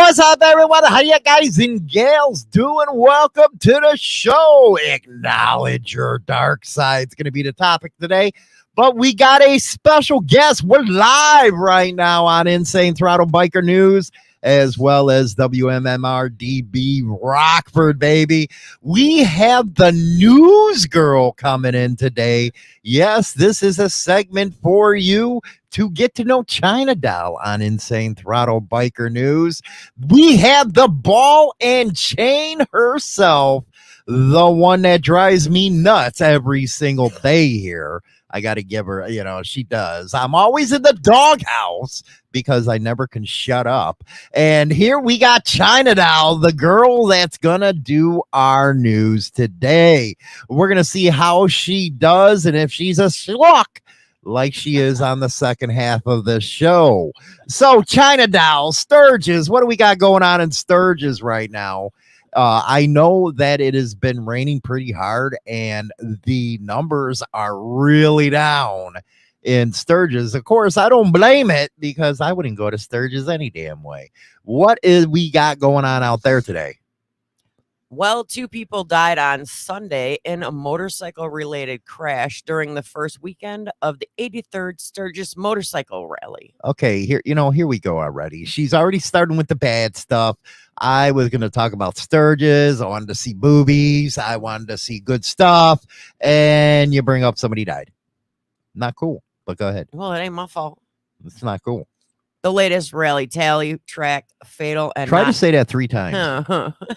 What's up, everyone? How you guys and gals doing? Welcome to the show. Acknowledge your dark side. It's going to be the topic today. But we got a special guest. We're live right now on Insane Throttle Biker News, as well as WMMRDB Rockford, baby. We have the news girl coming in today. Yes, this is a segment for you to get to know China Doll on Insane Throttle Biker News. We have the ball and chain herself, the one that drives me nuts every single day here. I got to give her, she does. I'm always in the doghouse because I never can shut up. And here we got China Doll, the girl that's going to do our news today. We're going to see how she does and if she's a schluck like she is on the second half of the show. So China Doll, Sturgis, what do we got going on in Sturgis right now? I know that it has been raining pretty hard and the numbers are really down in Sturgis. Of course, I don't blame it because I wouldn't go to Sturgis any damn way. What is we got going on out there today? Well, 2 people died on Sunday in a motorcycle-related crash during the first weekend of the 83rd Sturgis Motorcycle Rally. Okay, here we go already. She's already starting with the bad stuff. I was going to talk about Sturgis. I wanted to see boobies. I wanted to see good stuff. And you bring up somebody died. Not cool, but go ahead. Well, it ain't my fault. It's not cool. The latest rally tally tracked fatal and try to say that 3 times.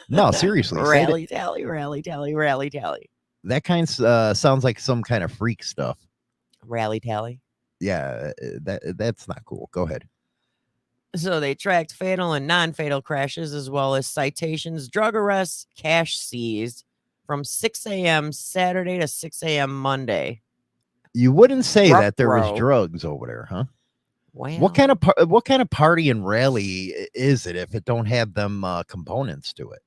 No, seriously. Rally tally, rally tally, rally tally. That kind of sounds like some kind of freak stuff. Rally tally. Yeah, that's not cool. Go ahead. So they tracked fatal and non-fatal crashes as well as citations, drug arrests, cash seized from 6 a.m. Saturday to 6 a.m. Monday. You wouldn't say that there was drugs over there, huh? Wow. What kind of party and rally is it if it don't have them components to it?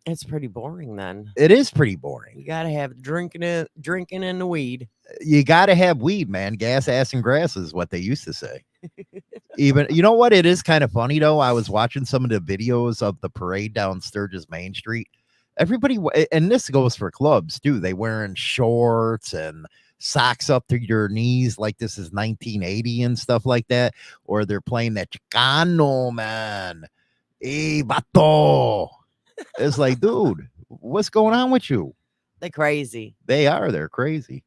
It's pretty boring then. It is pretty boring. You gotta have drinking and the weed. You gotta have weed, man. Gas, ass, and grass is what they used to say. Even you know what? It is kind of funny though. I was watching some of the videos of the parade down Sturgis Main Street. Everybody, and this goes for clubs too. They wearing shorts and socks up to your knees like this is 1980 and stuff like that, or they're playing that Chicano, man. Hey, vato. It's like, dude, what's going on with you? They're crazy. They're crazy.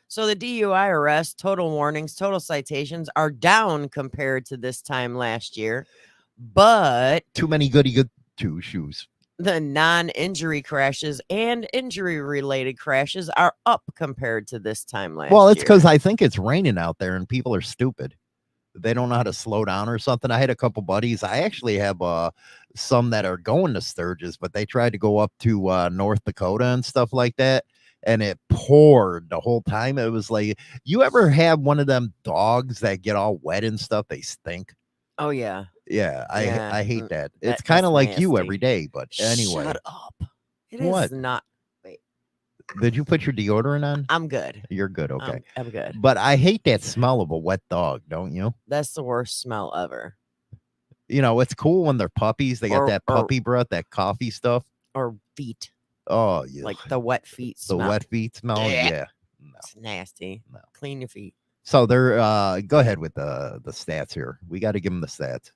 So the DUI arrests, total warnings, total citations are down compared to this time last year, but too many good two shoes. The non-injury crashes and injury-related crashes are up compared to this time last year. Well, it's because I think it's raining out there and people are stupid. They don't know how to slow down or something. I had a couple buddies. I actually have some that are going to Sturgis, but they tried to go up to North Dakota and stuff like that. And it poured the whole time. It was like, you ever have one of them dogs that get all wet and stuff? They stink. Oh, yeah. Yeah, I hate that. It's kind of like nasty. You every day, but anyway. Shut up. It is not. Wait. Did you put your deodorant on? I'm good. You're good. Okay. I'm good. But I hate that smell of a wet dog, don't you? That's the worst smell ever. It's cool when they're puppies. They got that puppy breath, that coffee stuff. Or feet. Oh, yeah. Like the wet feet smell. The wet feet smell? Yeah. No. It's nasty. No. Clean your feet. So they're, go ahead with the stats here. We got to give them the stats.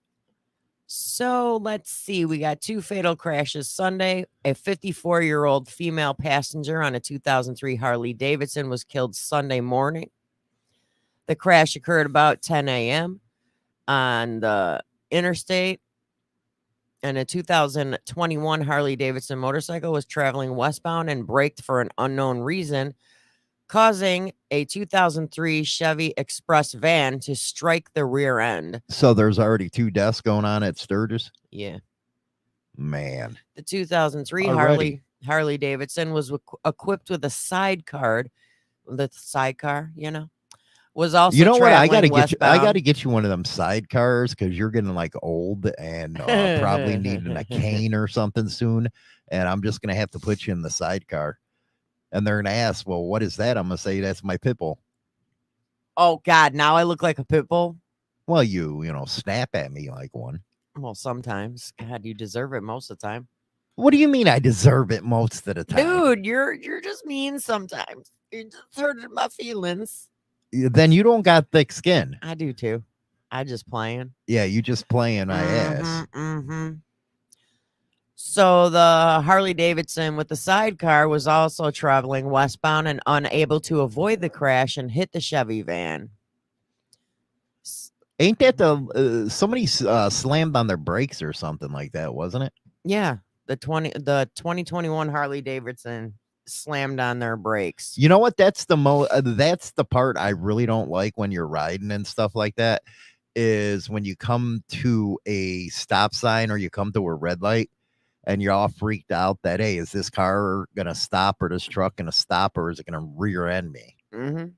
So let's see. We got 2 fatal crashes Sunday. A 54-year-old female passenger on a 2003 Harley Davidson was killed Sunday morning. The crash occurred about 10 a.m. on the interstate. And a 2021 Harley Davidson motorcycle was traveling westbound and braked for an unknown reason, causing a 2003 Chevy Express van to strike the rear end. So there's already 2 deaths going on at Sturgis? Yeah. Man. The 2003 Harley Davidson was equipped with a sidecar. The sidecar, was also what? I gotta get you one of them sidecars because you're getting like old and probably needing a cane or something soon. And I'm just gonna have to put you in the sidecar. And they're gonna ask, well, what is that? I'm gonna say that's my pit bull. Oh God, now I look like a pit bull. Well, you snap at me like one. Well, sometimes. God, you deserve it most of the time. What do you mean I deserve it most of the time? Dude, you're just mean sometimes. You just hurting my feelings. Then you don't got thick skin. I do too. I just playing. Yeah, you just playing my ass. Mm-hmm. So the Harley Davidson with the sidecar was also traveling westbound and unable to avoid the crash and hit the Chevy van. Ain't that the somebody slammed on their brakes or something like that, wasn't it? Yeah, the 2021 Harley Davidson slammed on their brakes. You know what? That's the part I really don't like when you're riding and stuff like that, is when you come to a stop sign or you come to a red light and you're all freaked out that, hey, is this car gonna stop or this truck gonna stop or is it gonna rear end me? Mm-hmm.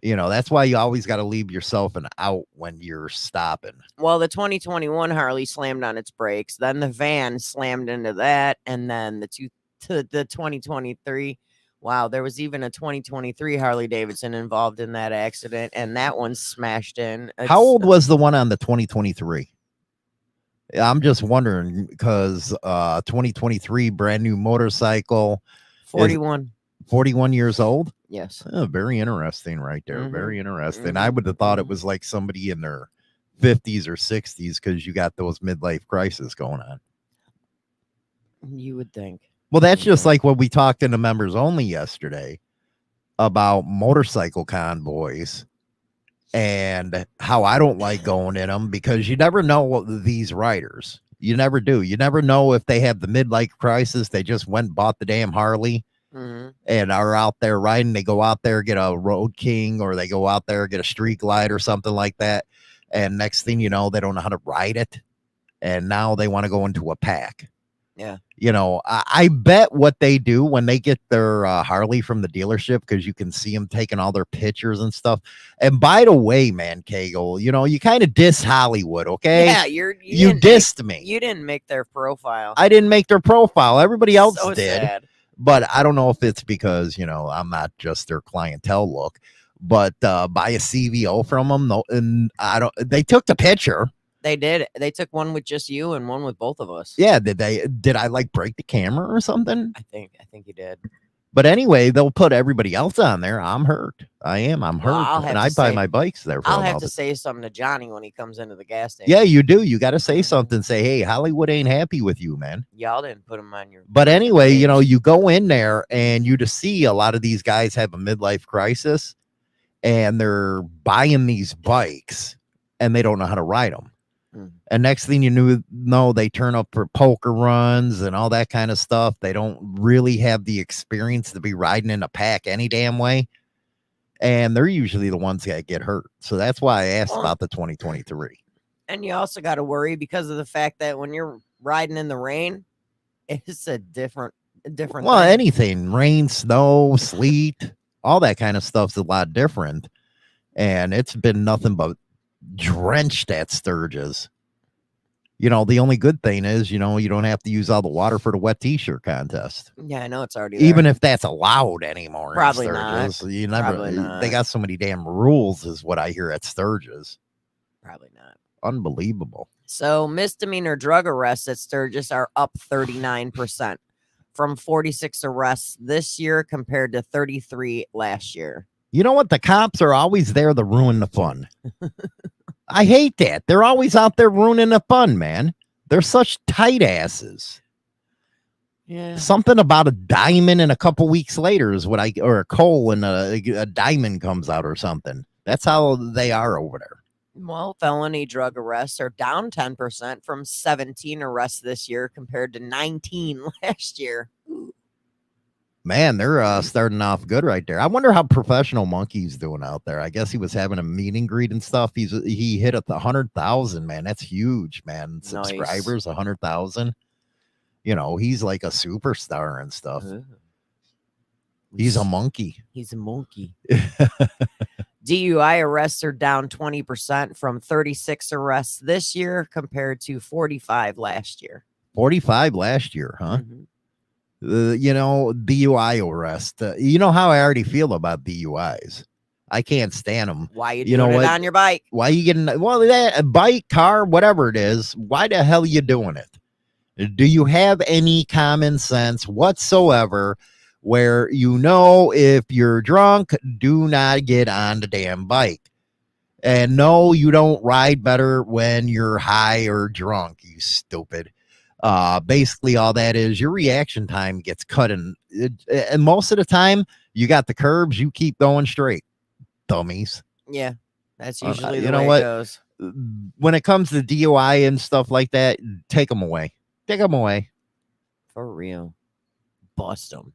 You know, that's why you always got to leave yourself an out when you're stopping. Well, the 2021 Harley slammed on its brakes. Then the van slammed into that. And then the 2023. Wow, there was even a 2023 Harley Davidson involved in that accident. And that one smashed in. How old was the one on the 2023? I'm just wondering because 2023 brand new motorcycle. 41. 41 years old. Yes. Oh, very interesting right there. Mhm. Very interesting. I would have thought it was like somebody in their 50s or 60s because you got those midlife crisis going on. You would think. Well, that's just like what we talked in the members only yesterday about motorcycle convoys and how I don't like going in them because you never know what these riders. You never do. You never know if they have the midlife crisis. They just went and bought the damn Harley. Mm-hmm. And are out there riding. They go out there, get a Road King, or they go out there, get a Street Glide or something like that. And next thing you know, they don't know how to ride it. And now they want to go into a pack. Yeah. You know, I bet what they do when they get their Harley from the dealership, because you can see them taking all their pictures and stuff. And by the way, man, Kegel, you know, you kind of diss Hollywood, okay? Yeah, you dissed me. You didn't make their profile. I didn't make their profile. Everybody else So did. sad. But I don't know if it's because, you know, I'm not just their clientele look, but buy a CVO from them. No, and they took the picture. They did. They took one with just you and one with both of us. Yeah. Did I like break the camera or something? I think you did. But anyway, they'll put everybody else on there. I'm hurt. I'm hurt. Well, and I buy my bikes there. I'll have to say something to Johnny when he comes into the gas station. Yeah, you do. You got to say something. Say, hey, Hollywood ain't happy with you, man. Y'all didn't put him on your. But anyway, you know, you go in there and you just see a lot of these guys have a midlife crisis and they're buying these bikes and they don't know how to ride them. And next thing you know, they turn up for poker runs and all that kind of stuff. They don't really have the experience to be riding in a pack any damn way. And they're usually the ones that get hurt. So that's why I asked about the 2023. And you also got to worry because of the fact that when you're riding in the rain, it's a different well, thing. Anything, rain, snow, sleet, all that kind of stuff's a lot different. And it's been nothing but drenched at Sturgis. You know, the only good thing is, you know, you don't have to use all the water for the wet t-shirt contest. Yeah, I know it's already there. Even if that's allowed anymore. Probably in not. You never. Probably not. They got so many damn rules, is what I hear at Sturgis. Probably not. Unbelievable. So misdemeanor drug arrests at Sturgis are up 39% from 46 arrests this year compared to 33 last year. You know what? The cops are always there to ruin the fun. I hate that. They're always out there ruining the fun, man. They're such tight asses. Yeah. Something about a diamond and a couple weeks later is what or a coal and a diamond comes out or something. That's how they are over there. Well, felony drug arrests are down 10% from 17 arrests this year compared to 19 last year. Man, they're starting off good right there. I wonder how Professional Monkey's doing out there. I guess he was having a meet and greet and stuff. He hit at the 100,000, man. That's huge, man. Subscribers, 100,000. You know, he's like a superstar and stuff. He's a monkey. He's a monkey. DUI arrests are down 20% from 36 arrests this year compared to 45 last year. 45 last year, huh? Mm-hmm. You know, DUI arrest. You know how I already feel about DUIs. I can't stand them. Why you You doing know it what? on your bike? Why you getting, well, that a bike, car, whatever it is, why the hell are you doing it? Do you have any common sense whatsoever where you know if you're drunk, do not get on the damn bike? And no, you don't ride better when you're high or drunk, you stupid. Basically all that is your reaction time gets cut and most of the time you got the curbs, you keep going straight, dummies. Yeah, that's usually You the know way what? it goes. When it comes to DUI and stuff like that, take them away. Take them away. For real. Bust them.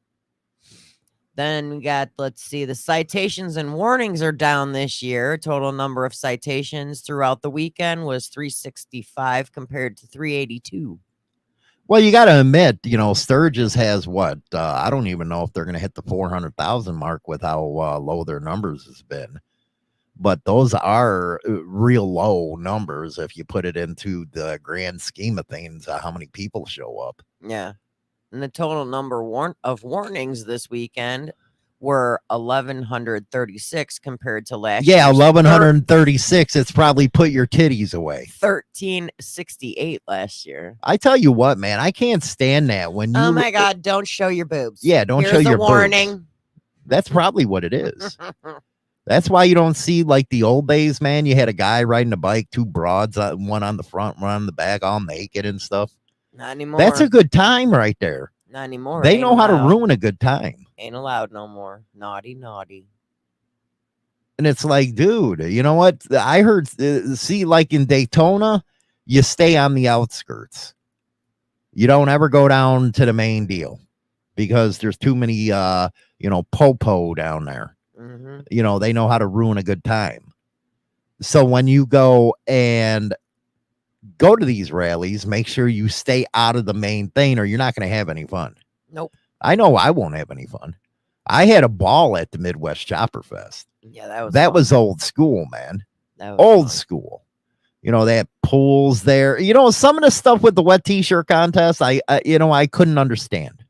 Then we got, let's see, the citations and warnings are down this year. Total number of citations throughout the weekend was 365 compared to 382. Well, you got to admit, you know, Sturgis has what? I don't even know if they're going to hit the 400,000 mark with how low their numbers has been. But those are real low numbers if you put it into the grand scheme of things, how many people show up. Yeah. And the total number of warnings this weekend were 1,136 compared to last Yeah, year's 1,136. It's probably put your titties away. 1,368 last year. I tell you what, man, I can't stand that when you. Oh my God! Don't show your boobs. Yeah, don't Here's show a your warning. boobs. That's probably what it is. That's why you don't see like the old days, man. You had a guy riding a bike, two broads, one on the front, one on the back, all naked and stuff. Not anymore. That's a good time right there. Not anymore. They Ain't know how to allowed. ruin a good time. Ain't allowed no more. Naughty, naughty. And it's like, dude, you know what? I heard, see, like in Daytona, you stay on the outskirts. You don't ever go down to the main deal because there's too many, you know, popo down there. Mm-hmm. You know, they know how to ruin a good time. So when you go and go to these rallies, make sure you stay out of the main thing or you're not going to have any fun. Nope. I know I won't have any fun. I had a ball at the Midwest Chopper Fest. Yeah, that That fun. was old school, man. That was Old fun. school. You know, they had pools there. You know, some of the stuff with the wet t-shirt contest, I couldn't understand.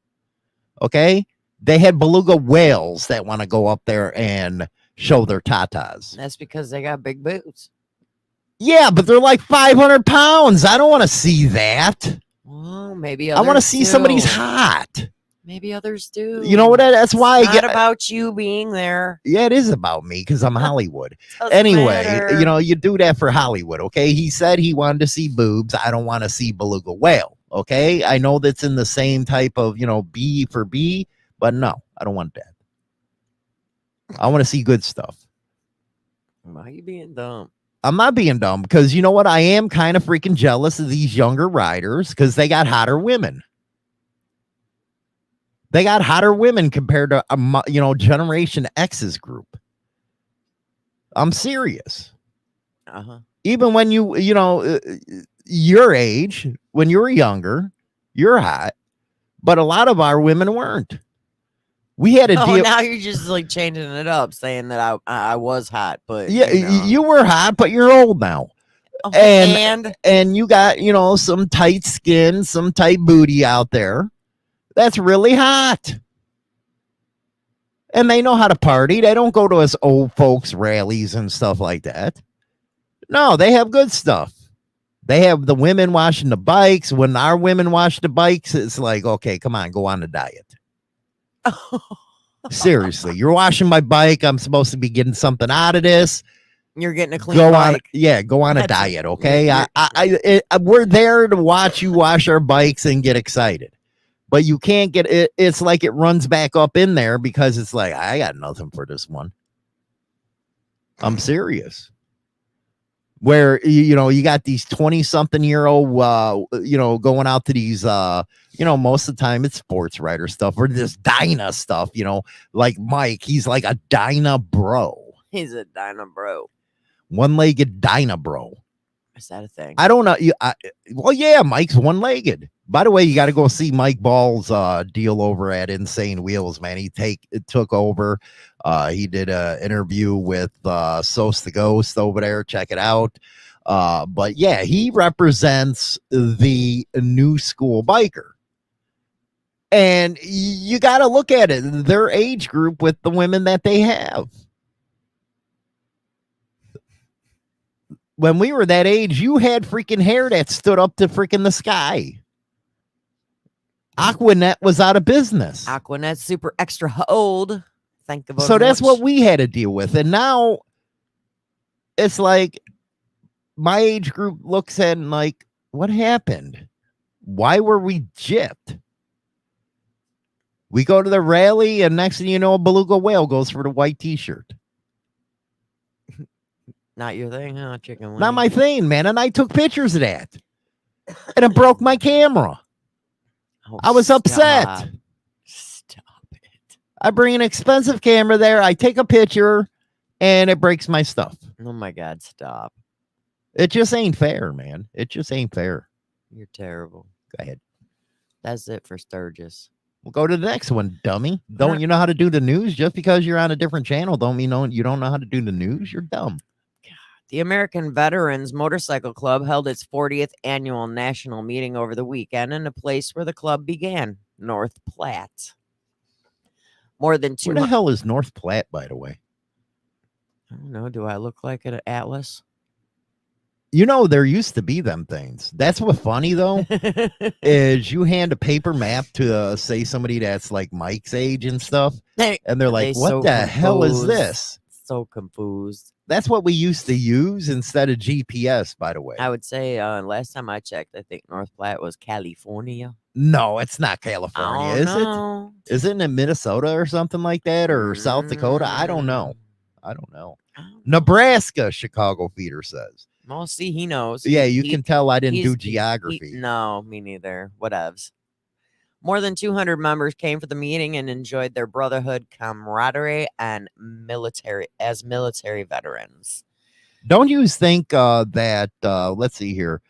Okay? They had beluga whales that want to go up there and show their tatas. That's because they got big boobs. Yeah, but they're like 500 pounds. I don't want to see that. Well, maybe I want to others see somebody's do. hot. Maybe others do. You know what? That's why It's I not get about you being there. Yeah, it is about me because I'm Hollywood. Doesn't Anyway, matter. you know, you do that for Hollywood, okay? He said he wanted to see boobs. I don't want to see beluga whale, okay? I know that's in the same type of, you know, B for B, but no, I don't want that. I want to see good stuff. Why are you being dumb? I'm not being dumb because you know what? I am kind of freaking jealous of these younger riders because they got hotter women. They got hotter women compared to, you know, Generation X's group. I'm serious. Uh-huh. Even when you know, your age, when you were younger, you're hot, but a lot of our women weren't. We had a Oh, deal. now you're just like changing it up, saying that I was hot, but Yeah, you know. you were hot, but you're old now. Oh, And you got, you know, some tight skin, some tight booty out there. That's really hot. And they know how to party. They don't go to us old folks rallies and stuff like that. No, they have good stuff. They have the women washing the bikes. When our women wash the bikes, it's like, okay, come on, go on a diet. Seriously, you're washing my bike. I'm supposed to be getting something out of this. You're getting a clean Go bike. go on a That's- diet, okay? you're- We're there to watch you wash our bikes and get excited. But you can't get it. It's like it runs back up in there because it's like, I got nothing for this one. I'm serious. Where, you know, you got these 20-something-year-old, you know, going out to these, you know, most of the time it's sports writer stuff or this Dyna stuff, you know, like Mike. He's like a Dyna bro. He's a Dyna bro. One-legged Dyna bro. Is that a thing? I don't know. Well, yeah, Mike's one-legged. By the way, you got to go see Mike Ball's deal over at Insane Wheels, man. He took over. He did an interview with Sos the Ghost over there. Check it out. But yeah, he represents the new school biker. And you got to look at it, their age group with the women that they have. when we were that age, you had freaking hair that stood up to freaking the sky. Aquanet was out of business. Aquanet's super extra old. Think about So it that's much. what we had to deal with. And now it's like my age group looks at and like, what happened? Why were we gypped? We go to the rally, and next thing you know, a beluga whale goes for the white t-shirt. Not your thing, huh? Chicken wing. Not my thing, man. And I took pictures of that. And it broke my camera. Oh, I was upset. Stop it. I bring an expensive camera there. I take a picture, and it breaks my stuff. Oh my God, stop. It just ain't fair, man. It just ain't fair. You're terrible. Go ahead. That's it for Sturgis. We'll go to the next one, dummy. Don't you know how to do the news? Just because you're on a different channel, don't mean you don't know how to do the news. You're dumb. The American Veterans Motorcycle Club held its 40th annual national meeting over the weekend in a place where the club began, North Platte. More than Where the hell is North Platte, by the way? I don't know. Do I look like an atlas? You know, there used to be them things. That's what's funny, though, is you hand a paper map to, say, somebody that's like Mike's age and stuff, and they're like, what so the hell is confused. this? So confused. That's what we used to use instead of GPS, by the way. I would say last time I checked, I think North Platte was California. No, it's not California, is know. it? Isn't it Minnesota or something like that, or South Dakota? I don't know. I don't know. Nebraska, Chicago Feeder says. Well, see, he knows. Yeah, you can tell I didn't do he's- geography. No, me neither. Whatevs. More than 200 members came for the meeting and enjoyed their brotherhood, camaraderie, and military veterans. Don't you think that let's see here,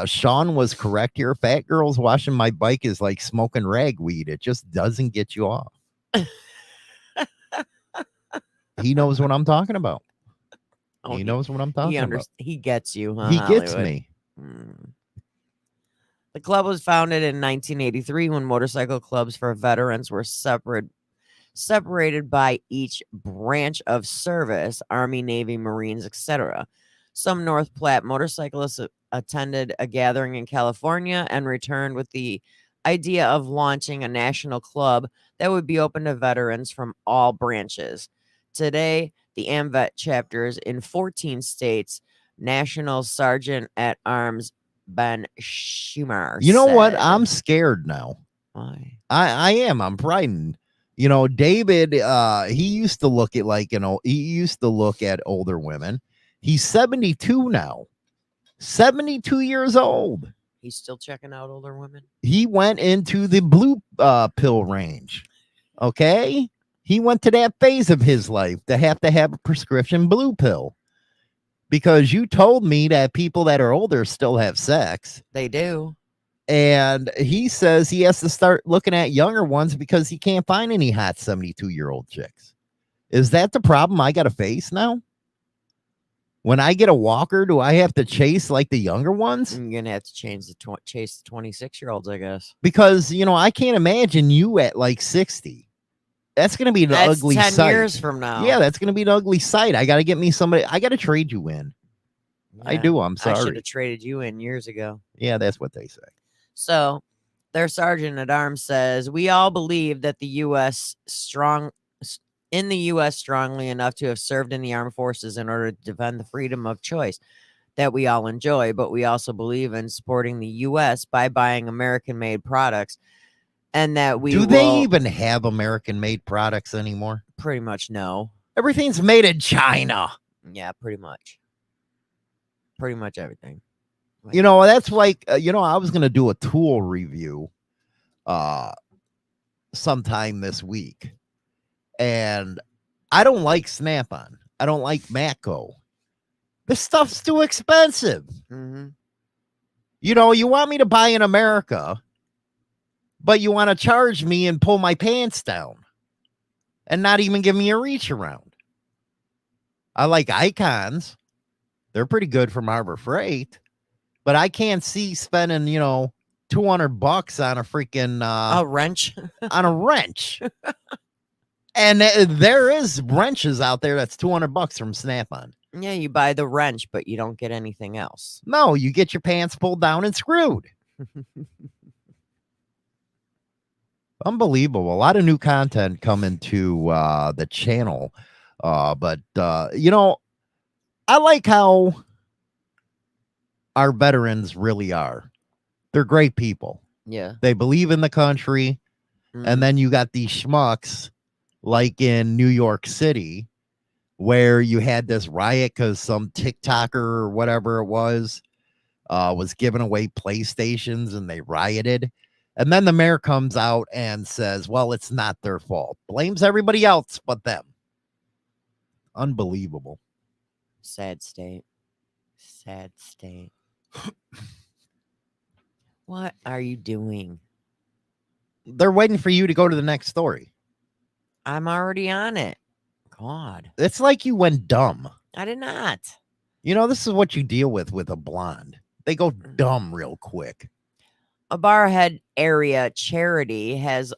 Sean was correct here? Fat girls washing my bike is like smoking ragweed. It just doesn't get you off. He knows what I'm talking about. Oh, He knows what I'm talking about. He gets you, huh? He gets Hollywood? me. The club was founded in 1983 when motorcycle clubs for veterans were separated by each branch of service, Army, Navy, Marines, etc. Some North Platte motorcyclists attended a gathering in California and returned with the idea of launching a national club that would be open to veterans from all branches. Today, the AMVET chapters in 14 states, National Sergeant at Arms Ben Schumer. You know what? said- I'm scared now. Why? I am. I'm frightened. You know, David, he used to look at he used to look at older women. He's 72 now. 72 years old. He's still checking out older women? He went into the blue pill range. Okay? He went to that phase of his life to have a prescription blue pill. Because you told me that people that are older still have sex. They do. And he says he has to start looking at younger ones because he can't find any hot 72-year-old chicks. Is that the problem I got to face now? When I get a walker, do I have to chase like the younger ones? You're going to have to chase the 26-year-olds, I guess. Because, you know, I can't imagine you at like 60. That's going to be an ugly 10 sight. years from now. Yeah, that's going to be an ugly sight. I got to get me somebody. I got to trade you in. I Yeah, do. I'm I should sorry. have traded you in years ago. Yeah, that's what they say. So their sergeant at arms says, we all believe that the U.S. strongly enough to have served in the armed forces in order to defend the freedom of choice that we all enjoy, but we also believe in supporting the U.S. by buying American-made products, and that we Do they even have American-made products anymore? pretty much know. Everything's made in China. Yeah, pretty much. Pretty much everything. You know, that's like, I was going to do a tool review sometime this week. And I don't like Snap-on. I don't like Matco. This stuff's too expensive. Mm-hmm. You know, you want me to buy in America, but you want to charge me and pull my pants down and not even give me a reach around. I like Icons. They're pretty good from Harbor Freight, but I can't see spending, $200 on a freaking A wrench. on a wrench. And there is wrenches out there that's $200 from Snap-on. Yeah, you buy the wrench, but you don't get anything else. No, you get your pants pulled down and screwed. Unbelievable. A lot of new content coming to the channel. But I like how our veterans really are. They're great people. Yeah. They believe in the country. And then you got these schmucks like in New York City where you had this riot because some TikToker or whatever it was giving away PlayStations and they rioted. And then the mayor comes out and says, well, it's not their fault. Blames everybody else but them. Unbelievable. Sad state. Sad state. What are you doing? They're waiting for you to go to the next story. I'm already on it. God. It's like you went dumb. I did not. This is what you deal with a blonde. They go dumb real quick. A Barhead area charity has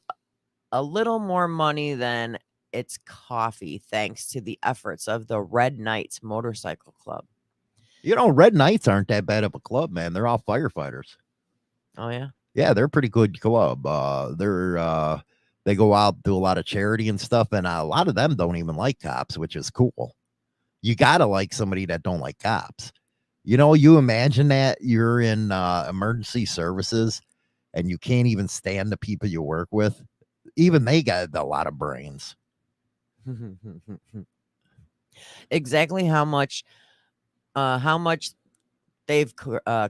a little more money than its coffee thanks to the efforts of the Red Knights Motorcycle Club. Red Knights aren't that bad of a club, man. They're all firefighters. Oh, yeah? Yeah, they're a pretty good club. They go out, do a lot of charity and stuff, and a lot of them don't even like cops, which is cool. You got to like somebody that don't like cops. You imagine that you're in emergency services and you can't even stand the people you work with. Even they got a lot of brains. Exactly how much they've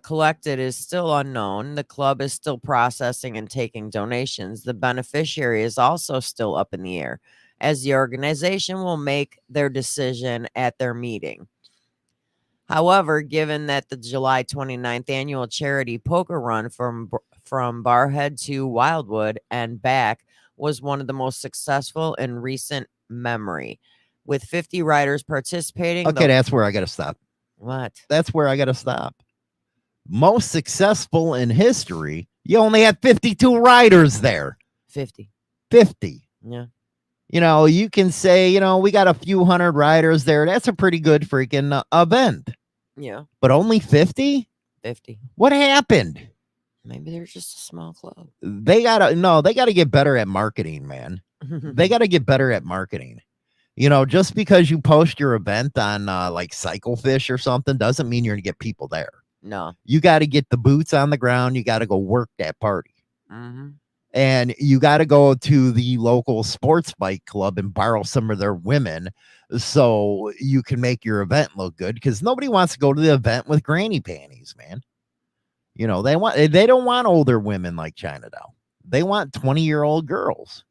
collected is still unknown. The club is still processing and taking donations. The beneficiary is also still up in the air, as the organization will make their decision at their meeting. However, given that the July 29th annual charity poker run from Barhead to Wildwood and back was one of the most successful in recent memory, with 50 riders participating. Okay, that's where I got to stop. What? That's where I got to stop. Most successful in history, you only had 52 riders there. 50. 50. Yeah. You can say, we got a few hundred riders there. That's a pretty good freaking event. Yeah. But only 50? 50. What happened? Maybe they're just a small club. They got to get better at marketing, man. They got to get better at marketing. Just because you post your event on like Cyclefish or something doesn't mean you're going to get people there. No. You got to get the boots on the ground. You got to go work that party. Mm-hmm. And you got to go to the local sports bike club and borrow some of their women so you can make your event look good, because nobody wants to go to the event with granny panties, man. They don't want older women like China doll. They want 20-year-old girls.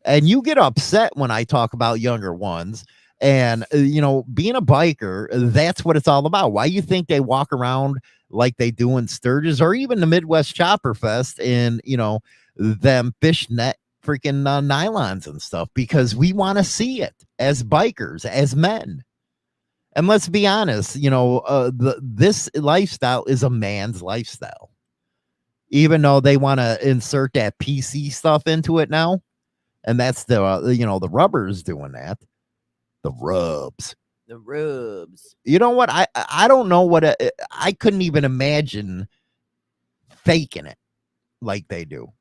And you get upset when I talk about younger ones. And, being a biker, that's what it's all about. Why you think they walk around like they do in Sturgis or even the Midwest Chopper Fest in, them fishnet freaking nylons and stuff? Because we want to see it as bikers, as men. And let's be honest, this lifestyle is a man's lifestyle. Even though they want to insert that PC stuff into it now. And that's the rubbers doing that. The rubs. You know what? I don't know what I couldn't even imagine faking it like they do.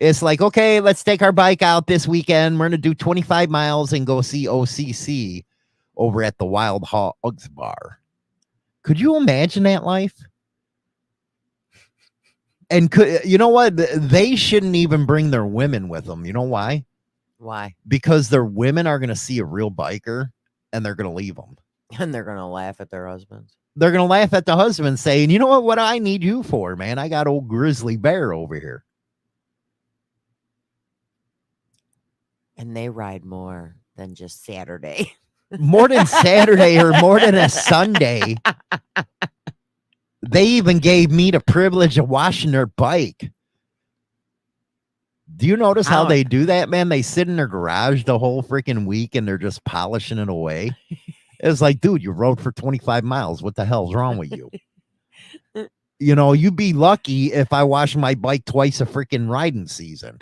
It's like, okay, let's take our bike out this weekend. We're going to do 25 miles and go see OCC over at the Wild Hogs Bar. Could you imagine that life? And you know what? They shouldn't even bring their women with them. You know why? Why? Because their women are going to see a real biker and they're going to leave them. And they're going to laugh at their husbands. They're going to laugh at the husband saying, you know what I need you for, man? I got old grizzly bear over here. And they ride more than just Saturday. More than Saturday or more than a Sunday. They even gave me the privilege of washing their bike. Do you notice how they do that, man? They sit in their garage the whole freaking week and they're just polishing it away. It's like, dude, you rode for 25 miles. What the hell's wrong with you? You'd be lucky if I wash my bike twice a freaking riding season.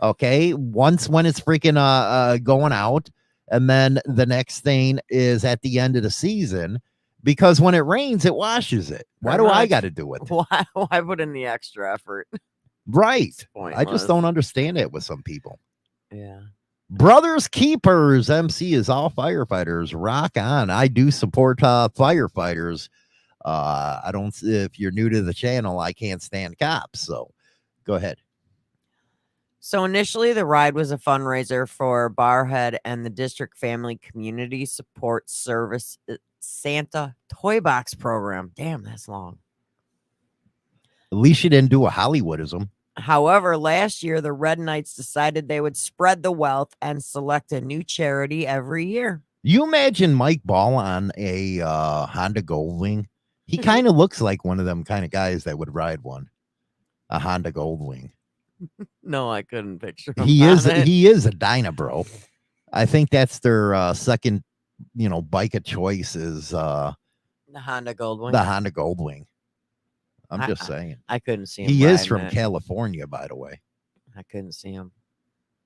Okay. Once when it's freaking going out, And then the next thing is at the end of the season, because when it rains, it washes it. Why do I got to do it? Why put in the extra effort? Right. I Pointless. just don't understand it with some people. Yeah. Brothers Keepers MC is all firefighters. Rock on. I do support firefighters. I don't, if you're new to the channel, I can't stand cops. So go ahead. So initially, the ride was a fundraiser for Barhead and the District Family Community Support Service Santa Toy Box program. Damn, that's long. At least you didn't do a Hollywoodism. However, last year, the Red Knights decided they would spread the wealth and select a new charity every year. You imagine Mike Ball on a Honda Goldwing? He kind of looks like one of them kind of guys that would ride one, a Honda Goldwing. No, I couldn't picture him. He is a Dyna bro. I think that's their second, bike of choice is the Honda Goldwing. The Honda Goldwing. I'm just saying. I couldn't see him. He is from California, by the way. I couldn't see him.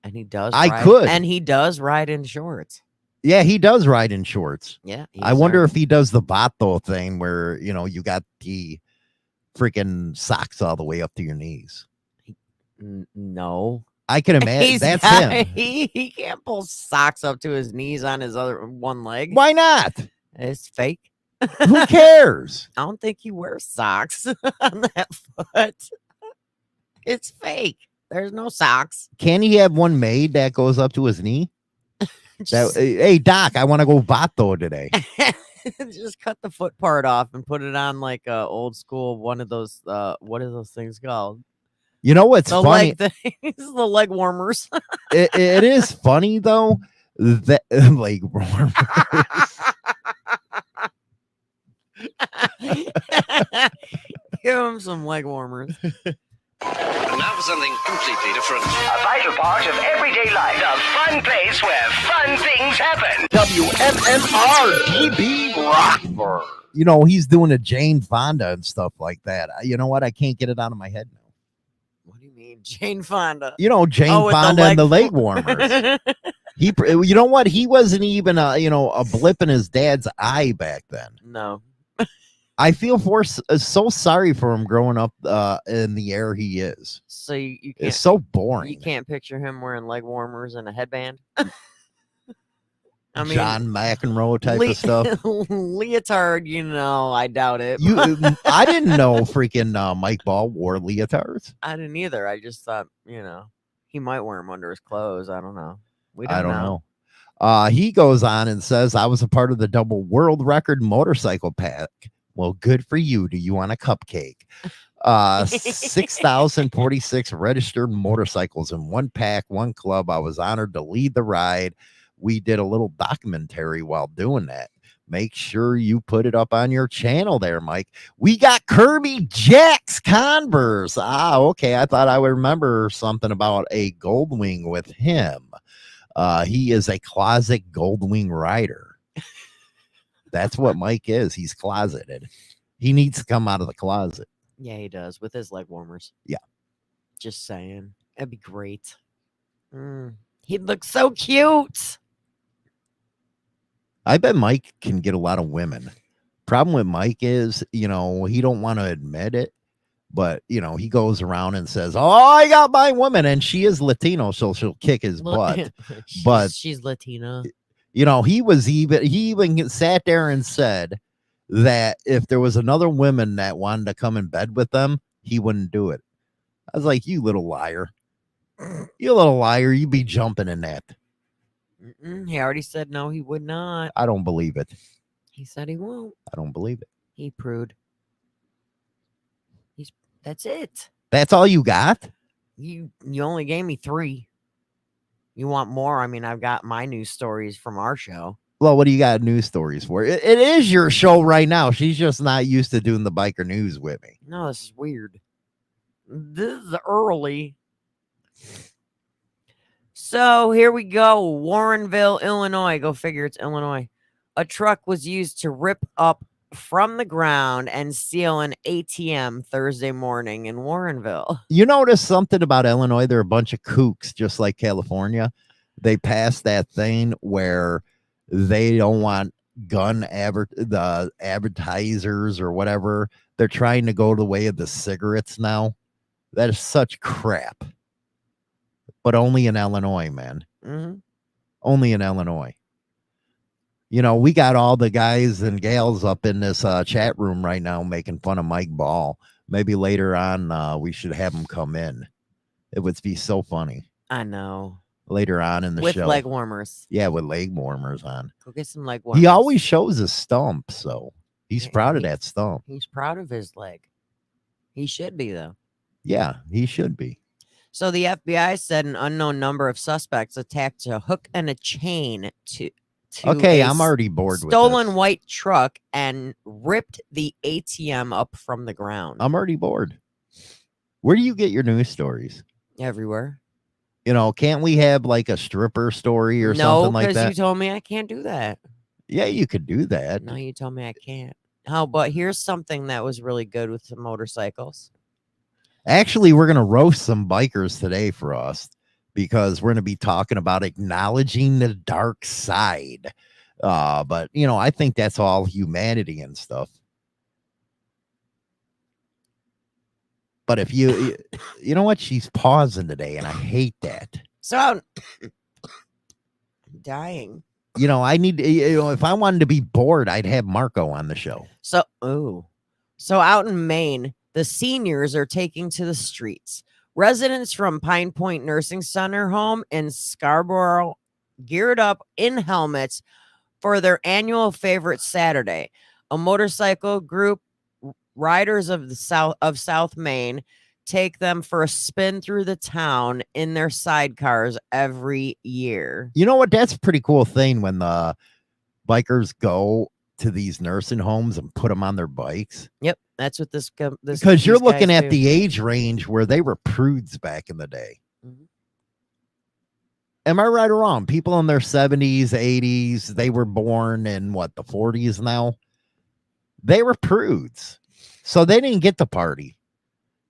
And he does and he does ride in shorts. Yeah, he does ride in shorts. Yeah. I wonder if he does the Vato thing where, you got the freaking socks all the way up to your knees. No. I can imagine that's him. He can't pull socks up to his knees on his other one leg. Why not? It's fake. Who cares? I don't think he wears socks on that foot. It's fake. There's no socks. Can he have one made that goes up to his knee? Hey, Doc, I want to go Vato today. Just cut the foot part off and put it on like a old school one of those. What are those things called? You know what's funny? The leg warmers. it is funny though that leg warmers. Give him some leg warmers. And now for something completely different. A vital part of everyday life. A fun place where fun things happen. WMMR DB Rockford. He's doing a Jane Fonda and stuff like that. You know what? I can't get it out of my head now. What do you mean, Jane Fonda? Jane Fonda and the leg warmers. You know what? He wasn't even a blip in his dad's eye back then. No. I feel so sorry for him growing up in the air he is. So you can't, it's so boring. You can't picture him wearing leg warmers and a headband. I mean, John McEnroe type of stuff. Leotard, I doubt it. I didn't know freaking Mike Ball wore leotards. I didn't either. I just thought, he might wear them under his clothes. I don't know. I don't know. He goes on and says, I was a part of the double world record motorcycle pack. Well, good for you. Do you want a cupcake? 6,046 registered motorcycles in one pack, one club. I was honored to lead the ride. We did a little documentary while doing that. Make sure you put it up on your channel there, Mike. We got Kirby Jacks Converse. Okay. I thought I would remember something about a Goldwing with him. He is a closet Goldwing rider. That's what Mike is. He's closeted. He needs to come out of the closet. Yeah, he does with his leg warmers. Yeah. Just saying. That'd be great. He'd look so cute. I bet Mike can get a lot of women. Problem with Mike is, he don't want to admit it, but he goes around and says, "Oh, I got my woman," and she is Latino, so she'll kick his butt. But she's Latina. He even sat there and said that if there was another woman that wanted to come in bed with them, he wouldn't do it. I was like, you little liar. You little liar. You be jumping in that. He already said no, he would not. I don't believe it. He said he won't. I don't believe it. He prude. That's it. That's all you got? You only gave me 3. You want more? I mean, I've got my news stories from our show. Well, what do you got news stories for? It is your show right now. She's just not used to doing the biker news with me. No, this is weird. This is early. So here we go. Warrenville, Illinois. Go figure, it's Illinois. A truck was used to rip up from the ground and steal an ATM Thursday morning in Warrenville. You notice something about Illinois? They're a bunch of kooks, just like California. they passed that thing where they don't want the advertisers or whatever. They're trying to go the way of the cigarettes now. That is such crap. But only in Illinois, man. Mm-hmm. Only in Illinois. You know, we got all the guys and gals up in this chat room right now making fun of Mike Ball. Maybe later on we should have him come in. It would be so funny. I know. Later on in the With show. leg warmers. Yeah, with leg warmers on. Go get some leg warmers. He always shows his stump, so he's Yeah, proud of that stump. He's proud of his leg. He should be, though. Yeah, he should be. So the FBI said an unknown number of suspects attacked a hook and a chain to Okay, a I'm already bored with stolen this. white truck and ripped the ATM up from the ground. I'm already bored. Where do you get your news stories? Everywhere. You know, can't we have like a stripper story or No, something like because you that? told me I can't do that. Yeah, you could do that. No, you told me I can't. Oh, but here's something that was really good with the motorcycles. Actually, we're going to roast some bikers today for us because we're going to be talking about acknowledging the dark side. But, you know, I think that's all humanity and stuff. But if you know what? She's pausing today, and I hate that. So I'm dying. You know, I need, if I wanted to be bored, I'd have Marco on the show. So out in Maine, the seniors are taking to the streets. Residents from Pine Point Nursing Center home in Scarborough geared up in helmets for their annual favorite Saturday. A motorcycle group, riders of South Maine, take them for a spin through the town in their sidecars every year. You know what? That's a pretty cool thing when the bikers go to these nursing homes and put them on their bikes. Yep, that's what this because you're these looking guys at do. the age range where they were prudes back in the day. Mhm. Am I right or wrong? People in their 70s, 80s, they were born in what, the 40s now? They were prudes. So they didn't get to party.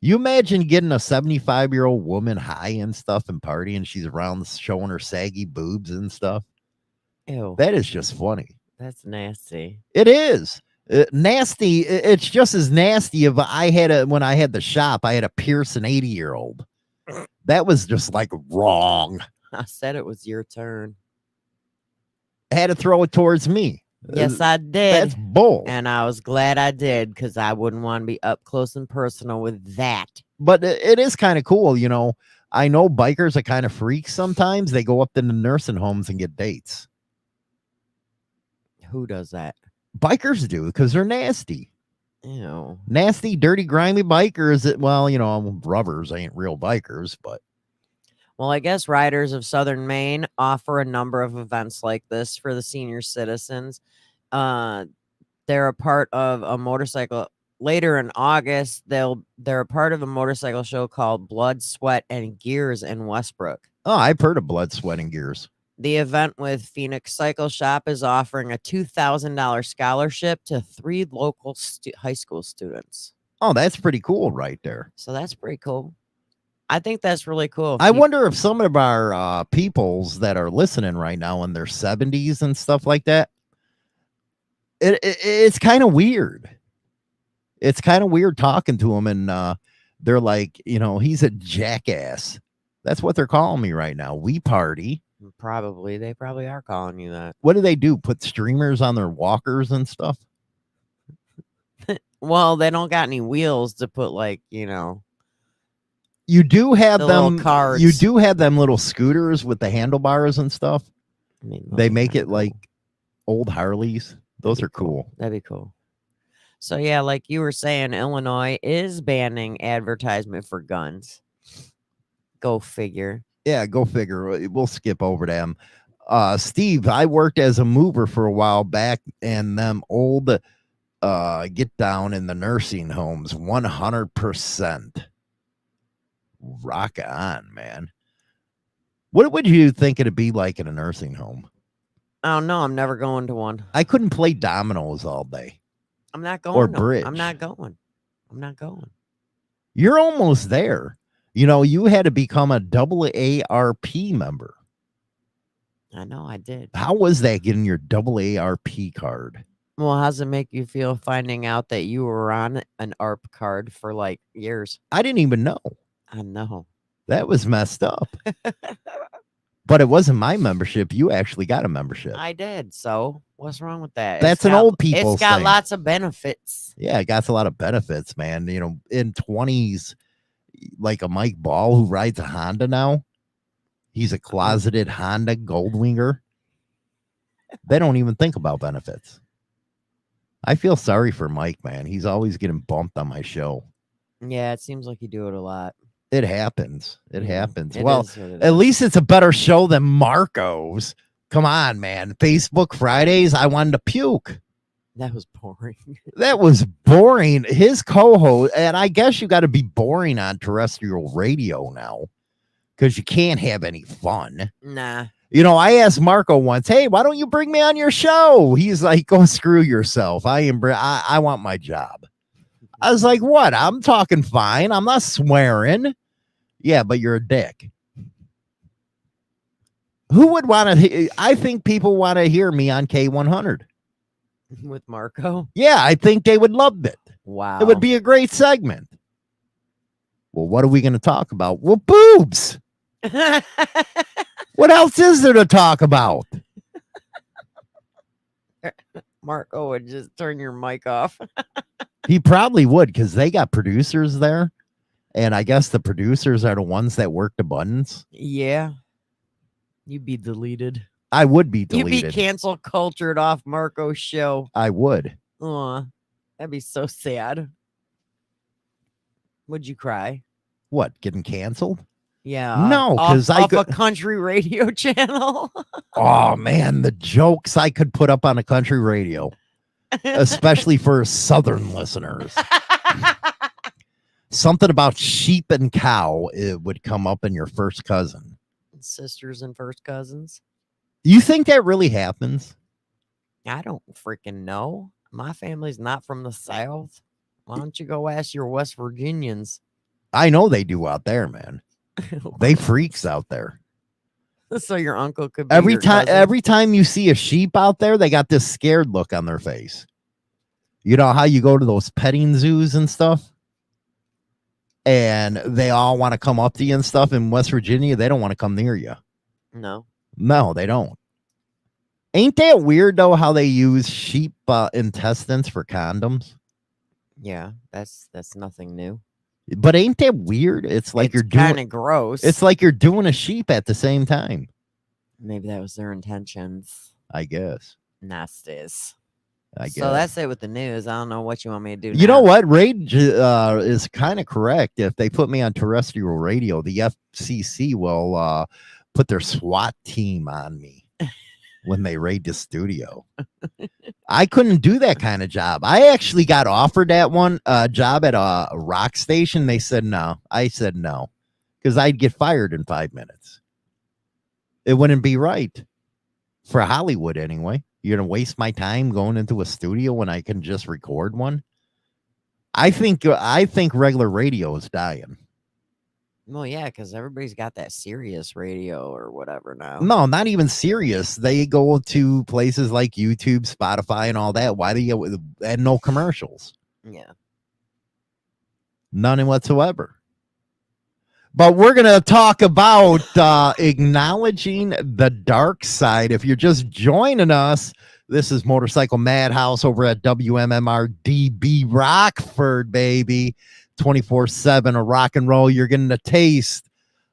You imagine getting a 75-year-old woman high and stuff and party and she's around showing her saggy boobs and stuff. Ew, That is just funny. that's nasty. It is. Nasty. It's just as nasty if when I had the shop, I had a Pearson 80-year-old. That was just like wrong. I said it was your turn. I had to throw it towards me. Yes, I did. That's bull. And I was glad I did because I wouldn't want to be up close and personal with that. But it is kind of cool. You know, I know bikers are kind of freaks sometimes. They go up to the nursing homes and get dates. Who does that? Bikers do because they're nasty. Ew. Nasty, dirty, grimy bikers. Well, you know, rubbers ain't real bikers, but Well, I guess riders of Southern Maine offer a number of events like this for the senior citizens. They're a part of a motorcycle. Later in August, they're a part of a motorcycle show called Blood, Sweat, and Gears in Westbrook. oh, I've heard of Blood, Sweat, and Gears. The event with Phoenix Cycle Shop is offering a $2,000 scholarship to 3 local high school students. Oh, that's pretty cool right there. So that's pretty cool. I think that's really cool. I wonder if some of our peoples that are listening right now in their 70s and stuff like that, it's kind of weird. It's kind of weird talking to them and they're like, you know, he's a jackass. That's what they're calling me right now. We party. They probably are calling you that. What do? Put streamers on their walkers and stuff? Well, they don't got any wheels to put, like, you know. You do have The little them. cards. You do have them little scooters with the handlebars and stuff. I mean, They those are make kinda it like cool. old Harleys. Those are cool. That'd be cool. So yeah, like you were saying, Illinois is banning advertisement for guns. Go figure. Yeah, go figure. We'll skip over them. Steve, I worked as a mover for a while back, and them old get down in the nursing homes, 100%. Rock on, man. What would you think it'd be like in a nursing home? I don't know. I'm never going to one. I couldn't play dominoes all day. I'm not going. Or to- bridge. I'm not going. I'm not going. You're almost there. You know, you had to become a double ARP member. I know I did. How was that getting your AARP card? Well, how's it make you feel finding out that you were on an ARP card for like years? I didn't even know. I know. That was messed up. But it wasn't my membership. You actually got a membership. I did. So what's wrong with that? That's an old people It's got thing. lots of benefits. Yeah, it got a lot of benefits, man. You know, in 20s, like a Mike Ball who rides a Honda now. He's a closeted Honda Goldwinger. They don't even think about benefits. I feel sorry for Mike, man. He's always getting bumped on my show. Yeah, it seems like you do it a lot. It happens. It happens. It Well, is what it at is. least it's a better show than Marco's. Come on, man. Facebook Fridays, I wanted to puke. That was boring. That was boring. His co-host, and I guess you got to be boring on terrestrial radio now because you can't have any fun. Nah. You know, I asked Marco once, hey, why don't you bring me on your show? He's like, go screw yourself. I want my job. I was like, what? I'm talking fine. I'm not swearing. Yeah, but you're a dick. Who would want to? I think people want to hear me on K100. With Marco? Yeah, I think they would love it. Wow. It would be a great segment. Well, what are we going to talk about? Well, boobs. What else is there to talk about? Marco would just turn your mic off. He probably would because they got producers there. And I guess the producers are the ones that work the buttons. Yeah. You'd be deleted. I would be deleted. You'd be cancel cultured off Marco's show. I would. Aw, that'd be so sad. Would you cry? What, getting canceled? Yeah. No, off- 'cause I off a could- country radio channel. Oh, man, the jokes I could put up on a country radio, especially for Southern listeners. Something about sheep and cow, it would come up in your first cousin. Sisters and first cousins. You think that really happens? I don't freaking know. My family's not from the South. Why don't you go ask your West Virginians? I know they do out there, man. They freaks out there. So your uncle could be Every your time, cousin? every time you see a sheep out there, they got this scared look on their face. You know how you go to those petting zoos and stuff, and they all want to come up to you and stuff. In West Virginia, they don't want to come near you. No. No, they don't. Ain't that weird though? How they use sheep intestines for condoms? Yeah, that's nothing new. But ain't that weird? It's like you're doing. kind of gross. It's like you're doing a sheep at the same time. Maybe that was their intentions. I guess. Nasties. I guess. So that's it with the news. I don't know what you want me to do. You know now. what? Rage is kind of correct. If they put me on terrestrial radio, the FCC will put their SWAT team on me when they raid the studio. I couldn't do that kind of job. I actually got offered that one job at a rock station. They said no. I said no because I'd get fired in 5 minutes. It wouldn't be right for Hollywood anyway. You're gonna waste my time going into a studio when I can just record one. I think regular radio is dying. Well, yeah, because everybody's got that Sirius radio or whatever now. No, not even serious. They go to places like YouTube, Spotify, and all that. Why do you and no commercials? Yeah. None whatsoever. But we're going to talk about acknowledging the dark side. If you're just joining us, this is Motorcycle Madhouse over at WMMR DB Rockford, baby. 24/7 of rock and roll. You're getting a taste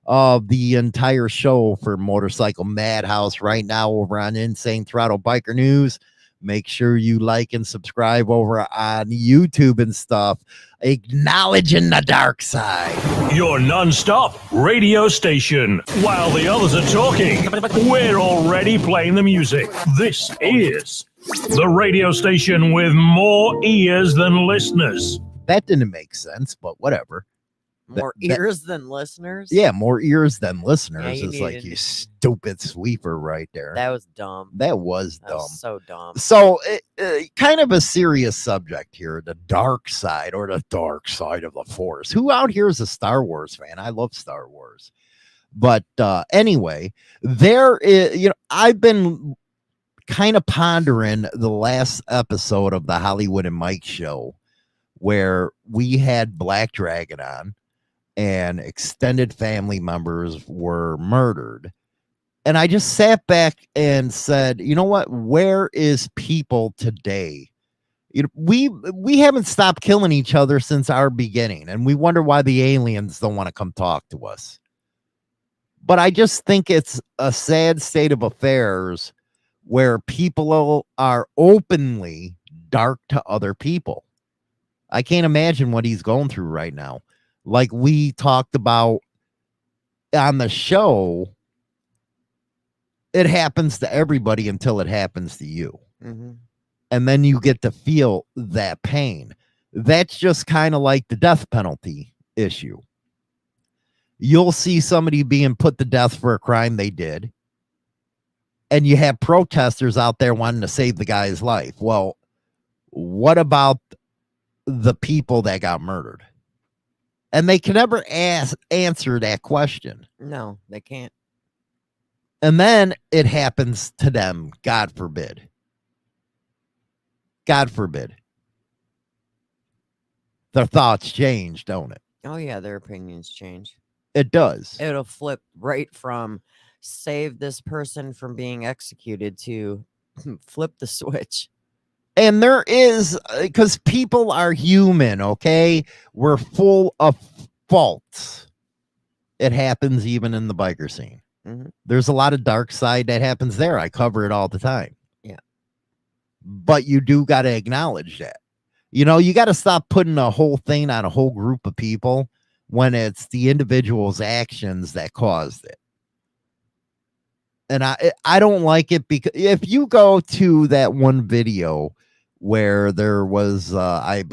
of the entire show for Motorcycle Madhouse right now over on Insane Throttle Biker News. Make sure you like and subscribe over on YouTube and stuff. Acknowledging the dark side. Your non-stop radio station. While the others are talking, we're already playing the music. This is the radio station with more ears than listeners. That didn't make sense, but whatever. More that- ears than listeners? Yeah, more ears than listeners you is like needed- you stupid sweeper right there. That was dumb. That was That dumb. was so dumb. So, kind of a serious subject here, the dark side or the dark side of the Force. Who out here is a Star Wars fan? I love Star Wars. But anyway, there is, I've been kind of pondering the last episode of the Hollywood and Mike show where we had Black Dragon on and extended family members were murdered. And I just sat back and said, you know what? Where is people today? We haven't stopped killing each other since our beginning, and we wonder why the aliens don't want to come talk to us. But I just think it's a sad state of affairs where people are openly dark to other people. I can't imagine what he's going through right now. Like we talked about on the show, it happens to everybody until it happens to you. Mm-hmm. And then you get to feel that pain. That's just kind of like the death penalty issue. You'll see somebody being put to death for a crime they did. And you have protesters out there wanting to save the guy's life. Well, what about the people that got murdered? And they can never answer that question. No, they can't. And then it happens to them, God forbid. God forbid. Their thoughts change, don't it? Oh, yeah, their opinions change. It does. It'll flip right from save this person from being executed to flip the switch. And there is, because people are human, okay? We're full of faults. It happens even in the biker scene. Mm-hmm. There's a lot of dark side that happens there. I cover it all the time. Yeah. But you do got to acknowledge that. You got to stop putting a whole thing on a whole group of people when it's the individual's actions that caused it. And I don't like it because if you go to that one video where there was, I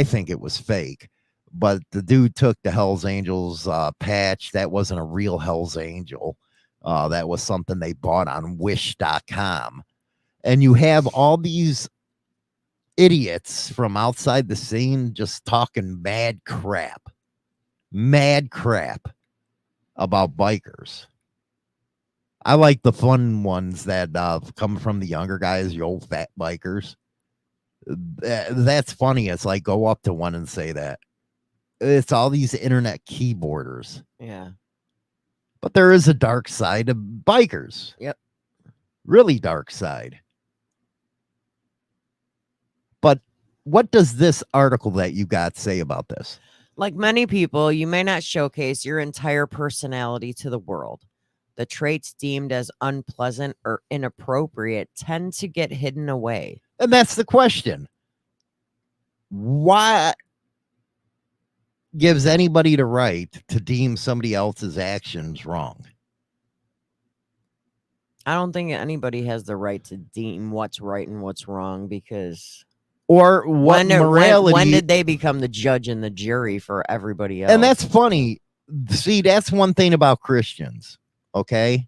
think it was fake, but the dude took the Hells Angels patch. That wasn't a real Hells Angel. That was something they bought on wish.com. And you have all these idiots from outside the scene just talking mad crap about bikers. I like the fun ones that come from the younger guys, the old fat bikers. That's funny. It's like go up to one and say that. It's all these internet keyboarders. Yeah. But there is a dark side of bikers. Yep. Really dark side. But what does this article that you got say about this? Like many people, you may not showcase your entire personality to the world. The traits deemed as unpleasant or inappropriate tend to get hidden away. And that's the question. What gives anybody the right to deem somebody else's actions wrong? I don't think anybody has the right to deem what's right and what's wrong because or what morality. When did they become the judge and the jury for everybody else? And that's funny. See, that's one thing about Christians. Okay,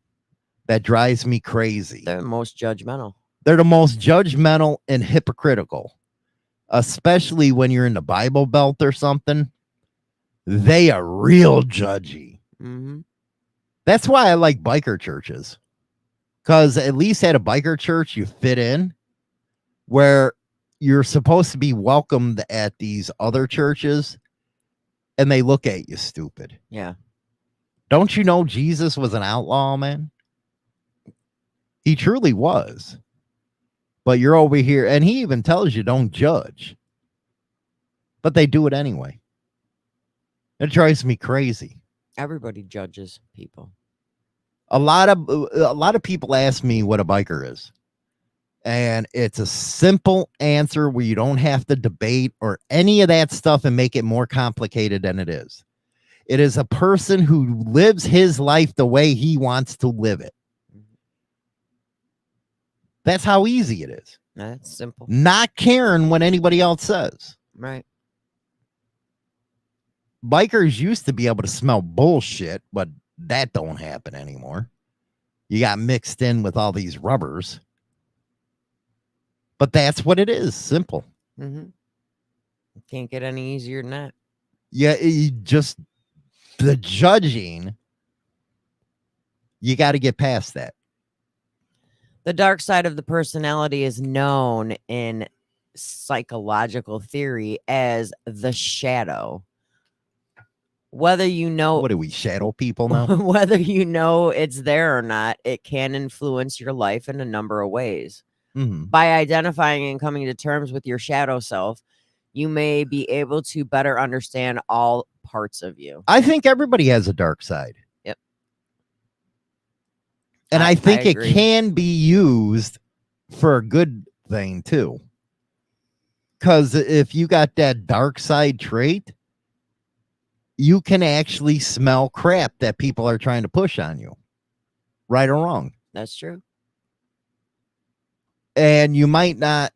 that drives me crazy. They're the most judgmental. They're the most judgmental and hypocritical, especially when you're in the Bible Belt or something. They are real judgy. Mm-hmm. That's why I like biker churches, because at least at a biker church you fit in, where you're supposed to be welcomed at these other churches, and they look at you stupid. Yeah. Don't you know Jesus was an outlaw, man? He truly was. But you're over here, and he even tells you don't judge. But they do it anyway. It drives me crazy. Everybody judges people. A lot of people ask me what a biker is. And it's a simple answer where you don't have to debate or any of that stuff and make it more complicated than it is. It is a person who lives his life the way he wants to live it. That's how easy it is. That's simple. Not caring what anybody else says. Right. Bikers used to be able to smell bullshit, but that don't happen anymore. You got mixed in with all these rubbers. But that's what it is. Simple. Mm-hmm. Can't get any easier than that. Yeah, just the judging You got to get past that. The dark side of the personality is known in psychological theory as the shadow. Whether you know What do we shadow people now? whether you know it's there or not, it can influence your life in a number of ways. Mhm. By identifying and coming to terms with your shadow self, you may be able to better understand all parts of you. I think everybody has a dark side. Yep. And I think it agree. can be used for a good thing too. Because if you got that dark side trait, you can actually smell crap that people are trying to push on you, right or wrong. That's true. And you might not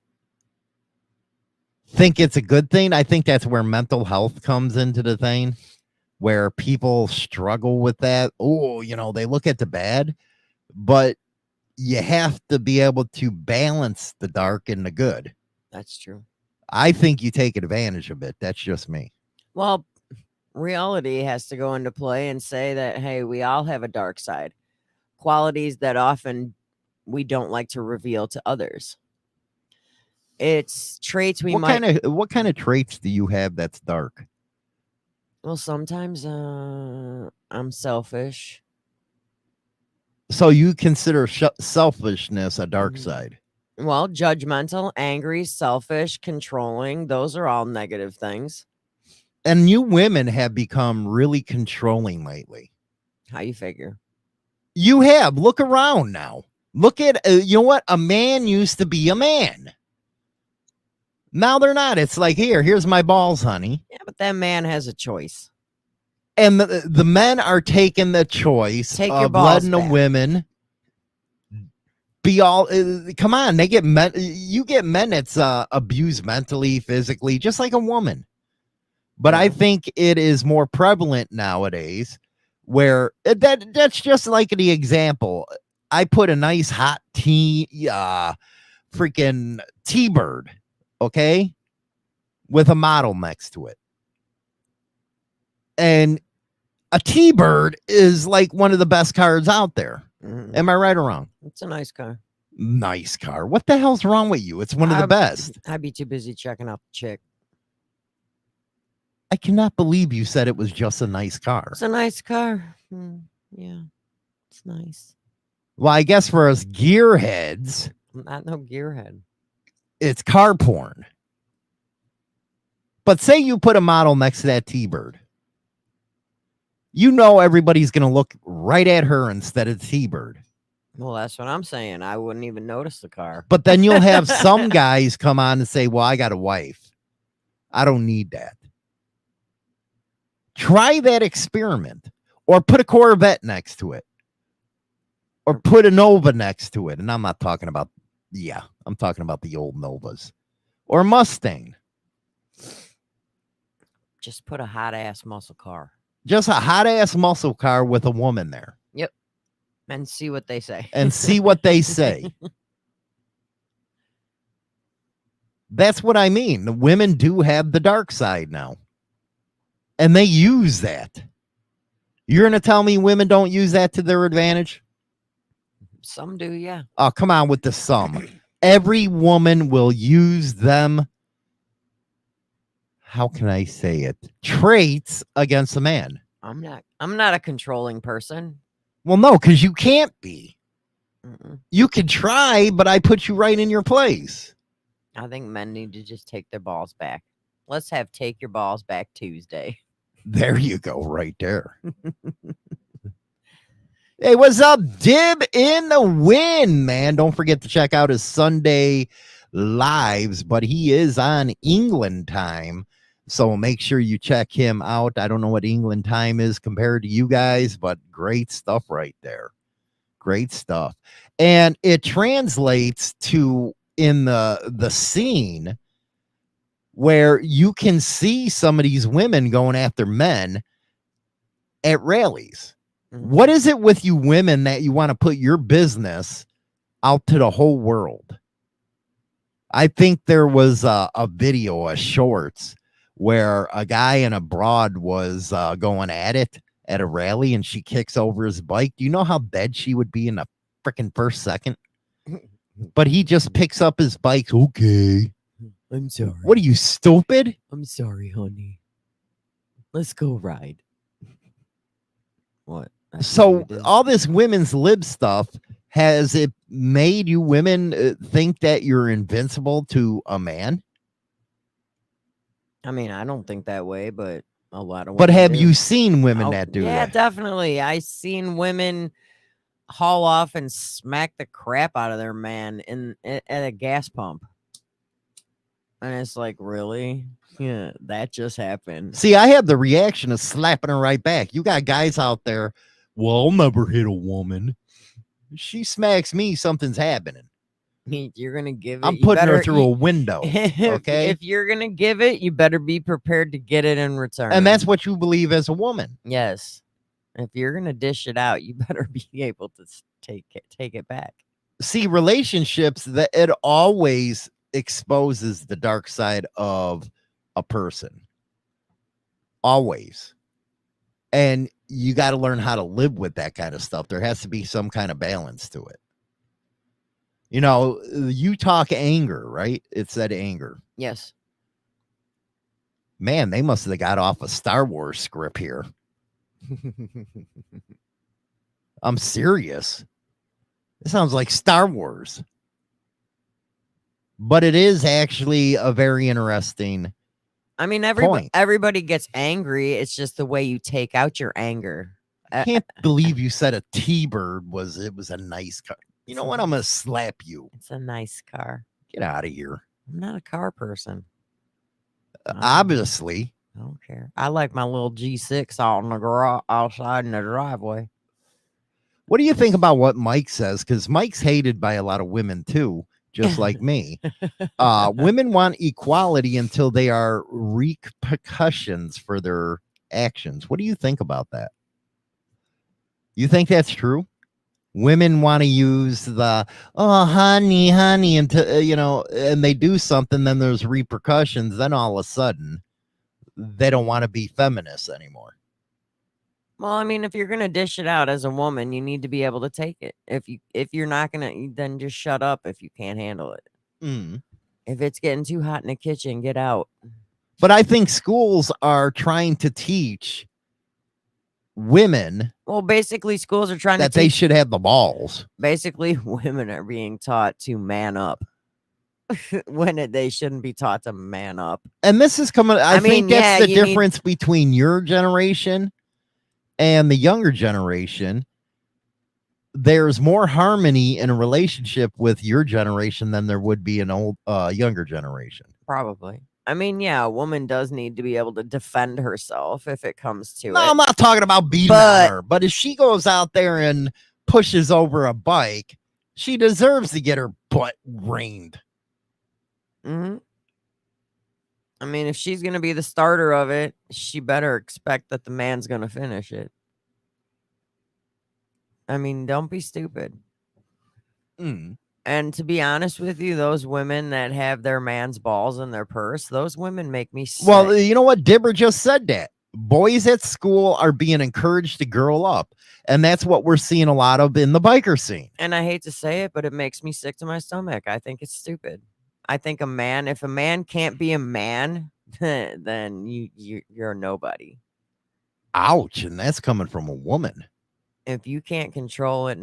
think it's a good thing. I think that's where mental health comes into the thing, where people struggle with that. Oh, they look at the bad, but you have to be able to balance the dark and the good. That's true. I think you take advantage of it. That's just me. Well, reality has to go into play and say that, hey, we all have a dark side, qualities that often we don't like to reveal to others. It's traits we What kind of traits do you have that's dark? Well, sometimes I'm selfish. So you consider selfishness a dark Mhm. side? Well, judgmental, angry, selfish, controlling, those are all negative things. And you women have become really controlling lately. How you figure? You have. Look around now. Look at, you know what? A man used to be a man. Now they're not. It's like, here's my balls, honey. Yeah, but that man has a choice. And the men are taking the choice Take your of balls letting the back. women be all, come on, they get men. You get men that's abused mentally, physically, just like a woman. But I think it is more prevalent nowadays where that's just like the example. I put a nice hot freaking T-Bird, okay, with a model next to it. And a T-Bird is like one of the best cars out there. Mhm. Am I right or wrong? It's a nice car. Nice car. What the hell's wrong with you? It's one of the best. I'd be too busy checking out the chick. I cannot believe you said it was just a nice car. It's a nice car. Yeah, it's nice. Well, I guess for us gearheads, I'm not no gearhead. it's car porn. But say you put a model next to that T-Bird. You know everybody's going to look right at her instead of the T-Bird. Well, that's what I'm saying. I wouldn't even notice the car. But then you'll have some guys come on and say, well, I got a wife. I don't need that. Try that experiment. Or put a Corvette next to it. Or put a Nova next to it. And I'm not talking about, I'm talking about the old Novas. Or Mustang. Just put a hot-ass muscle car. Just a hot-ass muscle car with a woman there. Yep. And see what they say. And see what they say. That's what I mean. The women do have the dark side now. And they use that. You're going to tell me women don't use that to their advantage? Some do, yeah. Oh, come on with the some. Every woman will use them. How can I say it? Traits against a man. I'm not a controlling person. Well, no, because you can't be. Mm-mm. You could try, but I put you right in your place. I think men need to just take their balls back. Let's have Take Your Balls Back Tuesday. There you go, right there. Hey, what's up? Dib in the win, man. Don't forget to check out his Sunday lives, but he is on England time. So make sure you check him out. I don't know what England time is compared to you guys, but great stuff right there. Great stuff. And it translates to in the scene where you can see some of these women going after men at rallies. Mhm. What is it with you women that you want to put your business out to the whole world? I think there was a video, a shorts, where a guy and a broad was going at it, at a rally and she kicks over his bike, do you know how dead she would be in a freaking first second? But he just picks up his bike. Okay. I'm sorry. What are you, stupid? I'm sorry, honey. Let's go ride. What? So all this women's lib stuff, has it made you women think that you're invincible to a man? I mean, I don't think that way, but a lot of But women have do. you seen women Oh, that do yeah, that? definitely. I seen women haul off and smack the crap out of their man at a gas pump. And it's like, really? Yeah, that just happened. See, I have the reaction of slapping her right back. You got guys out there, well, I'll never hit a woman. She smacks me, something's happening. You're gonna give it. I'm you putting her better- through a window. if, Okay? If you're gonna give it, you better be prepared to get it in return. And that's what you believe as a woman. yes. If you're gonna dish it out, you better be able to take it back. See, relationships, that it always exposes the dark side of a person. Always. And you got to learn how to live with that kind of stuff. There has to be some kind of balance to it. You know, you talk anger, right? It said anger. Yes. Man, they must have got off a Star Wars script here. I'm serious. It sounds like Star Wars. But it is actually a very interesting. I mean, Point. everybody gets angry. It's just the way you take out your anger. I can't believe you said a T-Bird was a nice car. You know what? I'm gonna slap you. It's a nice car. Get out of here. I'm not a car person. Obviously. I don't care. I like my little G6 out in the garage, outside in the driveway. What do you think about what Mike says? Because Mike's hated by a lot of women too, just like me. Women want equality until they are repercussions for their actions. What do you think about that? You think that's true? Women want to use the, oh, honey, until, and they do something, then there's repercussions. Then all of a sudden, they don't want to be feminists anymore. Well, I mean, if you're gonna dish it out as a woman, you need to be able to take it. If you're not gonna, then just shut up if you can't handle it. Mm. If it's getting too hot in the kitchen, get out. But I think schools are trying to teach women Well, basically, schools are trying that to they teach. should have the balls. Basically, women are being taught to man up when they shouldn't be taught to man up. And this is coming. I think mean, that's yeah, the you need- difference between your generation and the younger generation. There's more harmony in a relationship with your generation than there would be an old, younger generation. Probably. I mean, yeah, a woman does need to be able to defend herself if it comes to No, it. I'm not talking about beating But- on her, but if she goes out there and pushes over a bike, she deserves to get her butt rained. Mhm. I mean, if she's gonna be the starter of it, she better expect that the man's gonna finish it. I mean, don't be stupid. Mm. And to be honest with you, those women that have their man's balls in their purse, those women make me sick. Well, you know what? Dibber just said that. Boys at school are being encouraged to grow up. And that's what we're seeing a lot of in the biker scene. And I hate to say it, but it makes me sick to my stomach. I think it's stupid. I think if a man can't be a man, then you're a nobody. Ouch. And that's coming from a woman. If you can't control it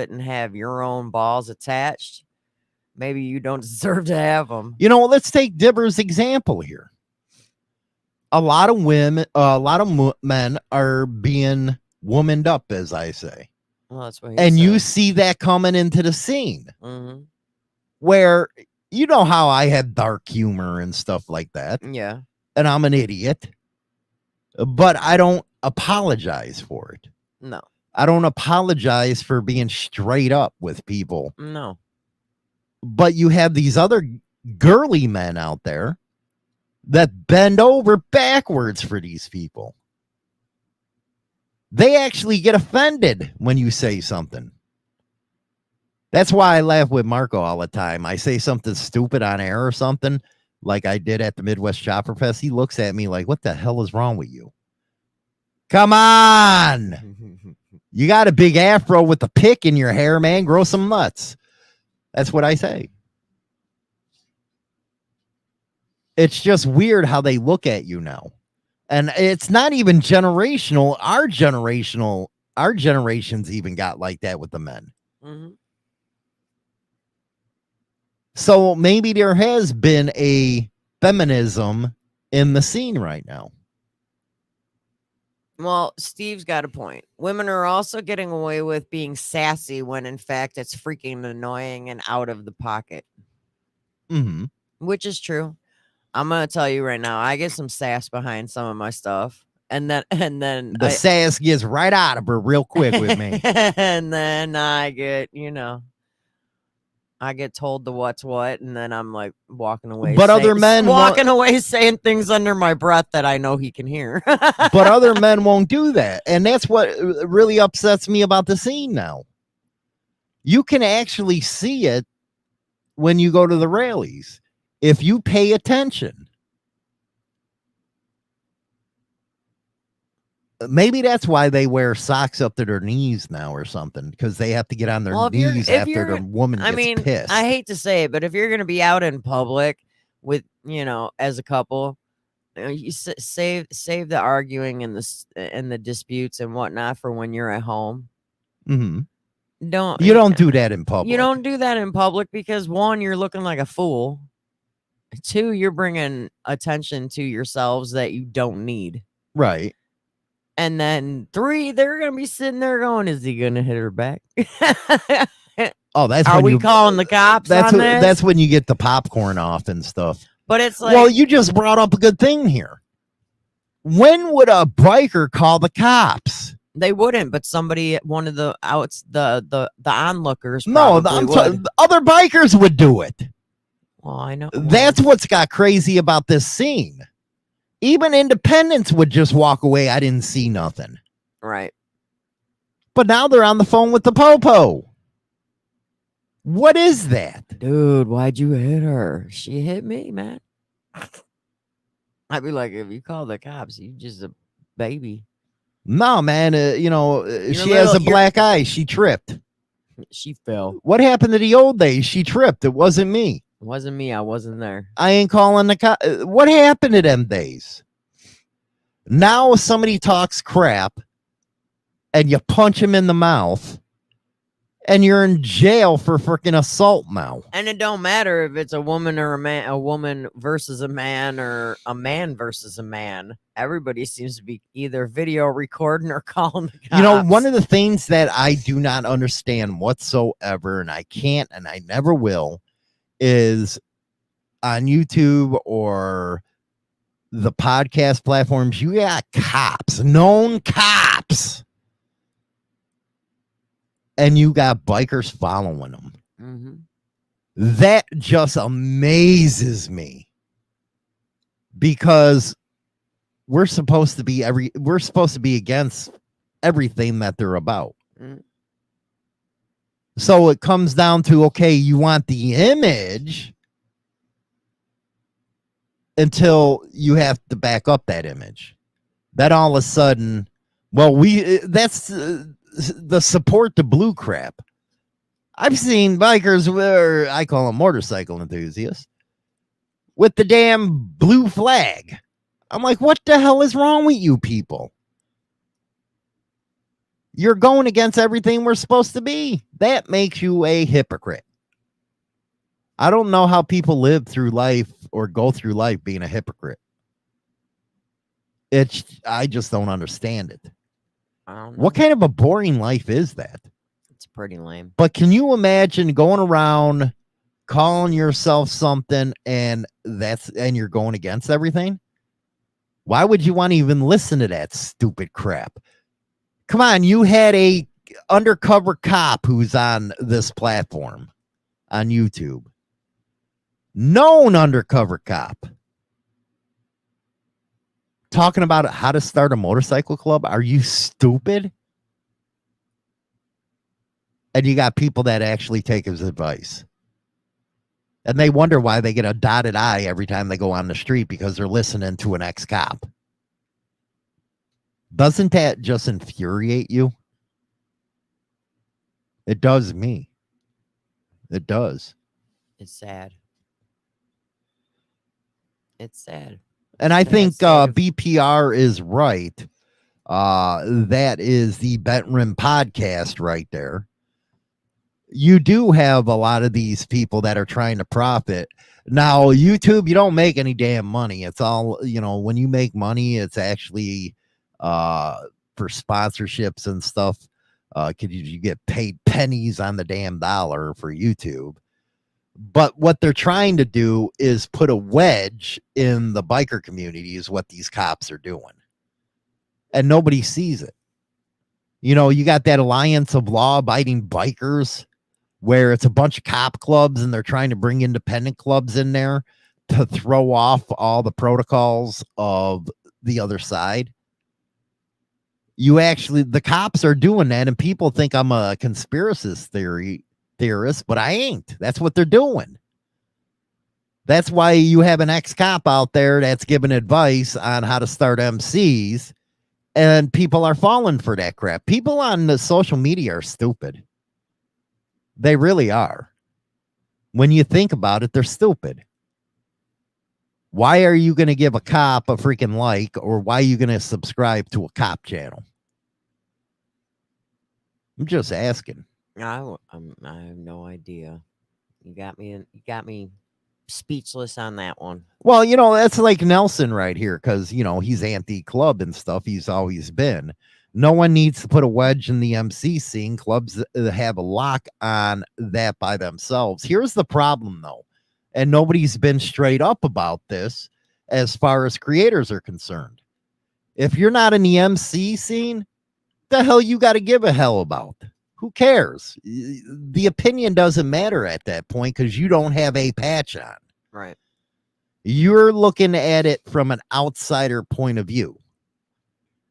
and have your own balls attached, maybe you don't deserve to have them. You know, let's take Dibber's example here. A lot of women, men are being womaned up, as I say. Well, that's what he And you said. see that coming into the scene Mhm. where, you know how I have dark humor and stuff like that. Yeah. And I'm an idiot, but I don't apologize for it. No. I don't apologize for being straight up with people. No. But you have these other girly men out there that bend over backwards for these people. They actually get offended when you say something. That's why I laugh with Marco all the time. I say something stupid on air or something, like I did at the Midwest Chopper Fest. He looks at me like, what the hell is wrong with you? Come on. You got a big afro with a pick in your hair, man. Grow some nuts. That's what I say. It's just weird how they look at you now. And it's not even generational. Our generations even got like that with the men. Mhm. So maybe there has been a feminism in the scene right now. Well, Steve's got a point. Women are also getting away with being sassy when in fact it's freaking annoying and out of the pocket, Mm-hmm. which is true. I'm gonna tell you right now, I get some sass behind some of my stuff, and then The sass gets right out of her real quick with me. and then I get, I get told the what's what, and then I'm like walking away. But other men walking away saying things under my breath that I know he can hear. But other men won't do that. And that's what really upsets me about the scene now. You can actually see it when you go to the rallies if you pay attention. Maybe that's why they wear socks up to their knees now or something, because they have to get on their knees after the woman gets pissed. I hate to say it, but if you're going to be out in public with, as a couple, you save the arguing and the disputes and whatnot for when you're at home. Mm-hmm. You don't do that in public. You don't do that in public because, one, you're looking like a fool. Two, you're bringing attention to yourselves that you don't need. Right. And then three, they're going to be sitting there going, is he going to hit her back? Oh, that's Are when we calling the cops that's on this? That's when you get the popcorn off and stuff. But it's like, well, you just brought up a good thing here. When would a biker call the cops? They wouldn't, but somebody, one of the onlookers. No, the other bikers would do it. Well, I know. That's what's got crazy about this scene. Even independents would just walk away. I didn't see nothing. Right. But now they're on the phone with the popo. What is that? Dude, why'd you hit her? She hit me, man. I'd be like, if you call the cops, you just a baby. No, man. She has a black eye. She tripped. She fell. What happened to the old days? She tripped. It wasn't me. It wasn't me. I wasn't there. I ain't calling the cops. What happened to them days? Now somebody talks crap and you punch him in the mouth and you're in jail for freaking assault now. And it don't matter if it's a woman or a woman versus a man, or a man versus a man. Everybody seems to be either video recording or calling the cops. One of the things that I do not understand whatsoever, and I can't and I never will, is on YouTube or the podcast platforms, you got cops, known cops, and you got bikers following them. Mm-hmm. That just amazes me, because we're supposed to be against everything that they're about. Mm. So it comes down to, okay, you want the image until you have to back up that image. Then all of a sudden, that's the support the blue crap. I've seen bikers, where I call them motorcycle enthusiasts, with the damn blue flag. I'm like, what the hell is wrong with you people? You're going against everything we're supposed to be. That makes you a hypocrite. I don't know how people live through life or go through life being a hypocrite. I just don't understand it. I don't know. What kind of a boring life is that? It's pretty lame. But can you imagine going around calling yourself something and you're going against everything? Why would you want to even listen to that stupid crap? Come on, you had a undercover cop who's on this platform on YouTube. Known undercover cop. Talking about how to start a motorcycle club. Are you stupid? And you got people that actually take his advice. And they wonder why they get a dotted eye every time they go on the street, because they're listening to an ex-cop. Doesn't that just infuriate you? It does me. It does. It's sad. It's sad. And I Sad think state of- BPR is right. That is the Bent Rim podcast right there. You do have a lot of these people that are trying to profit. Now, YouTube, you don't make any damn money. It's all, when you make money, it's actually for sponsorships and stuff. Because you get paid pennies on the damn dollar for YouTube. But what they're trying to do is put a wedge in the biker community is what these cops are doing. And nobody sees it. You got that alliance of law-abiding bikers where it's a bunch of cop clubs and they're trying to bring independent clubs in there to throw off all the protocols of the other side. The cops are doing that, and people think I'm a conspiracy theorist, but I ain't. That's what they're doing. That's why you have an ex-cop out there that's giving advice on how to start MCs, and people are falling for that crap. People on the social media are stupid. They really are. When you think about it, they're stupid. Why are you going to give a cop a freaking like, or why are you going to subscribe to a cop channel? I'm just asking. I have no idea. You got me speechless on that one. Well, that's like Nelson right here, because he's anti-club and stuff. He's always been. No one needs to put a wedge in the MC scene. Clubs have a lock on that by themselves. Here's the problem, though, and nobody's been straight up about this as far as creators are concerned. If you're not in the MC scene, the hell you got to give a hell about? Who cares? The opinion doesn't matter at that point because you don't have a patch on. Right. You're looking at it from an outsider point of view.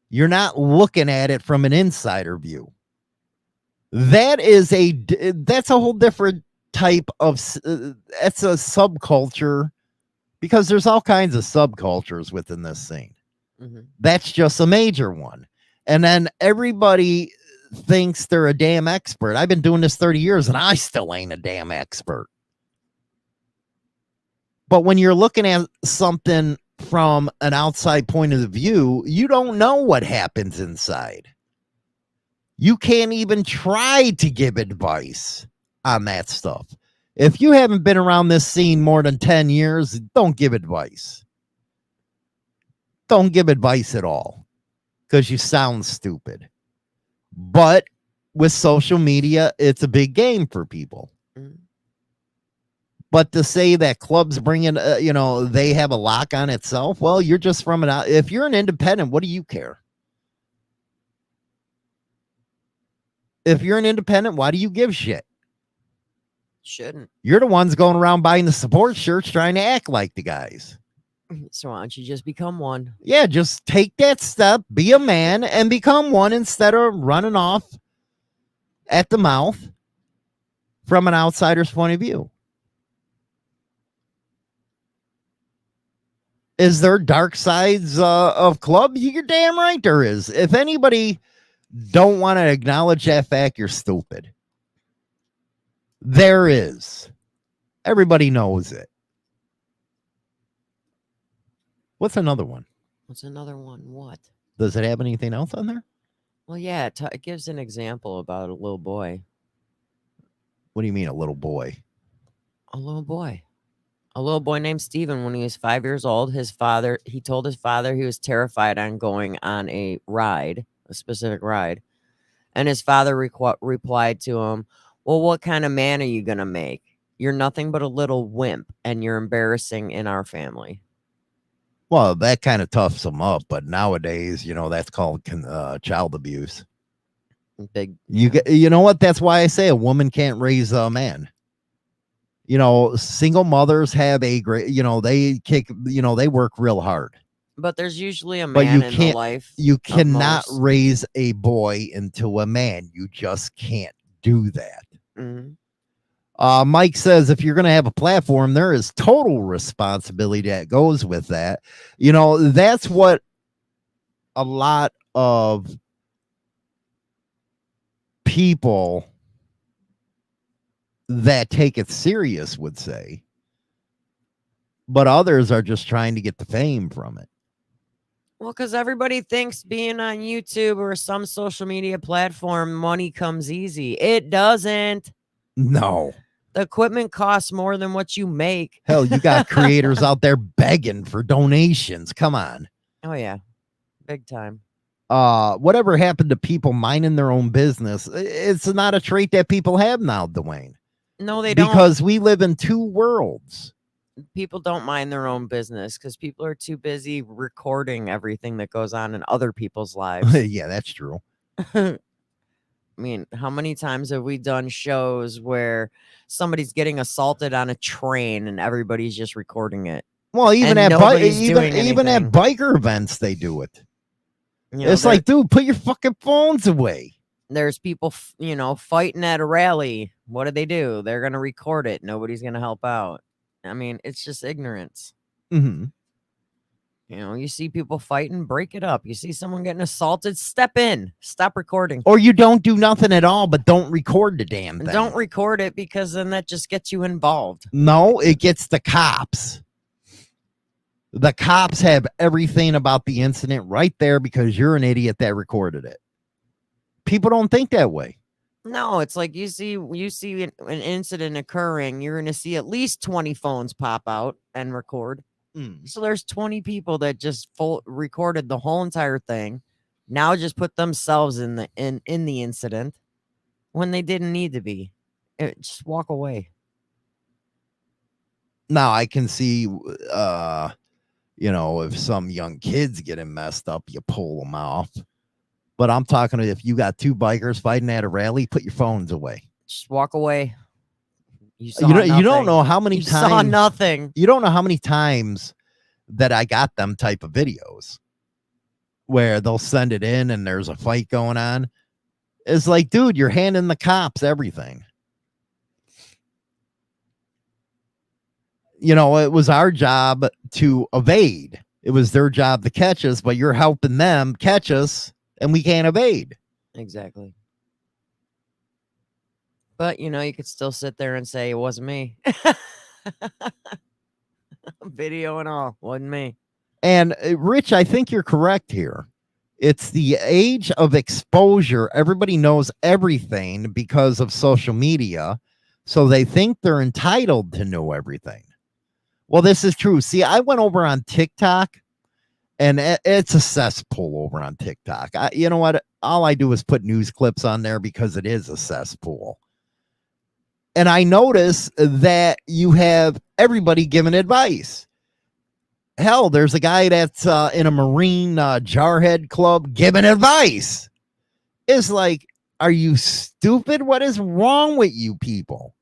You're not looking at it from an insider view. That's a whole different type of, that's a subculture, because there's all kinds of subcultures within this scene. Mm-hmm. That's just a major one. And then everybody thinks they're a damn expert. I've been doing this 30 years and I still ain't a damn expert. But when you're looking at something from an outside point of view, you don't know what happens inside. You can't even try to give advice on that stuff. If you haven't been around this scene more than 10 years, don't give advice. Don't give advice at all, because you sound stupid. But with social media, it's a big game for people. Mm-hmm. But to say that clubs bring in, they have a lock on itself, well, you're just from an out. If you're an independent, what do you care? If you're an independent, why do you give shit? Shouldn't. You're the ones going around buying the support shirts trying to act like the guys. So why don't you just become one? Yeah, just take that step, be a man, and become one instead of running off at the mouth from an outsider's point of view. Is there dark sides of club? You're damn right there is. If anybody don't want to acknowledge that fact, you're stupid. There is. Everybody knows it. What's another one? What's another one? What? Does it have anything else on there? Well, yeah, it gives an example about a little boy. What do you mean, a little boy? A little boy. A little boy named Steven, when he was 5 years old, he told his father he was terrified on going on a specific ride. And his father replied to him, well, what kind of man are you going to make? You're nothing but a little wimp, and you're embarrassing in our family. Well, that kind of toughs them up, but nowadays, that's called child abuse. You know what? That's why I say a woman can't raise a man. Single mothers have a great, they work real hard. But there's usually a man in the life. You cannot raise a boy into a man. You just can't do that. Mm-hmm. Mike says, if you're going to have a platform, there is total responsibility that goes with that. That's what a lot of people that take it serious would say, but others are just trying to get the fame from it. Well, because everybody thinks being on YouTube or some social media platform, money comes easy. It doesn't. No. The equipment costs more than what you make. Hell, you got creators out there begging for donations. Come on. Oh, yeah. Big time. Whatever happened to people minding their own business? It's not a trait that people have now, Dwayne. No, they don't. Because we live in two worlds. People don't mind their own business because people are too busy recording everything that goes on in other people's lives. Yeah, that's true. I mean, how many times have we done shows where somebody's getting assaulted on a train and everybody's just recording it? Well, even And at nobody's even doing at anything. biker events, they do it. You know, It's like, dude, put your fucking phones away. there's people, fighting at a rally. What do? They're going to record it. Nobody's going to help out. I mean, it's just ignorance. Mm-hmm. You see people fighting, break it up. You see someone getting assaulted, step in, stop recording. Or you don't do nothing at all, but don't record the damn thing. Don't record it because then that just gets you involved. No, it gets the cops. The cops have everything about the incident right there because you're an idiot that recorded it. People don't think that way. No, it's like you see an incident occurring, you're going to see at least 20 phones pop out and record. So there's 20 people that just recorded the whole entire thing. Now just put themselves in the incident when they didn't need to be. Just walk away. Now I can see, if some young kids getting messed up, you pull them off. But I'm talking if you got two bikers fighting at a rally, put your phones away. Just walk away. You don't know how many times. Saw nothing. You don't know how many times that I got them type of videos where they'll send it in and there's a fight going on. It's like, dude, you're handing the cops everything. It was our job to evade. It was their job to catch us, but you're helping them catch us and we can't evade. Exactly. But, you could still sit there and say it wasn't me. Video and all, wasn't me. And Rich, I think you're correct here. It's the age of exposure. Everybody knows everything because of social media. So they think they're entitled to know everything. Well, this is true. See, I went over on TikTok and it's a cesspool over on TikTok. You know what? All I do is put news clips on there because it is a cesspool. And I notice that you have everybody giving advice. Hell, there's a guy that's in a Marine Jarhead club giving advice. It's like, are you stupid? What is wrong with you people?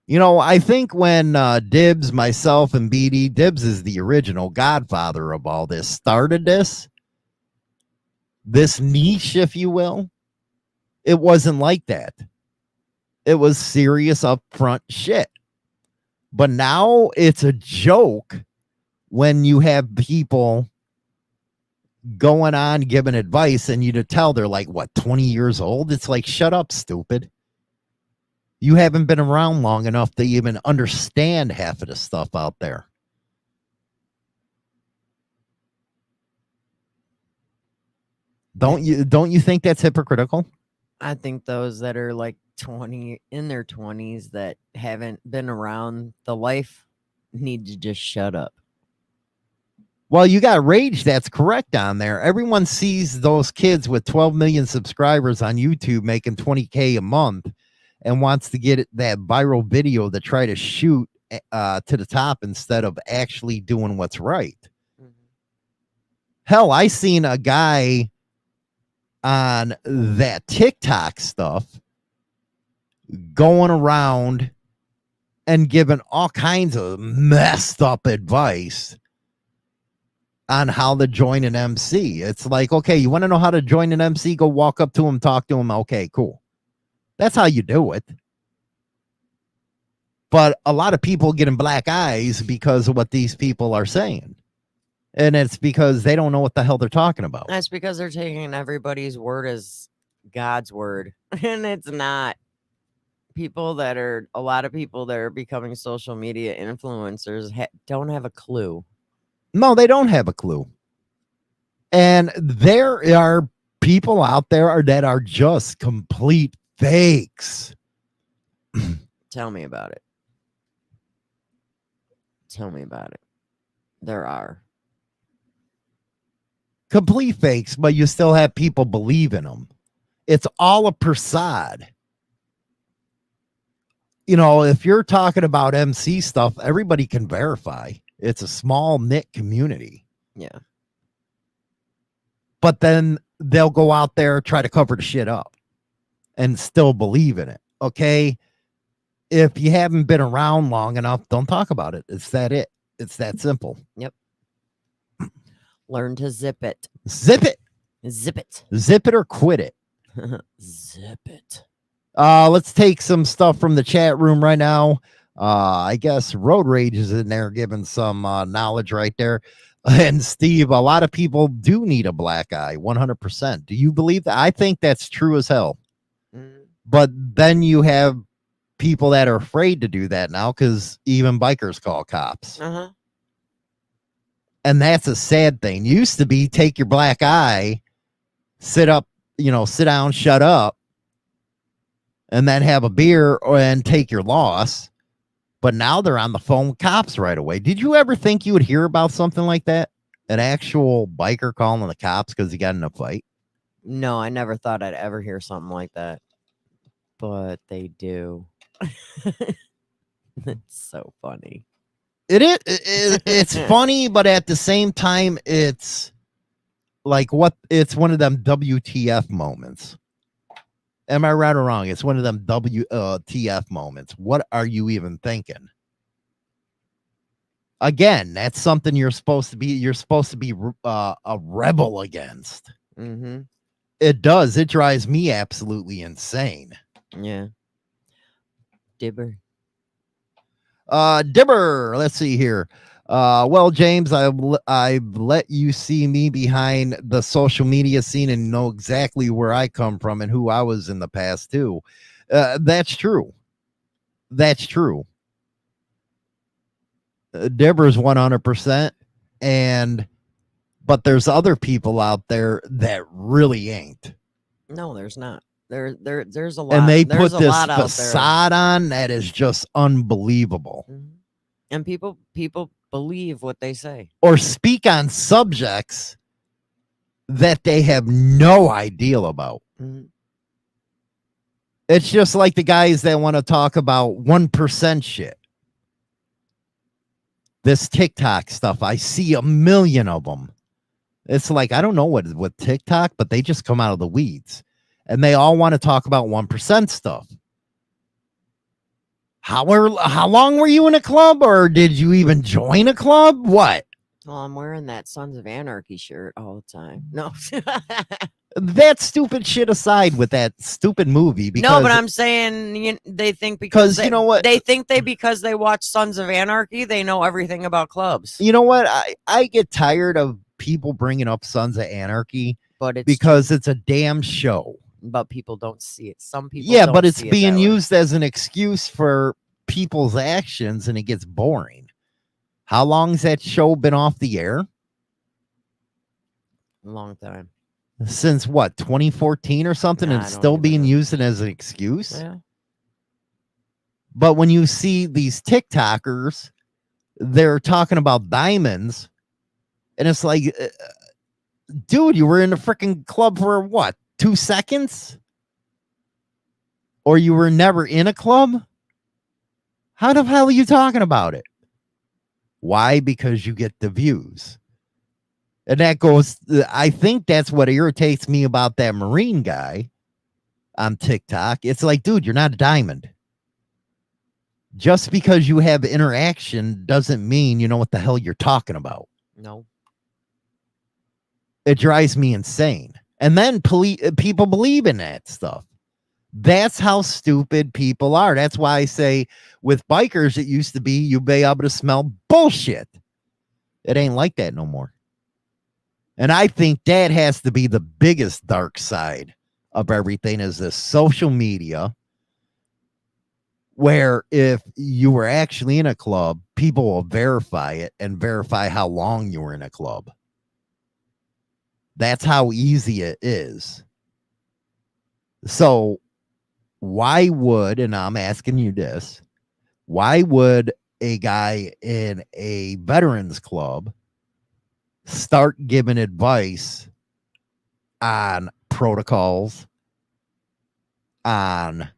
I think when Dibs, myself, and BD, Dibs is the original godfather of all this, started this niche, if you will, it wasn't like that. It was serious upfront shit. But now it's a joke when you have people going on giving advice and you to tell they're like, 20 years old? It's like, shut up, stupid. You haven't been around long enough to even understand half of the stuff out there. Don't you think that's hypocritical? I think those that are like 20 in their 20s that haven't been around the life need to just shut up. Well, you got Rage. That's correct on there. Everyone sees those kids with 12 million subscribers on YouTube making 20K a month and wants to get that viral video to try to shoot to the top instead of actually doing what's right. Mm-hmm. Hell, I seen a guy on that TikTok stuff going around and giving all kinds of messed up advice on how to join an MC. It's like, okay, you want to know how to join an MC? Go walk up to him, talk to him. Okay, cool. That's how you do it. But a lot of people getting black eyes because of what these people are saying. And it's because they don't know what the hell they're talking about. That's because they're taking everybody's word as God's word, and it's not. A lot of people that are becoming social media influencers don't have a clue. No, they don't have a clue. And there are people out there that are just complete fakes. Tell me about it. Tell me about it. There are Complete fakes, but you still have people believe in them. It's all a facade. You know, if you're talking about MC stuff, everybody can verify. It's a small knit community. Yeah. But then they'll go out there, try to cover the shit up and still believe in it. Okay. If you haven't been around long enough, don't talk about it. It's that simple. Yep. Learn to zip it. Zip it. Zip it. Zip it or quit it. Zip it. Let's take some stuff from the chat room right now. I guess Road Rage is in there giving some knowledge right there. And Steve, a lot of people do need a black eye, 100%. Do you believe that? I think that's true as hell. But then you have people that are afraid to do that now because even bikers call cops. Uh-huh. And that's a sad thing. Used to be take your black eye, sit up, sit down, shut up, and then have a beer and take your loss. But now they're on the phone with cops right away. Did you ever think you would hear about something like that? An actual biker calling the cops because he got in a fight? No, I never thought I'd ever hear something like that. But they do. It's so funny. It's funny, but at the same time, it's like it's one of them WTF moments. Am I right or wrong? It's one of them WTF moments. What are you even thinking? Again, that's something you're supposed to be. You're supposed to be a rebel against. Mm-hmm. It does. It drives me absolutely insane. Yeah. Dibber. Dibber. Let's see here. Well, James, I've let you see me behind the social media scene and know exactly where I come from and who I was in the past too. That's true. That's true. Dibber's 100%. But there's other people out there that really ain't. No, there's not. There's a lot. And they there's put a this lot out facade on that is just unbelievable. there. And people believe what they say. Or speak on subjects that they have no idea about. Mm-hmm. It's just like the guys that want to talk about 1% shit. This TikTok stuff, I see a million of them. It's like, I don't know what TikTok, but they just come out of the weeds. And they all want to talk about 1% stuff. How long were you in a club, or did you even join a club? What? Well, I'm wearing that Sons of Anarchy shirt all the time. No. That stupid shit aside with that stupid movie. Because, no, but I'm saying they think because you know what? They think because they watch Sons of Anarchy, they know everything about clubs. You know what? I get tired of people bringing up Sons of Anarchy, but because it's a damn show. But people don't see it. Some people Yeah, don't but it's see being it used as an excuse for people's actions, and it gets boring. How long's that show been off the air? A long time. Since what, 2014 or something, and I it's don't still even being know. used as an excuse? Yeah. But when you see these TikTokers, they're talking about diamonds, and it's like, dude, you were in a freaking club for what, 2 seconds? Or you were never in a club? How the hell are you talking about it? Why? Because you get the views. And that goes, I think that's what irritates me about that Marine guy on TikTok. It's like, dude, you're not a diamond. Just because you have interaction doesn't mean you know what the hell you're talking about. No. It drives me insane. And then people believe in that stuff. That's how stupid people are. That's why I say with bikers, it used to be you'd be able to smell bullshit. It ain't like that no more. And I think that has to be the biggest dark side of everything is this social media, where if you were actually in a club, people will verify it and verify how long you were in a club. That's how easy it is. So why would, and I'm asking you this, why would a guy in a veterans club start giving advice on protocols, on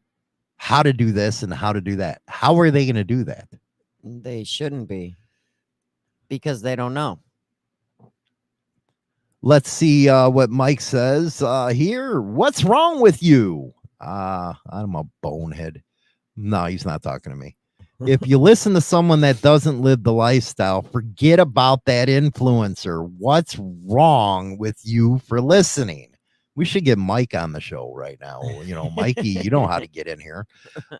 how to do this and how to do that? How are they going to do that? They shouldn't be, because they don't know. Let's see what Mike says here. What's wrong with you? I'm a bonehead. No, he's not talking to me. If you listen to someone that doesn't live the lifestyle, forget about that influencer. What's wrong with you for listening? We should get Mike on the show right now. You know, Mikey, you know how to get in here.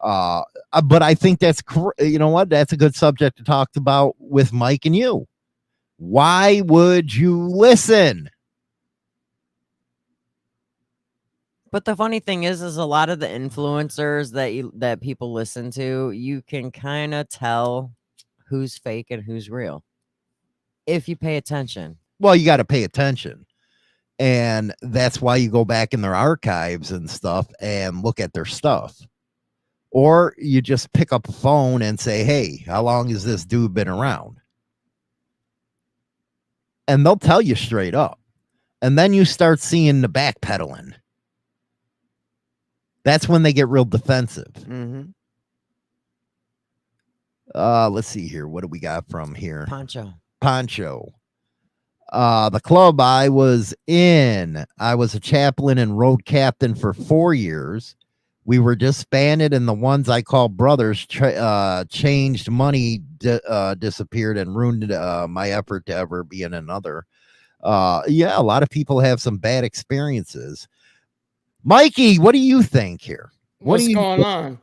But I think that's, you know what? That's a good subject to talk about with Mike and you. Why would you listen? But the funny thing is a lot of the influencers that people listen to, you can kind of tell who's fake and who's real if you pay attention. Well, you got to pay attention. And that's why you go back in their archives and stuff and look at their stuff. Or you just pick up a phone and say, hey, how long has this dude been around? And they'll tell you straight up. And then you start seeing the backpedaling. That's when they get real defensive. Mm-hmm. Let's see here. What do we got from here? Poncho. The club I was in, I was a chaplain and road captain for 4 years. We were disbanded, and the ones I call brothers changed money, disappeared, and ruined my effort to ever be in another. Yeah, a lot of people have some bad experiences. Mikey, what do you think here? What's going on?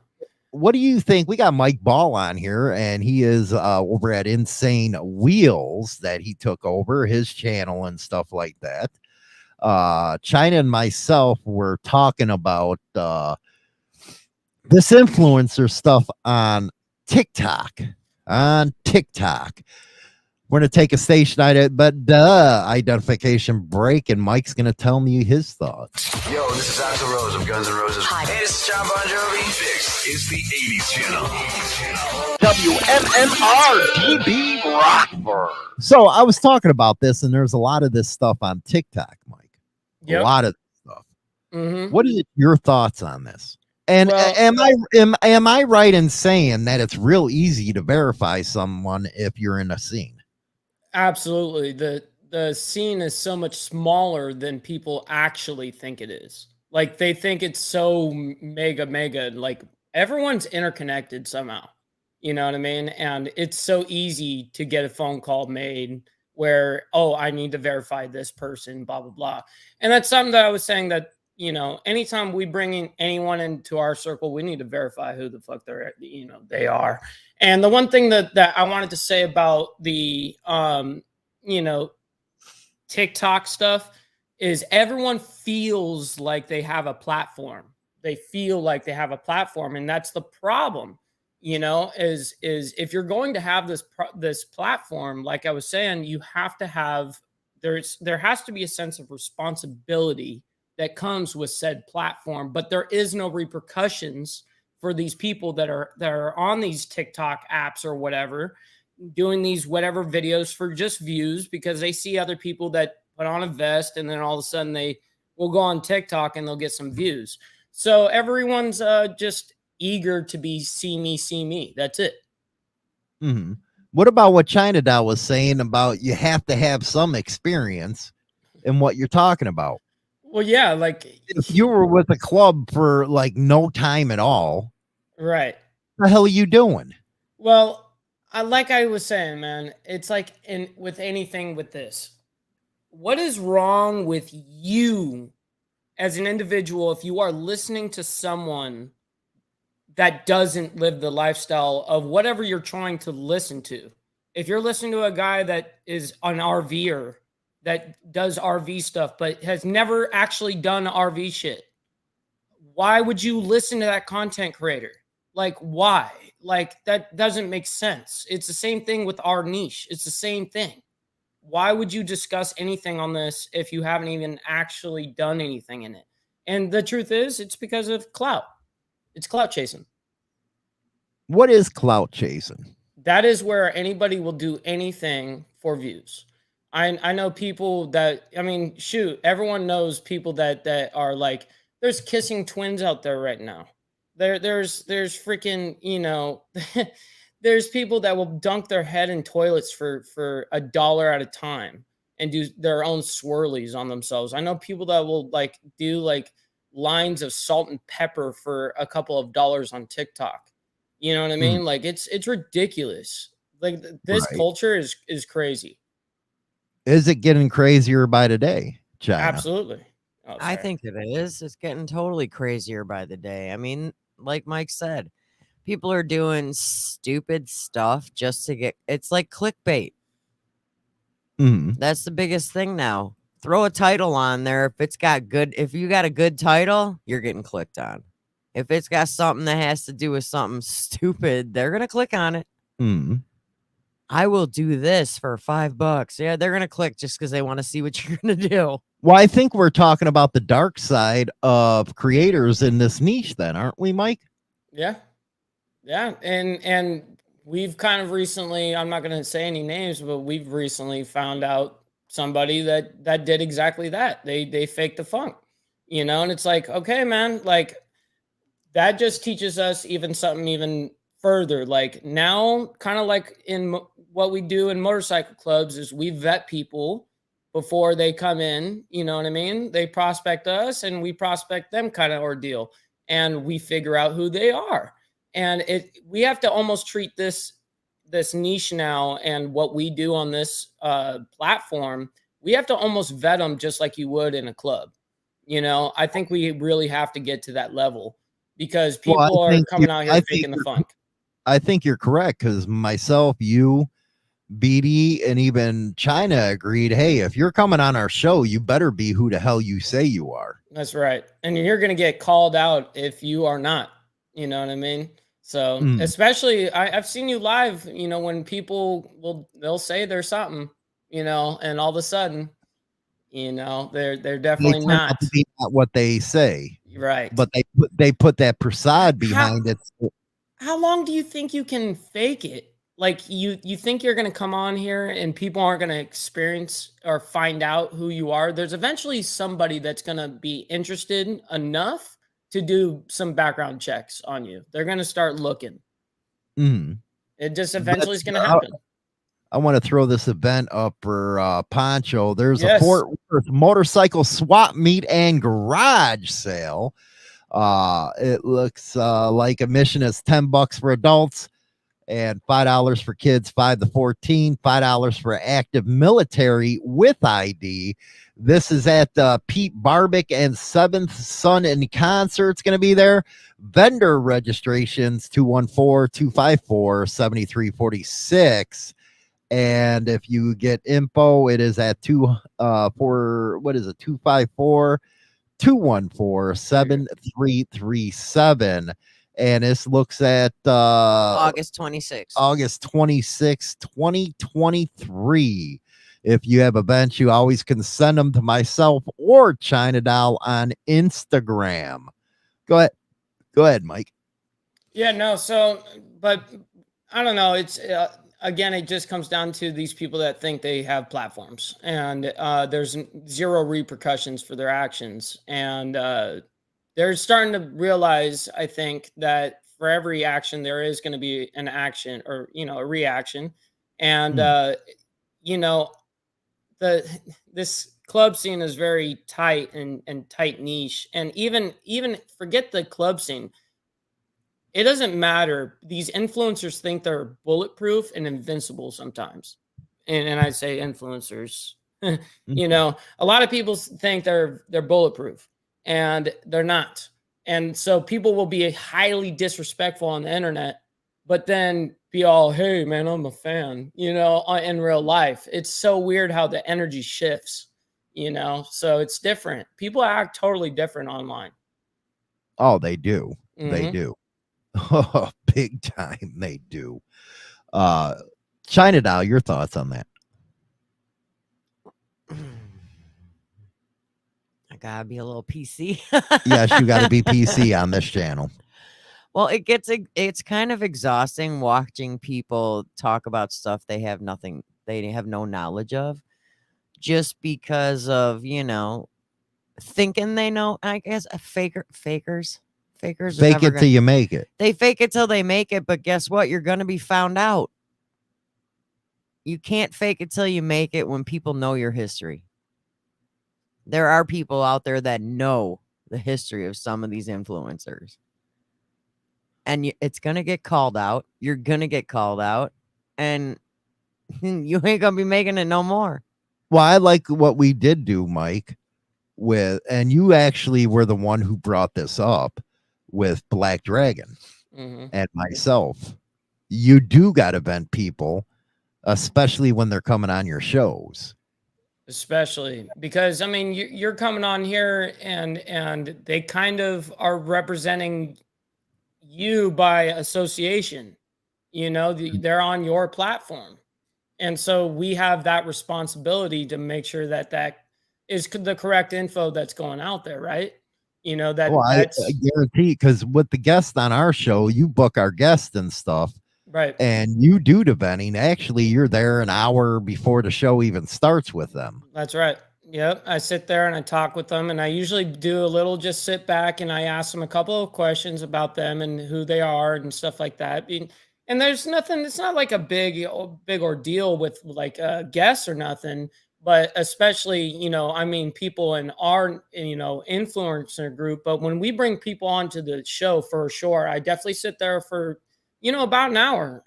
What do you think? We got Mike Ball on here, and he is over at Insane Wheels that he took over his channel and stuff like that. China and myself were talking about this influencer stuff on TikTok. We're going to take a station identification break, and Mike's going to tell me his thoughts. Yo, this is Axl Rose of Guns N' Roses. Hi. Hey, this is John Bon Jovi. This is the 80s channel. WMMR DB Rockford. So I was talking about this, and there's a lot of this stuff on TikTok, Mike. Yep. A lot of stuff. Mm-hmm. What are your thoughts on this? And Well, am I right in saying that it's real easy to verify someone if you're in a scene? Absolutely. The scene is so much smaller than people actually think it is. Like, they think it's so mega, like everyone's interconnected somehow. You know what I mean? And it's so easy to get a phone call made where, oh, I need to verify this person, blah, blah, blah. And that's something that I was saying that, you know, anytime we bring in anyone into our circle, we need to verify who the fuck they are. And the one thing that I wanted to say about the, TikTok stuff is everyone feels like they have a platform. They feel like they have a platform. And that's the problem, is if you're going to have this platform, like I was saying, you have to have, there has to be a sense of responsibility that comes with said platform, but there is no repercussions for these people that are on these TikTok apps or whatever, doing these whatever videos for just views because they see other people that put on a vest and then all of a sudden they will go on TikTok and they'll get some views. So everyone's just eager to be see me. That's it. Mm-hmm. What about what China Doll was saying about you have to have some experience in what you're talking about? Well, yeah, like if you were with a club for like no time at all, right? What the hell are you doing? Well, like I was saying, man, it's like with anything with this. What is wrong with you as an individual if you are listening to someone that doesn't live the lifestyle of whatever you're trying to listen to? If you're listening to a guy that is an RVer that does RV stuff, but has never actually done RV shit. Why would you listen to that content creator? Like, why? Like, that doesn't make sense. It's the same thing with our niche. It's the same thing. Why would you discuss anything on this if you haven't even actually done anything in it? And the truth is, it's because of clout. It's clout chasing. What is clout chasing? That is where anybody will do anything for views. I know people that, I mean, shoot, everyone knows people that are like, there's kissing twins out there right now. There's freaking, you know, there's people that will dunk their head in toilets for $1 at a time and do their own swirlies on themselves. I know people that will like do like lines of salt and pepper for a couple of dollars on TikTok. You know what I mean? Like it's ridiculous. Like this culture is crazy. Is it getting crazier by the day, China? Absolutely. Oh, I think it is. It's getting totally crazier by the day. I mean, like Mike said, people are doing stupid stuff just to get, it's like clickbait. That's the biggest thing now. Throw a title on there. If you got a good title, you're getting clicked on. If it's got something that has to do with something stupid, they're going to click on it. I will do this for $5. Yeah, they're going to click just because they want to see what you're going to do. Well, I think we're talking about the dark side of creators in this niche then, aren't we, Mike? Yeah. Yeah. And we've kind of recently, I'm not going to say any names, but we've recently found out somebody that did exactly that. They faked the funk, you know, and it's like, okay, man, like that just teaches us something even further. Like now, kind of like in what we do in motorcycle clubs is we vet people before they come in, you know what I mean? They prospect us and we prospect them, kind of ordeal, and we figure out who they are. And we have to almost treat this niche now and what we do on this platform, we have to almost vet them just like you would in a club. You know, I think we really have to get to that level because people are coming out here faking the funk. I think you're correct because myself, you, BD, and even China agreed, hey, if you're coming on our show, you better be who the hell you say you are. That's right. And you're going to get called out if you are not. You know what I mean? So especially I've seen you live, you know, when people they'll say there's something, you know, and all of a sudden, you know, they're definitely not what they say. Right. But they put that facade behind it. How long do you think you can fake it? Like you think you're going to come on here and people aren't going to experience or find out who you are? There's eventually somebody that's going to be interested enough to do some background checks on you. They're going to start looking. It just eventually is going to happen. I want to throw this event up for Poncho. There's a Fort Worth motorcycle swap meet and garage sale. It looks like admission is $10 for adults and $5 for kids 5 to 14, $5 for active military with ID. This is at Pete Barbic and Seventh Son in Concert. It's going to be there. Vendor registrations 214-254-7346. And if you get info, it is at 214-7337. And this looks at August 26th. August 26th, 2023. If you have events, you always can send them to myself or China Doll on Instagram. Go ahead, Mike. Yeah, no. So, but I don't know. It's again, it just comes down to these people that think they have platforms and there's zero repercussions for their actions. And they're starting to realize, I think, that for every action, there is going to be an action or, you know, a reaction. And, you know, this club scene is very tight and tight niche. And even forget the club scene. It doesn't matter. These influencers think they're bulletproof and invincible sometimes. And I say influencers, you know, a lot of people think they're bulletproof and they're not. And so people will be highly disrespectful on the internet but then be all, hey man, I'm a fan, in real life. It's so weird how the energy shifts, so it's different. People act totally different online. Oh, they do. They Mhm. do. Oh, big time. They do. China Doll, your thoughts on that? I gotta be a little PC. Yes, you got to be PC on this channel. Well, it's kind of exhausting watching people talk about stuff they have no knowledge of, just because of thinking they know. I guess fakers are Fake never it till gonna. you make it. They fake it till they make it, but guess what? You're gonna be found out. You can't fake it till you make it when people know your history. There are people out there that know the history of some of these influencers. And it's going to get called out. You're going to get called out. And you ain't going to be making it no more. Well, I like what we did do, Mike, and you actually were the one who brought this up with Black Dragon and myself. You do got to vent people, especially when they're coming on your shows. Especially because you're coming on here and they kind of are representing you by association. They're on your platform, and so we have that responsibility to make sure that that is the correct info that's going out there, right? Well, I guarantee, because with the guests on our show, you book our guests and stuff. Right. And you do the venting. Actually, you're there an hour before the show even starts with them. That's right. Yep. I sit there and I talk with them, and I usually do a little just sit back and I ask them a couple of questions about them and who they are and stuff like that. And there's nothing, it's not like a big ordeal with like guests or nothing, but especially, people in our, influencer group. But when we bring people onto the show, for sure, I definitely sit there for about an hour,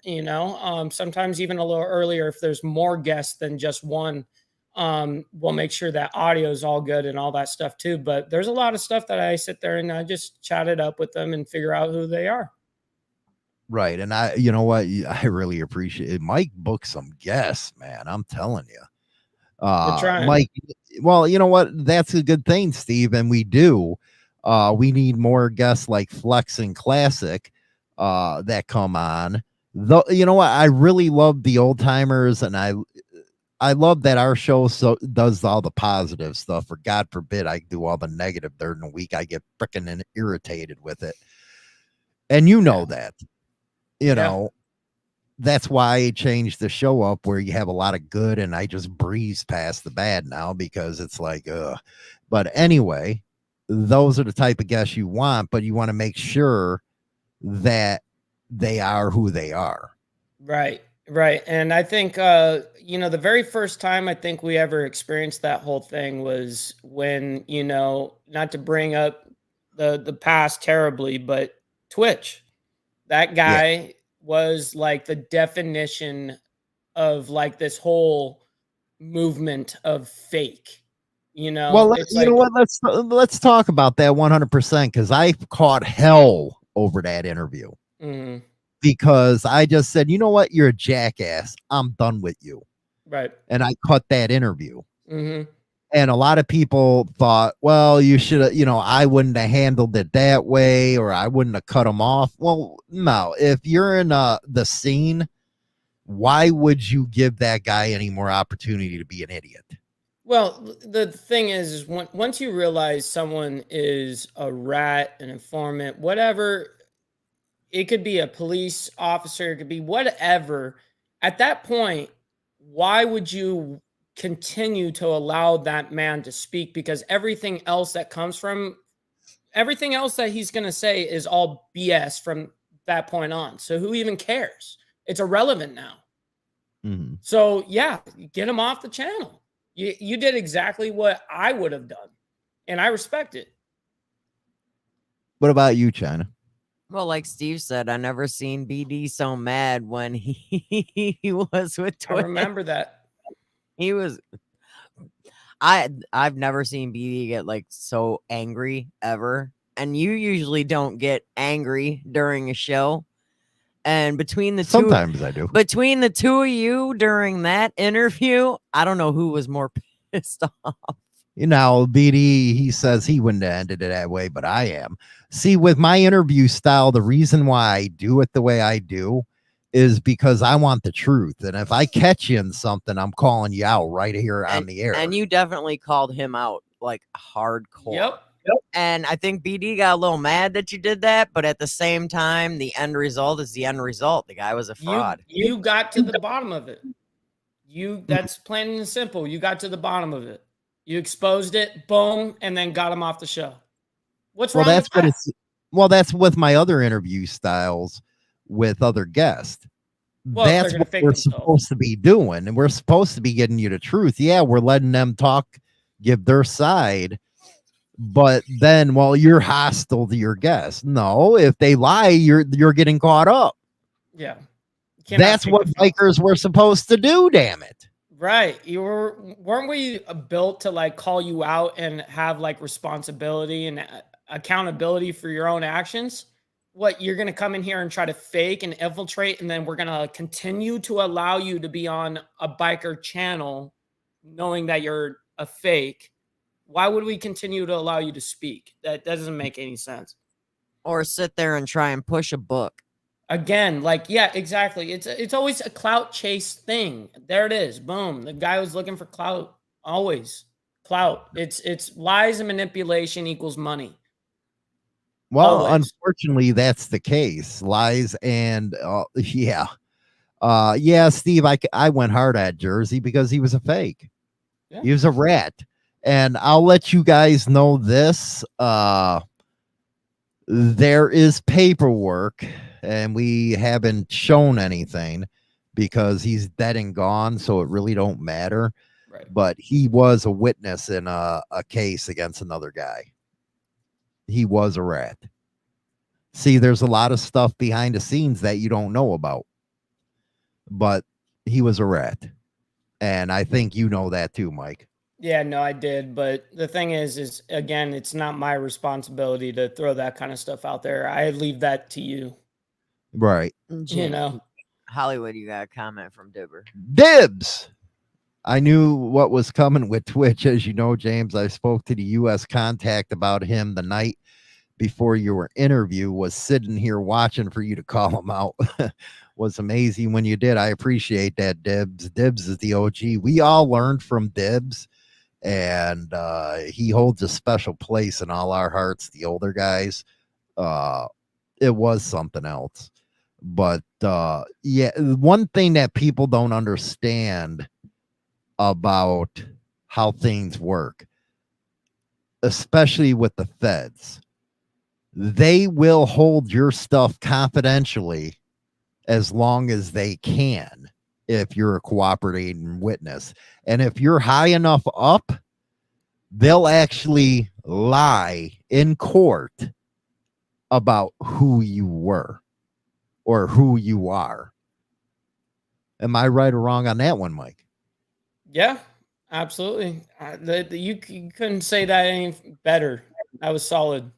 sometimes even a little earlier if there's more guests than just one. We'll make sure that audio is all good and all that stuff too. But there's a lot of stuff that I sit there and I just chat it up with them and figure out who they are. Right. And you know what? I really appreciate it. Mike booked some guests, man. I'm telling you. Mike, well, you know what? That's a good thing, Steve. And we do. We need more guests like Flex and Classic that come on. Though, you know what? I really love the old timers, and I love that our show does all the positive stuff. Or God forbid I do all the negative during the week. I get freaking irritated with it, and that. That's why I changed the show up where you have a lot of good, and I just breeze past the bad now because it's like, But anyway, those are the type of guests you want, but you want to make sure that they are who they are. Right. And I think, the very first time I think we ever experienced that whole thing was when, not to bring up the past terribly, but Twitch, that guy was like the definition of like this whole movement of fake, Well, what? Let's talk about that 100%, because I caught hell over that interview. Mm-hmm. Because I just said, you know what? You're a jackass. I'm done with you. Right. And I cut that interview. Mm-hmm. And a lot of people thought, well, you should have, I wouldn't have handled it that way, or I wouldn't have cut him off. Well, no, if you're in the scene, why would you give that guy any more opportunity to be an idiot? Well, the thing is once you realize someone is a rat, an informant, whatever, it could be a police officer, it could be whatever. At that point, why would you continue to allow that man to speak? Because everything else that he's going to say is all BS from that point on. So who even cares? It's irrelevant now. Mm-hmm. So yeah, get him off the channel. You did exactly what I would have done, and I respect it. What about you, China? Well, like Steve said, I never seen BD so mad when he was with Twitch. I remember that. He was. I've never seen BD get like so angry ever, and you usually don't get angry during a show. And between the Sometimes I do. between the two of you during that interview, I don't know who was more pissed off. You know, BD, he says he wouldn't have ended it that way, but I am. See, with my interview style, the reason why I do it the way I do is because I want the truth. And if I catch you in something, I'm calling you out right here on the air. And you definitely called him out like hardcore. Yep. And I think BD got a little mad that you did that, but at the same time, the end result is the end result. The guy was a fraud. You got to the bottom of it. That's plain and simple. You got to the bottom of it. You exposed it, boom, and then got him off the show. What's wrong with that? That's with my other interview styles with other guests. Well, if That's they're gonna what fake we're themselves. supposed to be doing. And we're supposed to be getting you the truth. Yeah, we're letting them talk, give their side. But then, well, you're hostile to your guests. No, if they lie, you're getting caught up. Yeah. That's what bikers were supposed to do, damn it. Right. Weren't we built to like call you out and have like responsibility and accountability for your own actions? What, you're going to come in here and try to fake and infiltrate, and then we're going to continue to allow you to be on a biker channel knowing that you're a fake? Why would we continue to allow you to speak? That doesn't make any sense. Or sit there and try and push a book. Again, like, yeah, exactly. It's always a clout chase thing. There it is. Boom. The guy was looking for clout. Always clout. It's lies and manipulation equals money. Well, Always. unfortunately, that's the case. Lies and yeah, Steve. I went hard at Jersey because he was a fake. Yeah. He was a rat, and I'll let you guys know this. There is paperwork, and we haven't shown anything because he's dead and gone, so it really don't matter. Right. But he was a witness in a case against another guy. He was a rat. See, there's a lot of stuff behind the scenes that you don't know about. But he was a rat. And I think you know that too, Mike. Yeah, no, I did. But the thing is again, it's not my responsibility to throw that kind of stuff out there. I leave that to you. Right. You know, Hollywood, you got a comment from Dibber. Dibs. I knew what was coming with Twitch. As you know, James, I spoke to the U.S. contact about him the night before your interview, was sitting here watching for you to call him out. Was amazing when you did. I appreciate that, Dibs. Dibs is the OG. We all learned from Dibs, and he holds a special place in all our hearts, the older guys. It was something else. But yeah, one thing that people don't understand about how things work, especially with the feds, they will hold your stuff confidentially as long as they can if you're a cooperating witness. And if you're high enough up, they'll actually lie in court about who you were or who you are. Am I right or wrong on that one, Mike? yeah, absolutely. You couldn't say that any better. That was solid.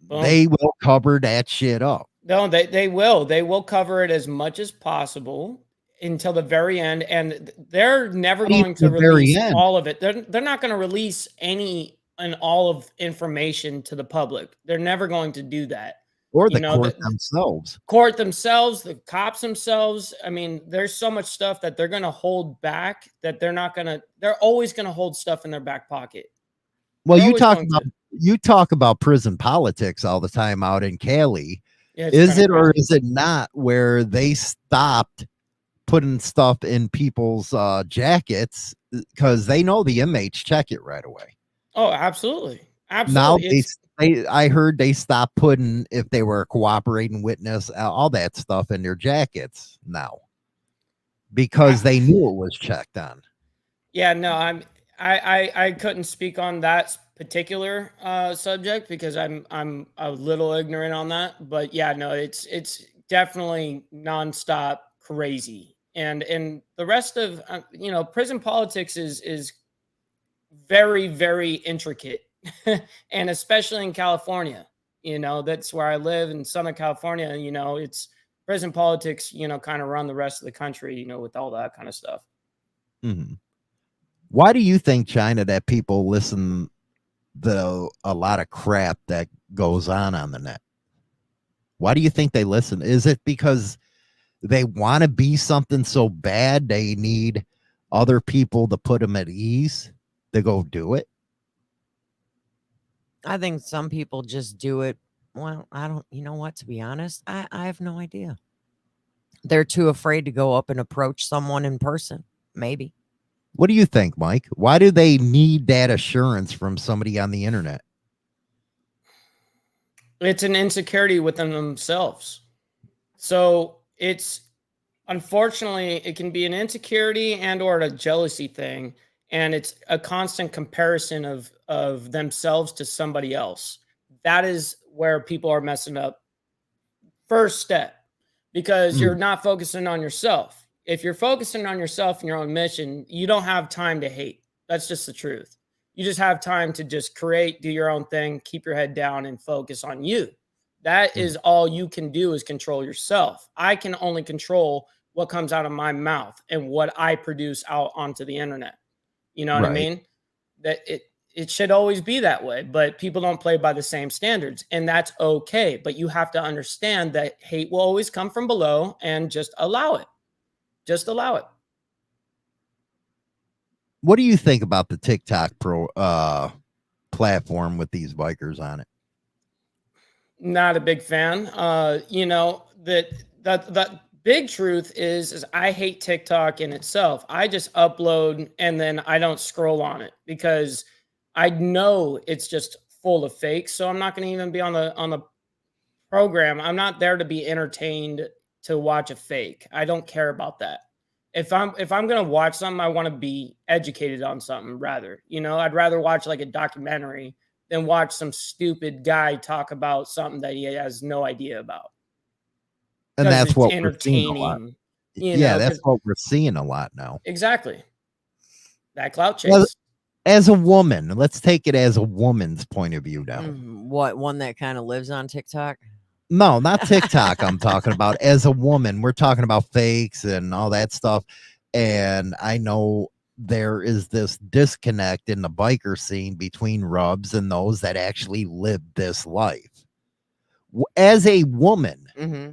Boom. They will cover that shit up. No, they will. They will cover it as much as possible until the very end, and they're never going to release all of it. They're not going to release any and all of information to the public. They're never going to do that. Or the court themselves. Court themselves, the cops themselves. I mean, there's so much stuff that they're going to hold back that they're always going to hold stuff in their back pocket. Well, you talk about prison politics all the time out in Cali. Yeah, is it or is it not where they stopped putting stuff in people's jackets because they know the inmates check it right away? Oh, absolutely. Absolutely. Now I heard they stopped putting, if they were a cooperating witness, all that stuff in their jackets now because they knew it was checked on. Yeah, no, I couldn't speak on that particular subject because I'm a little ignorant on that. But yeah, no, it's definitely nonstop crazy, and the rest of prison politics is very, very intricate, and especially in California. You know, that's where I live in Southern California. You know, it's prison politics, you know, kind of run the rest of the country, you know, with all that kind of stuff. Mhm. Why do you think, China, that people listen a lot of crap that goes on the net? Why do you think they listen? Is it because they want to be something so bad they need other people to put them at ease to go do it? I think some people just do it. Well, I don't, you know what, to be honest, I have no idea. They're too afraid to go up and approach someone in person. Maybe. What do you think, Mike? Why do they need that assurance from somebody on the internet? It's an insecurity within themselves. So it's, unfortunately, it can be an insecurity and or a jealousy thing. And it's a constant comparison of themselves to somebody else. That is where people are messing up. First step, because you're not focusing on yourself. If you're focusing on yourself and your own mission, you don't have time to hate. That's just the truth. You just have time to just create, do your own thing, keep your head down and focus on you. That is all you can do, is control yourself. I can only control what comes out of my mouth and what I produce out onto the internet. You know what I Right. mean? That it should always be that way, but people don't play by the same standards, and that's okay. But you have to understand that hate will always come from below, and just allow it. Just allow it. What do you think about the TikTok platform with these bikers on it? Not a big fan. You know, that big truth is I hate TikTok in itself. I just upload and then I don't scroll on it because I know it's just full of fakes. So I'm not going to even be on the program. I'm not there to be entertained to watch a fake. I don't care about that. If I'm going to watch something, I want to be educated on something rather. You know, I'd rather watch like a documentary than watch some stupid guy talk about something that he has no idea about. And 'Cause that's it's what we're seeing a lot. entertaining. You Yeah, know, that's 'cause- what we're seeing a lot now. exactly. That clout chase. Well, as a woman, let's take it as a woman's point of view now. What, one that kind of lives on TikTok? No, not TikTok. I'm talking about as a woman. We're talking about fakes and all that stuff. And I know there is this disconnect in the biker scene between rubs and those that actually live this life. As a woman, Mm-hmm.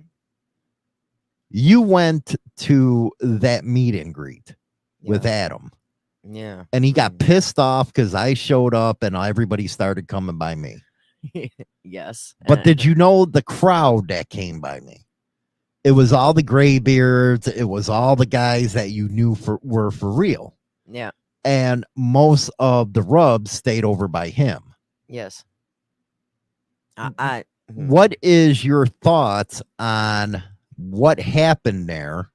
you went to that meet and greet with Adam, Yeah. and he got pissed off because I showed up and everybody started coming by me. Yes. But did you know the crowd that came by me? It was all the graybeards. It was all the guys that you knew were for real. Yeah. And most of the rubs stayed over by him. Yes. What is your thoughts on what happened there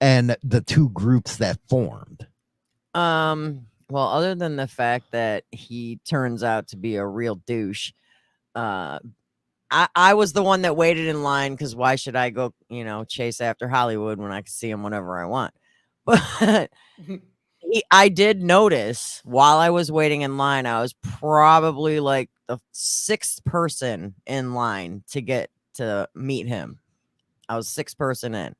and the two groups that formed? Well, other than the fact that he turns out to be a real douche, I was the one that waited in line because why should I go, chase after Hollywood when I can see him whenever I want? But I did notice while I was waiting in line, I was probably like the sixth person in line to get to meet him. I was sixth person in.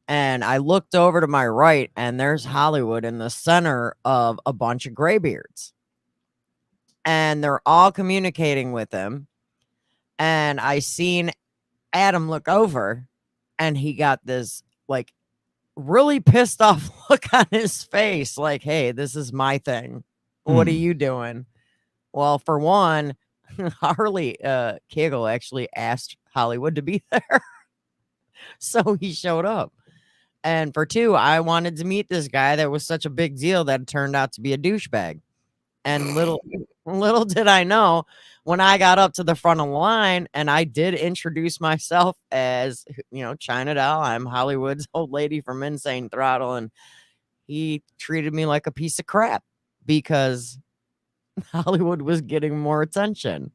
And I looked over to my right, and there's Hollywood in the center of a bunch of graybeards. And they're all communicating with him. And I seen Adam look over, and he got this, like, really pissed off look on his face. Like, hey, this is my thing. What are you doing? Well, for one, Harley Kegel actually asked Hollywood to be there. So he showed up. And for two, I wanted to meet this guy that was such a big deal that it turned out to be a douchebag. And little did I know, when I got up to the front of the line and I did introduce myself as, China Doll, I'm Hollywood's old lady from Insane Throttle. And he treated me like a piece of crap because Hollywood was getting more attention.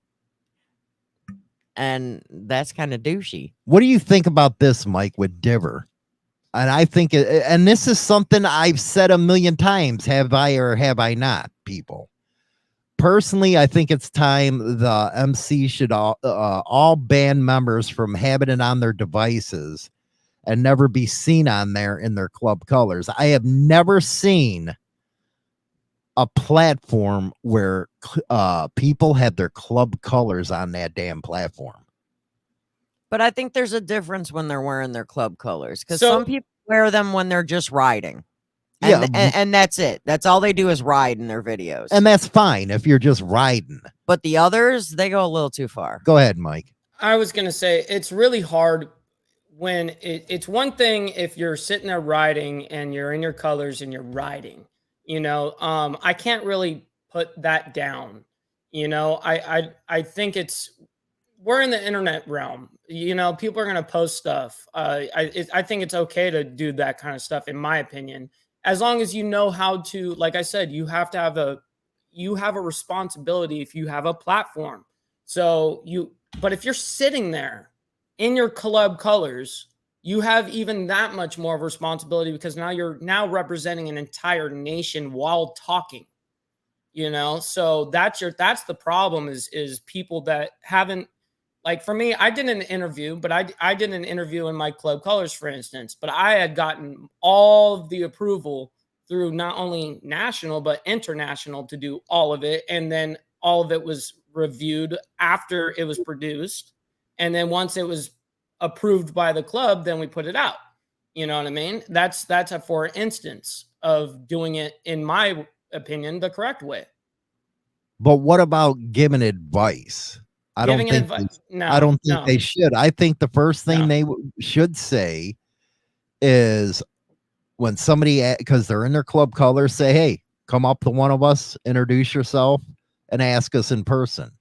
And that's kind of douchey. What do you think about this, Mike, with Diver? And I think, and this is something I've said a million times, have I or have I not, people? personally, I think it's time the MC should all ban members from having it on their devices and never be seen on there in their club colors. I have never seen a platform where people have their club colors on that damn platform. But I think there's a difference when they're wearing their club colors, because So- some people wear them when they're just riding. Yeah, And that's it. That's all they do is ride in their videos. and that's fine if you're just riding. But the others, they go a little too far. Go ahead, Mike. I was going to say it's really hard when it's one thing if you're sitting there riding and you're in your colors and you're riding, I can't really put that down. I think we're in the internet realm, people are going to post stuff. I think it's okay to do that kind of stuff, in my opinion, as long as you know how to, like I said, you have a responsibility if you have a platform. But if you're sitting there in your club colors, you have even that much more of a responsibility, because now you're representing an entire nation while talking, so that's the problem is people that haven't, like for me, I did an interview, but I did an interview in my club colors, for instance, but I had gotten all of the approval through not only national, but international to do all of it. And then all of it was reviewed after it was produced. And then once it was approved by the club, then we put it out. You know what I mean? That's a for instance of doing it, in my opinion, the correct way. But what about giving advice? I don't think they should. I think the first thing they should say is, when somebody, because they're in their club colors, say, hey, come up to one of us, introduce yourself, and ask us in person.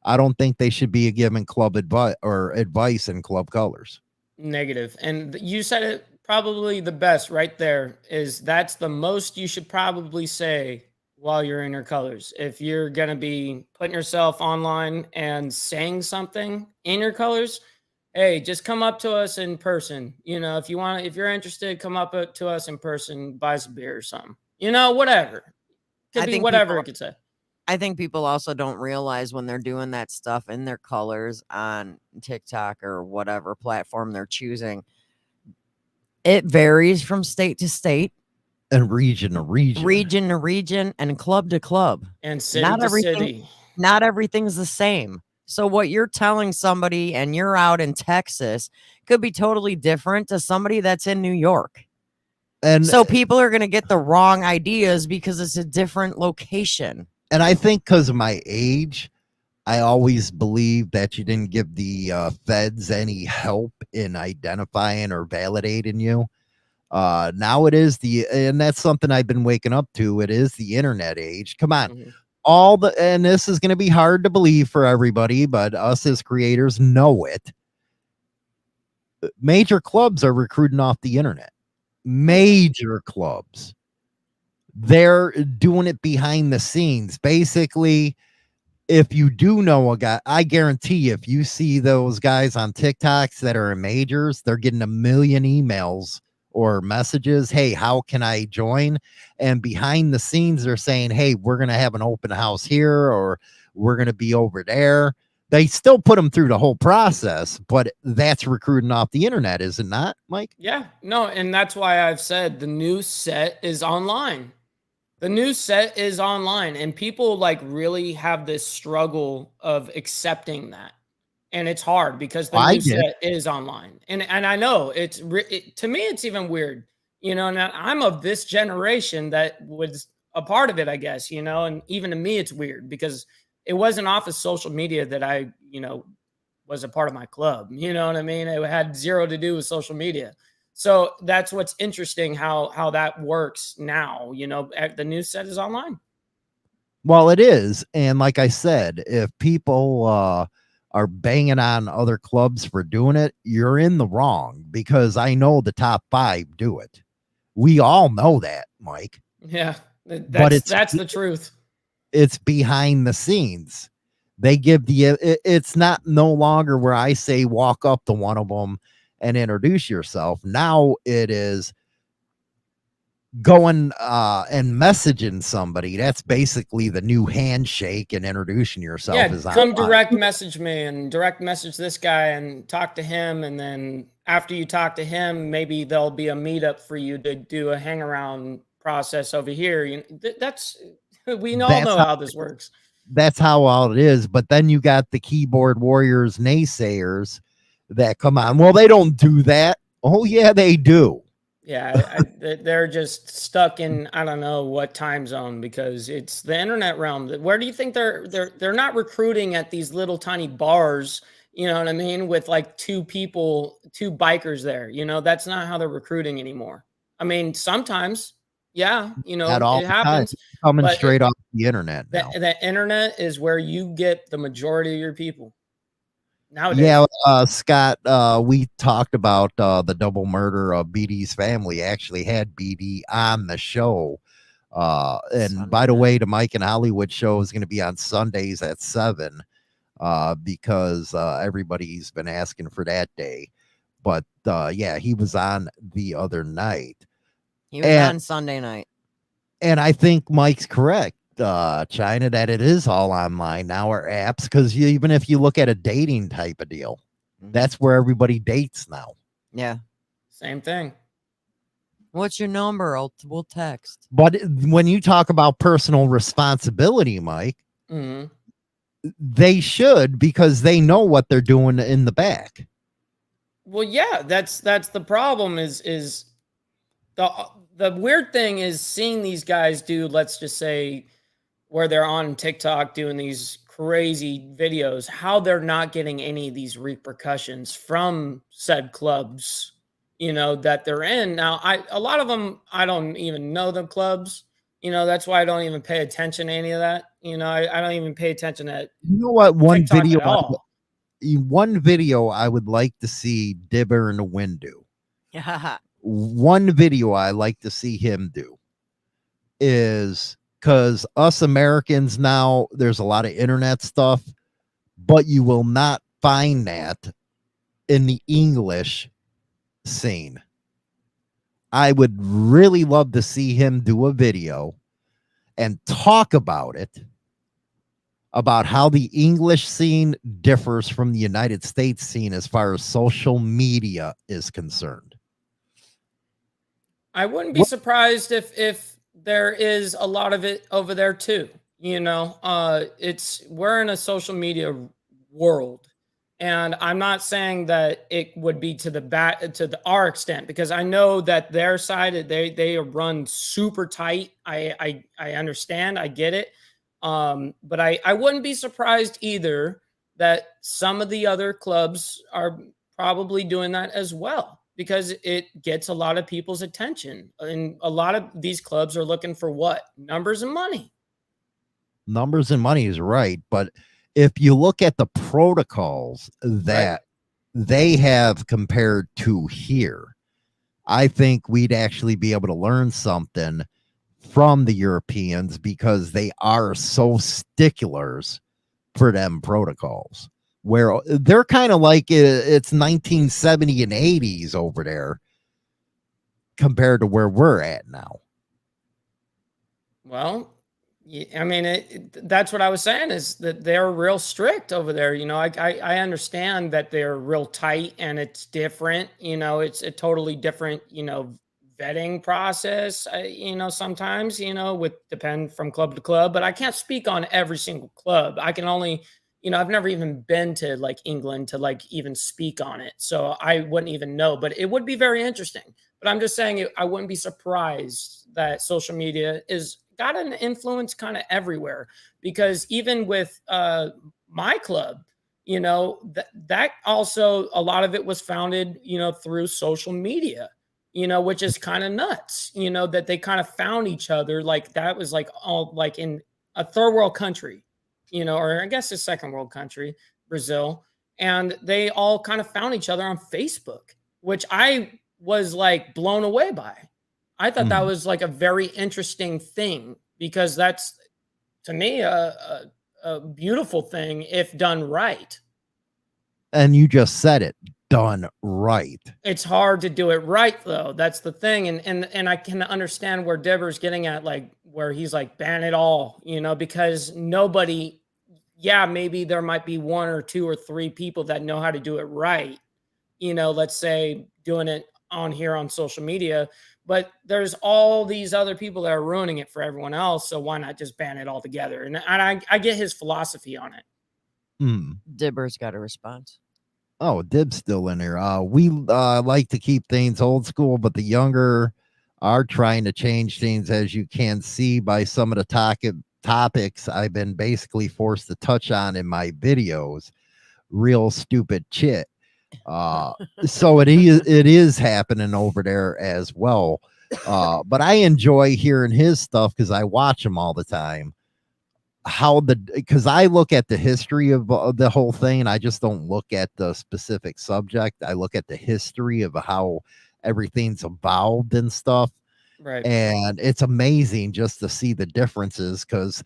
I don't think they should be giving club advice in club colors. Negative. And you said it probably the best right there, is that's the most you should probably say while you're in your colors. If you're going to be putting yourself online and saying something in your colors, hey, just come up to us in person. If you're interested, come up to us in person, buy some beer or something, whatever. Could be whatever it could say. I think people also don't realize when they're doing that stuff in their colors on TikTok or whatever platform they're choosing, it varies from state to state. And region to region, and club to club, and city to city. Not everything's the same. So what you're telling somebody, and you're out in Texas, could be totally different to somebody that's in New York. And so people are going to get the wrong ideas because it's a different location. And I think because of my age, I always believed that you didn't give the feds any help in identifying or validating you. Now it is and that's something I've been waking up to. It is the internet age. Come on. Mm-hmm. And this is going to be hard to believe for everybody, but us as creators know it. Major clubs are recruiting off the internet. Major clubs. They're doing it behind the scenes. Basically, if you do know a guy, I guarantee you, if you see those guys on TikToks that are in majors, they're getting 1 million emails or messages. Hey, how can I join? And behind the scenes, they're saying, hey, we're going to have an open house here, or we're going to be over there. They still put them through the whole process, but that's recruiting off the internet, is it not, Mike? Yeah, no. And that's why I've said the new set is online. The new set is online, and people really have this struggle of accepting that. And it's hard because the new set is online. And I know to me, it's even weird, and I'm of this generation that was a part of it, I guess, and even to me, it's weird because it wasn't off of social media that I, was a part of my club. You know what I mean? It had zero to do with social media. So that's what's interesting, how that works now. The new set is online. Well, it is. And like I said, if people are banging on other clubs for doing it, you're in the wrong, because I know the top 5 do it. We all know that, Mike. Yeah, that's the truth. It's behind the scenes. They give it's not no longer where I say walk up to one of them and introduce yourself. Now it is going and messaging somebody, that's basically the new handshake, and introducing yourself Yeah, is come online. direct message me and direct message this guy and talk to him. And then after you talk to him, maybe there'll be a meetup for you to do a hang around process over here. That's we all That's know how, how this works. that's how all it is. But then you got the keyboard warriors, naysayers that come on. Well, they don't do that. Oh yeah, they do. Yeah, they're just stuck in I don't know what time zone because it's the internet realm. Where do you think they're not recruiting at these little tiny bars? You know what I mean? With like two bikers there. That's not how they're recruiting anymore. I mean, sometimes, yeah, At all it the time, happens, coming but straight off the internet now. the internet is where you get the majority of your people nowadays. Yeah, Scott, we talked about the double murder of BD's family. Actually had BD on the show. And Sunday by the night. way, the Mike and Hollywood show is going to be on Sundays at 7 because everybody's been asking for that day. But yeah, he was on the other night. He was And- on Sunday night. And I think Mike's correct, China, that it is all online now, or apps, because even if you look at a dating type of deal, that's where everybody dates now. Yeah. Same thing. What's your number? We'll text. But when you talk about personal responsibility, Mike, Hmm. they should, because they know what they're doing in the back. Well, yeah, that's the problem is the weird thing is seeing these guys do, let's just say, where they're on TikTok doing these crazy videos, how they're not getting any of these repercussions from said clubs, that they're in. Now, a lot of them, I don't even know the clubs, that's why I don't even pay attention to any of that. I don't even pay attention to You know what? One TikTok video, at all. one video I would like to see Dibber in the wind do. Yeah. One video I like to see him do is, because us Americans now, there's a lot of internet stuff, but you will not find that in the English scene. I would really love to see him do a video and talk about it, about how the English scene differs from the United States scene as far as social media is concerned. I wouldn't be surprised if there is a lot of it over there too. We're in a social media world, and I'm not saying that it would be to our extent, because I know that their side they are run super tight. I understand, I get it, but I wouldn't be surprised either that some of the other clubs are probably doing that as well, because it gets a lot of people's attention. And a lot of these clubs are looking for what? Numbers and money. Numbers and money is right. But if you look at the protocols that they have compared to here, I think we'd actually be able to learn something from the Europeans, because they are so sticklers for them protocols, where they're kind of like it's 1970 and 80s over there compared to where we're at now. Well, I mean, that's what I was saying, is that they're real strict over there. I understand that they're real tight and it's different. It's a totally different, vetting process, sometimes, with depend from club to club, but I can't speak on every single club. I can only, I've never even been to like England to like even speak on it. So I wouldn't even know, but it would be very interesting. But I'm just saying, I wouldn't be surprised that social media is got an influence kind of everywhere, because even with my club, that also, a lot of it was founded, through social media, which is kind of nuts, that they kind of found each other. Like that was like all like in a third world country, or I guess a second world country, Brazil. And they all kind of found each other on Facebook, which I was like blown away by. I thought that was like a very interesting thing, because that's, to me, a beautiful thing if done right. And you just said it, done right. It's hard to do it right though. That's the thing. And I can understand where Dibber's getting at, like where he's like, ban it all, because nobody, yeah, maybe there might be one or two or three people that know how to do it right. Let's say doing it on here on social media, but there's all these other people that are ruining it for everyone else. So why not just ban it all together? And I get his philosophy on it. Dibber's got a response. Oh, Dib's still in here. We like to keep things old school, but the younger are trying to change things, as you can see by some of the topics I've been basically forced to touch on in my videos. Real stupid shit. So it is happening over there as well. But I enjoy hearing his stuff because I watch him all the time. Because I look at the history of the whole thing, and I just don't look at the specific subject. I look at the history of how everything's evolved and stuff. Right. And it's amazing just to see the differences, because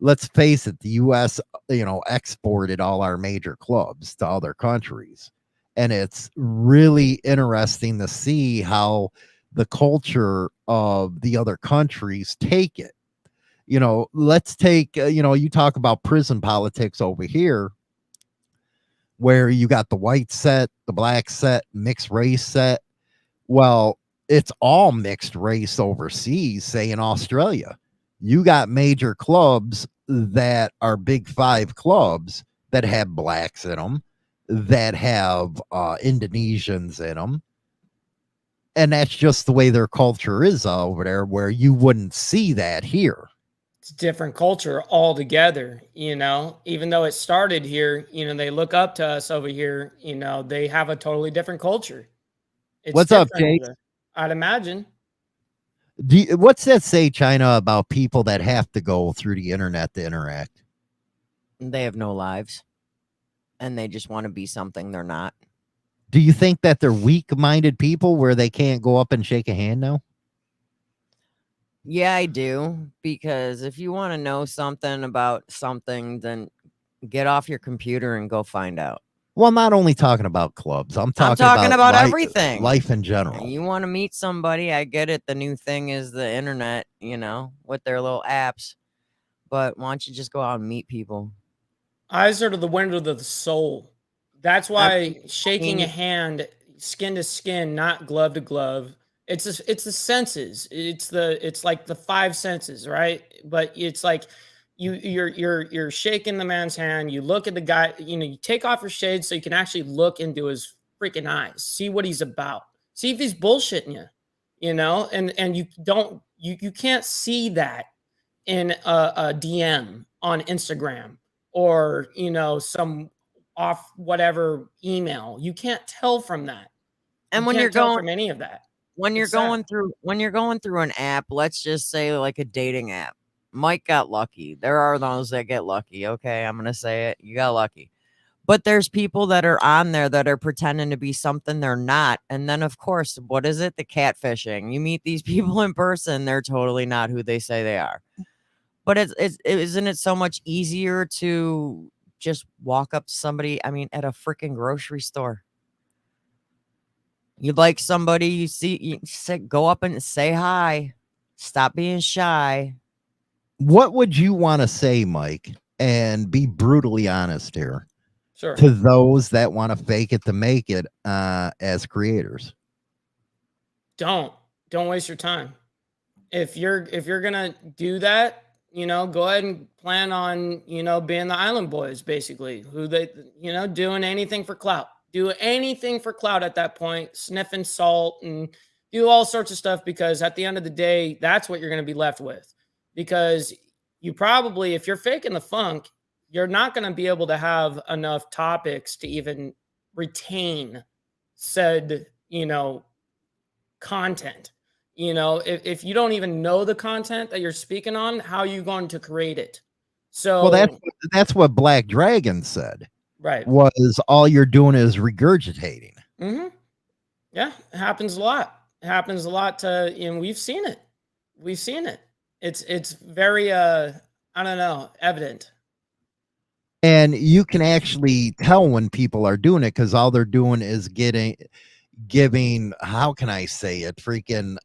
let's face it, the US, exported all our major clubs to other countries. And it's really interesting to see how the culture of the other countries take it. Let's take, you talk about prison politics over here, where you got the white set, the black set, mixed race set. Well, it's all mixed race overseas, say in Australia. You got major clubs that are Big Five clubs that have blacks in them, that have Indonesians in them. And that's just the way their culture is over there, where you wouldn't see that here. It's different culture altogether, even though it started here, they look up to us over here, they have a totally different culture. It's What's up, different Jake? over there, I'd imagine. What's that say, China, about people that have to go through the internet to interact? They have no lives, and they just want to be something they're not. Do you think that they're weak-minded people where they can't go up and shake a hand now? Yeah, I do. Because if you want to know something about something, then get off your computer and go find out. Well, I'm not only talking about clubs. I'm talking about life, everything. life in general. And you want to meet somebody, I get it. The new thing is the internet, with their little apps. But why don't you just go out and meet people? Eyes are to the window of the soul. That's why shaking a hand, skin to skin, not glove to glove. It's the senses. It's like the five senses, right? But it's like you're shaking the man's hand. You look at the guy. You take off your shades so you can actually look into his freaking eyes, see what he's about, see if he's bullshitting you. And you can't see that in a DM on Instagram or some off whatever email. You can't tell from that. And when you're going from any of that, when you're going through an app, let's just say like a dating app, Mike got lucky. There are those that get lucky. Okay, I'm gonna say it. You got lucky. But there's people that are on there that are pretending to be something they're not. And then, of course, what is it? The catfishing. You meet these people in person, they're totally not who they say they are. But isn't it so much easier to just walk up to somebody, at a freaking grocery store? You like somebody, you go up and say hi. Stop being shy. What would you want to say, Mike, and be brutally honest here? Sure. To those that want to fake it to make it as creators? Don't waste your time. If you're gonna do that, go ahead and plan on, being the Island Boys, basically, who they, doing anything for clout. Do anything for clout at that point, sniffing salt and do all sorts of stuff, because at the end of the day, that's what you're going to be left with. Because you probably, if you're faking the funk, you're not going to be able to have enough topics to even retain said, content. If you don't even know the content that you're speaking on, how are you going to create it? So, well, that's what Black Dragon said. Right. Was all you're doing is regurgitating. Mm-hmm. Yeah, it happens a lot. It happens a lot and we've seen it. It's very I don't know, evident. And you can actually tell when people are doing it because all they're doing is giving, how can I say it? Freaking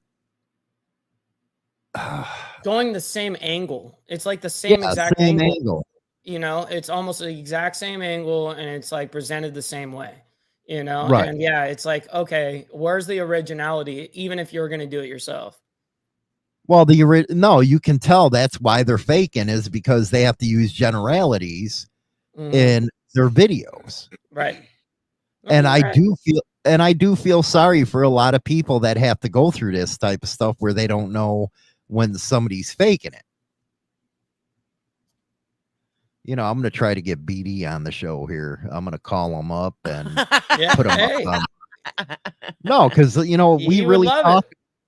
Going the same angle. It's like the same exact same angle. angle. You know, it's almost the exact same angle and it's like presented the same way, you know? Right. And yeah, it's like, okay, where's the originality, even if you're going to do it yourself? Well, no, you can tell that's why they're faking is because they have to use generalities in their videos. Right. And Right. I do feel sorry for a lot of people that have to go through this type of stuff where they don't know when somebody's faking it. You know, I'm going to try to get BD on the show here. I'm going to call him up and put him up. No, because, you know,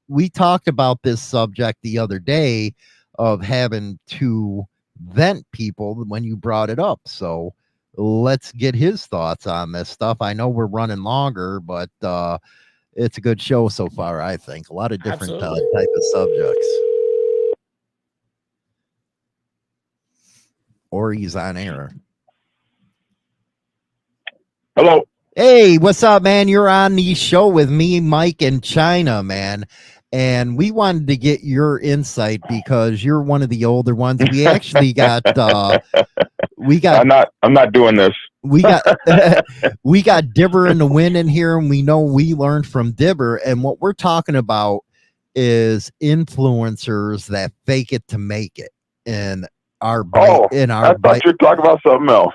we talked about this subject the other day of having to vent people when you brought it up. So let's get his thoughts on this stuff. I know we're running longer, but it's a good show so far, I think. A lot of different type of subjects. Or he's on air. Hello. Hey, what's up, man? You're on the show with me, Mike, and China, man. And we wanted to get your insight because you're one of the older ones. We actually got I'm not doing this. We got we got Dibber in the wind in here, and we know we learned from Dibber. And what we're talking about is influencers that fake it to make it. And I thought you were talking about something else.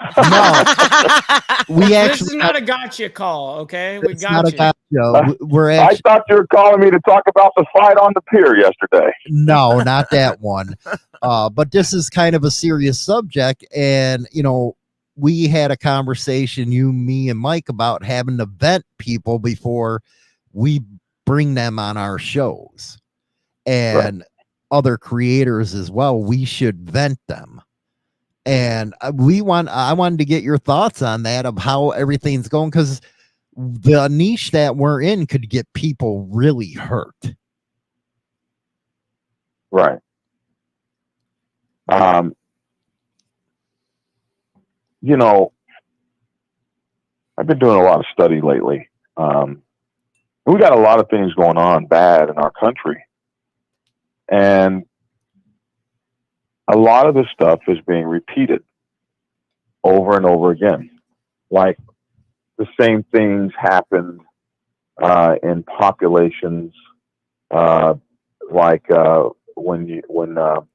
No, this is not a gotcha call, okay? We got you. I thought you were calling me to talk about the fight on the pier yesterday. No, not that one. But this is kind of a serious subject, and you know, we had a conversation, you, me, and Mike, about having to vet people before we bring them on our shows, and. Right. Other creators as well, we should vent them. And I wanted to get your thoughts on that, of how everything's going, because the niche that we're in could get people really hurt. Right. You know, I've been doing a lot of study lately. We got a lot of things going on bad in our country. And a lot of this stuff is being repeated over and over again. Like the same things happened in populations, like when the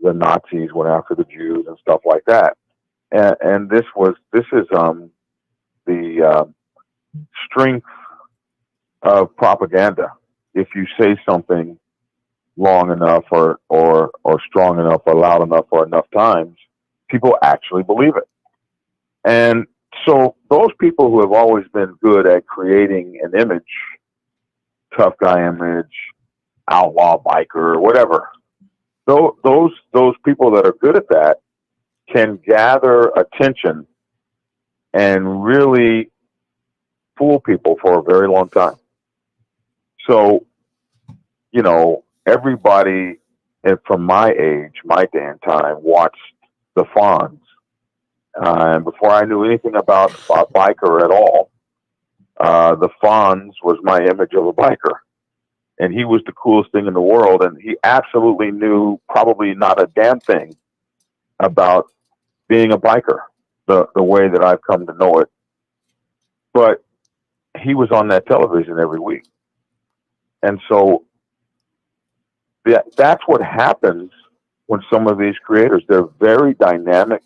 Nazis went after the Jews and stuff like that. And this is the strength of propaganda. If you say something long enough or strong enough or loud enough or enough times, people actually believe it. And so those people who have always been good at creating an image, tough guy image, outlaw biker, whatever, those people that are good at that can gather attention and really fool people for a very long time. So, you know, everybody from my age, my day and time, watched the Fonz. And before I knew anything about a biker at all, the Fonz was my image of a biker. And he was the coolest thing in the world. And he absolutely knew probably not a damn thing about being a biker, the way that I've come to know it. But he was on that television every week. And so that's what happens when some of these creators, they're very dynamic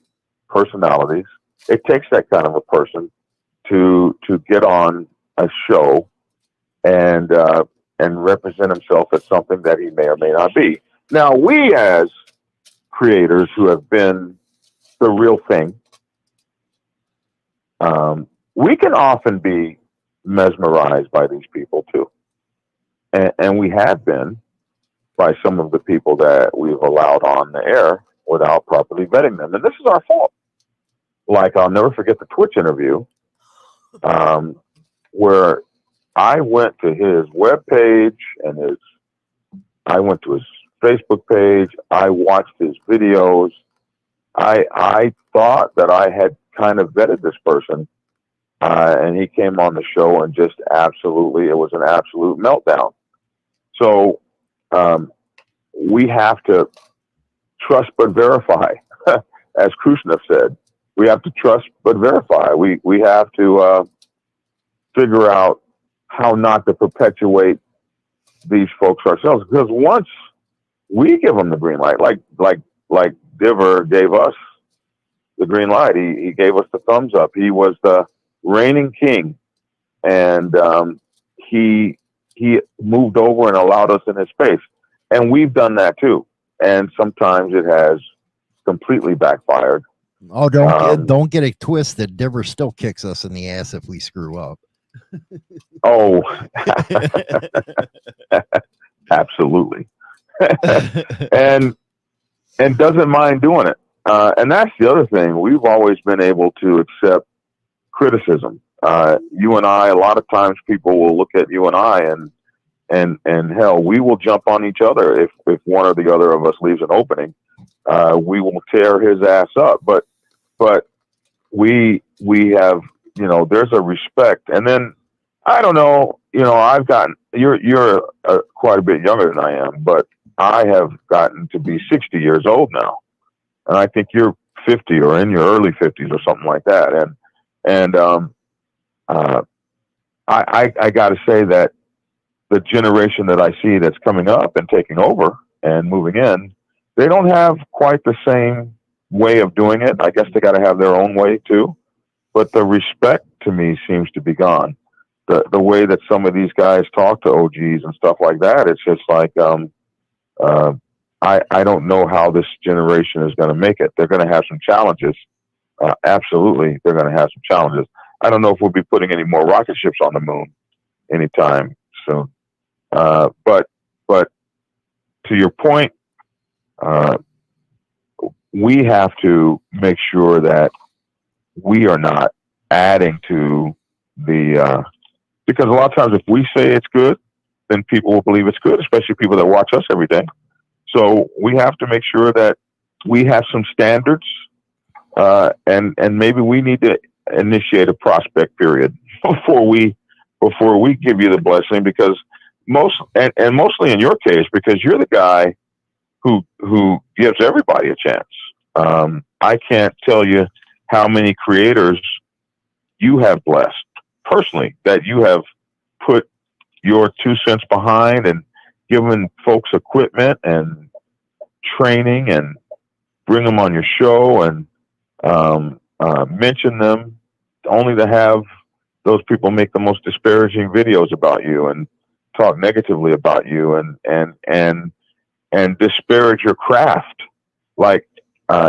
personalities. It takes that kind of a person to get on a show and represent himself as something that he may or may not be. Now, we as creators who have been the real thing, we can often be mesmerized by these people too. And we have been by some of the people that we've allowed on the air without properly vetting them. And this is our fault. Like, I'll never forget the Twitch interview where I went to his webpage and I went to his Facebook page. I watched his videos. I thought that I had kind of vetted this person, and he came on the show and just absolutely, it was an absolute meltdown. So we have to trust but verify, as Khrushchev said. We have to trust but verify. We have to figure out how not to perpetuate these folks ourselves, because once we give them the green light, like Diver gave us the green light, he gave us the thumbs up. He was the reigning king, and he moved over and allowed us in his space, and we've done that too. And sometimes it has completely backfired. Oh, don't get it twisted. Diver still kicks us in the ass if we screw up. Oh, absolutely. and doesn't mind doing it. And that's the other thing. We've always been able to accept criticism. You and I, a lot of times people will look at you and I and hell, we will jump on each other if one or the other of us leaves an opening. We will tear his ass up. But we have, there's a respect. And then I don't know, I've gotten, you're quite a bit younger than I am, but I have gotten to be 60 years old now. And I think you're 50 or in your early 50s or something like that. And I got to say that the generation that I see that's coming up and taking over and moving in, they don't have quite the same way of doing it. I guess they got to have their own way too. But the respect to me seems to be gone. The way that some of these guys talk to OGs and stuff like that, it's just like, I don't know how this generation is going to make it. They're going to have some challenges. Absolutely, they're going to have some challenges. I don't know if we'll be putting any more rocket ships on the moon anytime soon. But to your point, we have to make sure that we are not adding to the, because a lot of times if we say it's good, then people will believe it's good, especially people that watch us every day. So we have to make sure that we have some standards, and maybe we need to initiate a prospect period before we give you the blessing, because mostly in your case, because you're the guy who gives everybody a chance. I can't tell you how many creators you have blessed personally, that you have put your 2 cents behind and given folks equipment and training and bring them on your show and mention them, only to have those people make the most disparaging videos about you and talk negatively about you and disparage your craft. Like,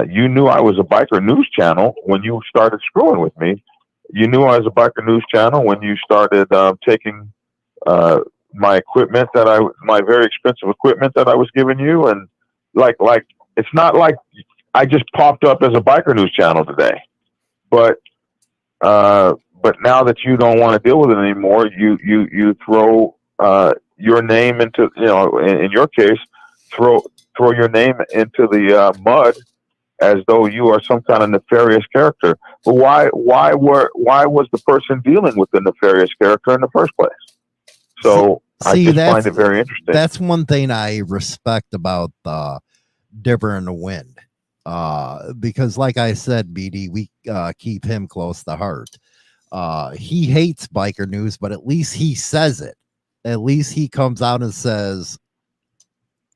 you knew I was a biker news channel when you started screwing with me. You knew I was a biker news channel when you started taking my equipment, my very expensive equipment that I was giving you. And like, it's not like I just popped up as a biker news channel today, but now that you don't want to deal with it anymore, you throw your name into, in your case, throw your name into the mud as though you are some kind of nefarious character. But why was the person dealing with the nefarious character in the first place? So I just find it very interesting. That's one thing I respect about Dipper in the Wind. Because like I said, BD, we keep him close to heart. He hates biker news, but at least he says it. At least he comes out and says,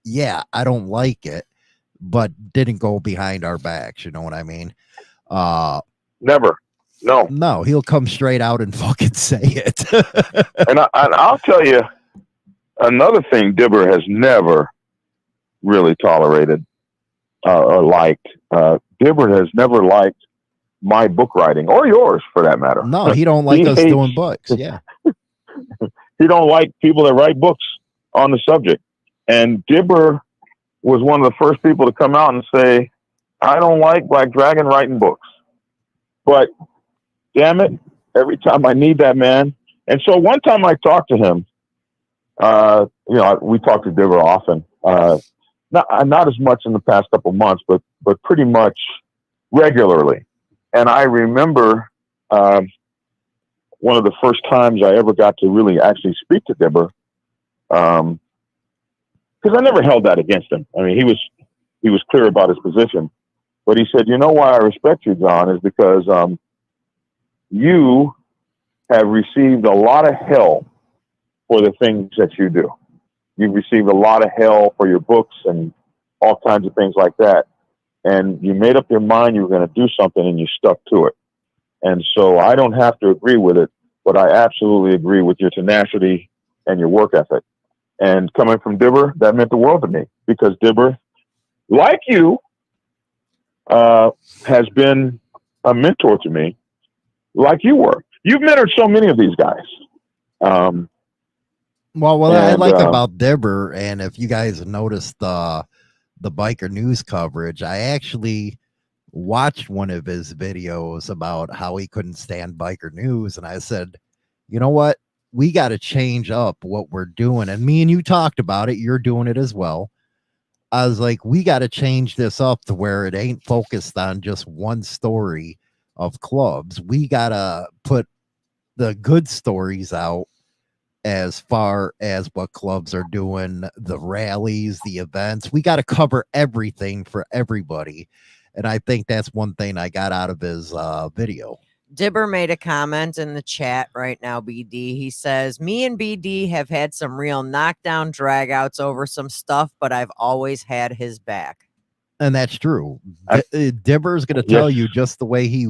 yeah, I don't like it, but didn't go behind our backs. You know what I mean? Never. No, he'll come straight out and fucking say it. and I'll tell you another thing Dibber has never really tolerated or liked. Dibber has never liked my book writing, or yours for that matter. No, he don't like us doing books. Yeah. He don't like people that write books on the subject. And Dibber was one of the first people to come out and say, I don't like Black Dragon writing books. But damn it, every time I need that man. And so one time I talked to him, we talk to Dibber often, not as much in the past couple of months, but pretty much regularly. And I remember one of the first times I ever got to really actually speak to Dibber, because I never held that against him. I mean, he was clear about his position, but he said, "You know why I respect you, John, is because you have received a lot of hell for the things that you do. You've received a lot of hell for your books and all kinds of things like that. And you made up your mind you were going to do something and you stuck to it. And so I don't have to agree with it, but I absolutely agree with your tenacity and your work ethic." And coming from Dibber, that meant the world to me, because Dibber, like you, has been a mentor to me, like you were. You've mentored so many of these guys. Well, what I like about Dibber, and if you guys noticed the biker news coverage, I actually watched one of his videos about how he couldn't stand biker news, and I said, you know what? We got to change up what we're doing. And me and you talked about it. You're doing it as well. I was like, we got to change this up to where it ain't focused on just one story of clubs. We got to put the good stories out as far as what clubs are doing, the rallies, the events. We got to cover everything for everybody. And I think that's one thing I got out of his video. Dibber made a comment in the chat right now, BD. He says, "Me and BD have had some real knockdown dragouts over some stuff, but I've always had his back." And that's true. Dibber's going to tell you just the way he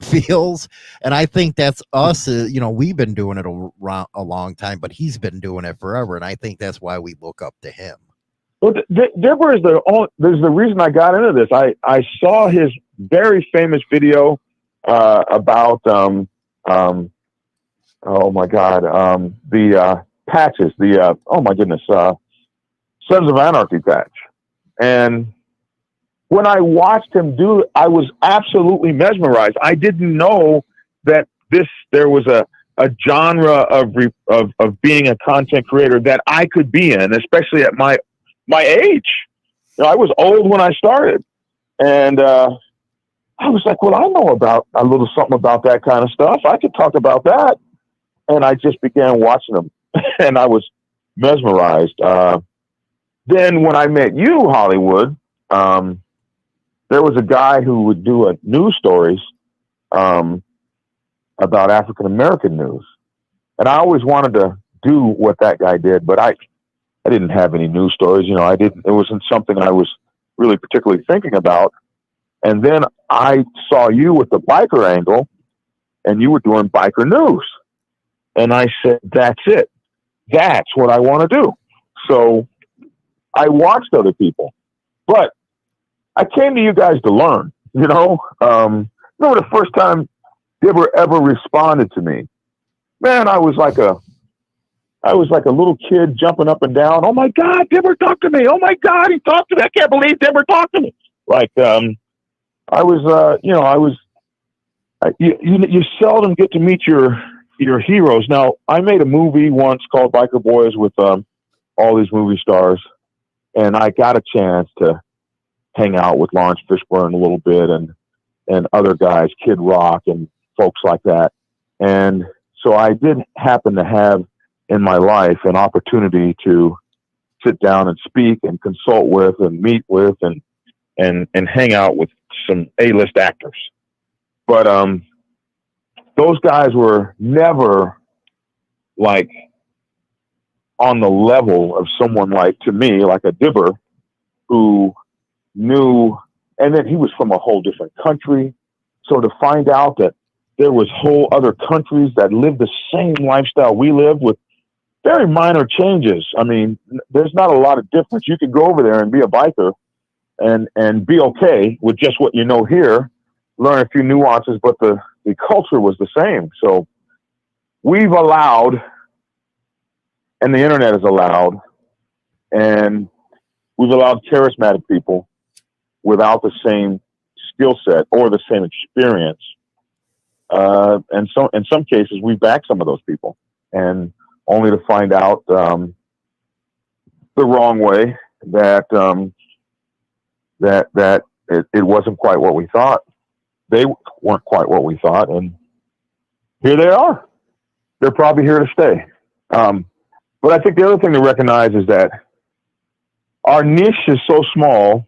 feels. And I think that's us. We've been doing it a long time, but he's been doing it forever. And I think that's why we look up to him. Well, Dibber is there's the reason I got into this. I saw his very famous video about oh my God, the patches, oh my goodness, Sons of Anarchy patch. And when I watched him do it, I was absolutely mesmerized. I didn't know that there was a genre of being a content creator that I could be in, especially at my age. I was old when I started, and I was like, well, I know about a little something about that kind of stuff. I could talk about that. And I just began watching them, and I was mesmerized. Then when I met you, Hollywood, there was a guy who would do news stories about African-American news. And I always wanted to do what that guy did, but I didn't have any news stories. It wasn't something I was really particularly thinking about. And then I saw you with the biker angle, and you were doing biker news. And I said, that's it. That's what I want to do. So I watched other people, but I came to you guys to learn. Remember the first time Dibber ever responded to me? Man, I was like a little kid jumping up and down. Oh my God, Dibber talked to me. Oh my God, he talked to me. I can't believe Dibber talked to me. You seldom get to meet your heroes. Now, I made a movie once called Biker Boys with all these movie stars, and I got a chance to hang out with Lawrence Fishburne a little bit and other guys, Kid Rock and folks like that. And so I did happen to have in my life an opportunity to sit down and speak and consult with and meet with and hang out with some A-list actors. But those guys were never like on the level of someone to me, like a Dibber, who knew, and then he was from a whole different country. So to find out that there was whole other countries that lived the same lifestyle we lived with very minor changes. I mean, there's not a lot of difference. You could go over there and be a biker and be okay with just what you know here, learn a few nuances, but the culture was the same. So we've allowed, and the internet has allowed, and we've allowed charismatic people without the same skill set or the same experience. And so in some cases, we back some of those people, and only to find out the wrong way that it wasn't quite what we thought. They weren't quite what we thought, and here they are. They're probably here to stay. But I think the other thing to recognize is that our niche is so small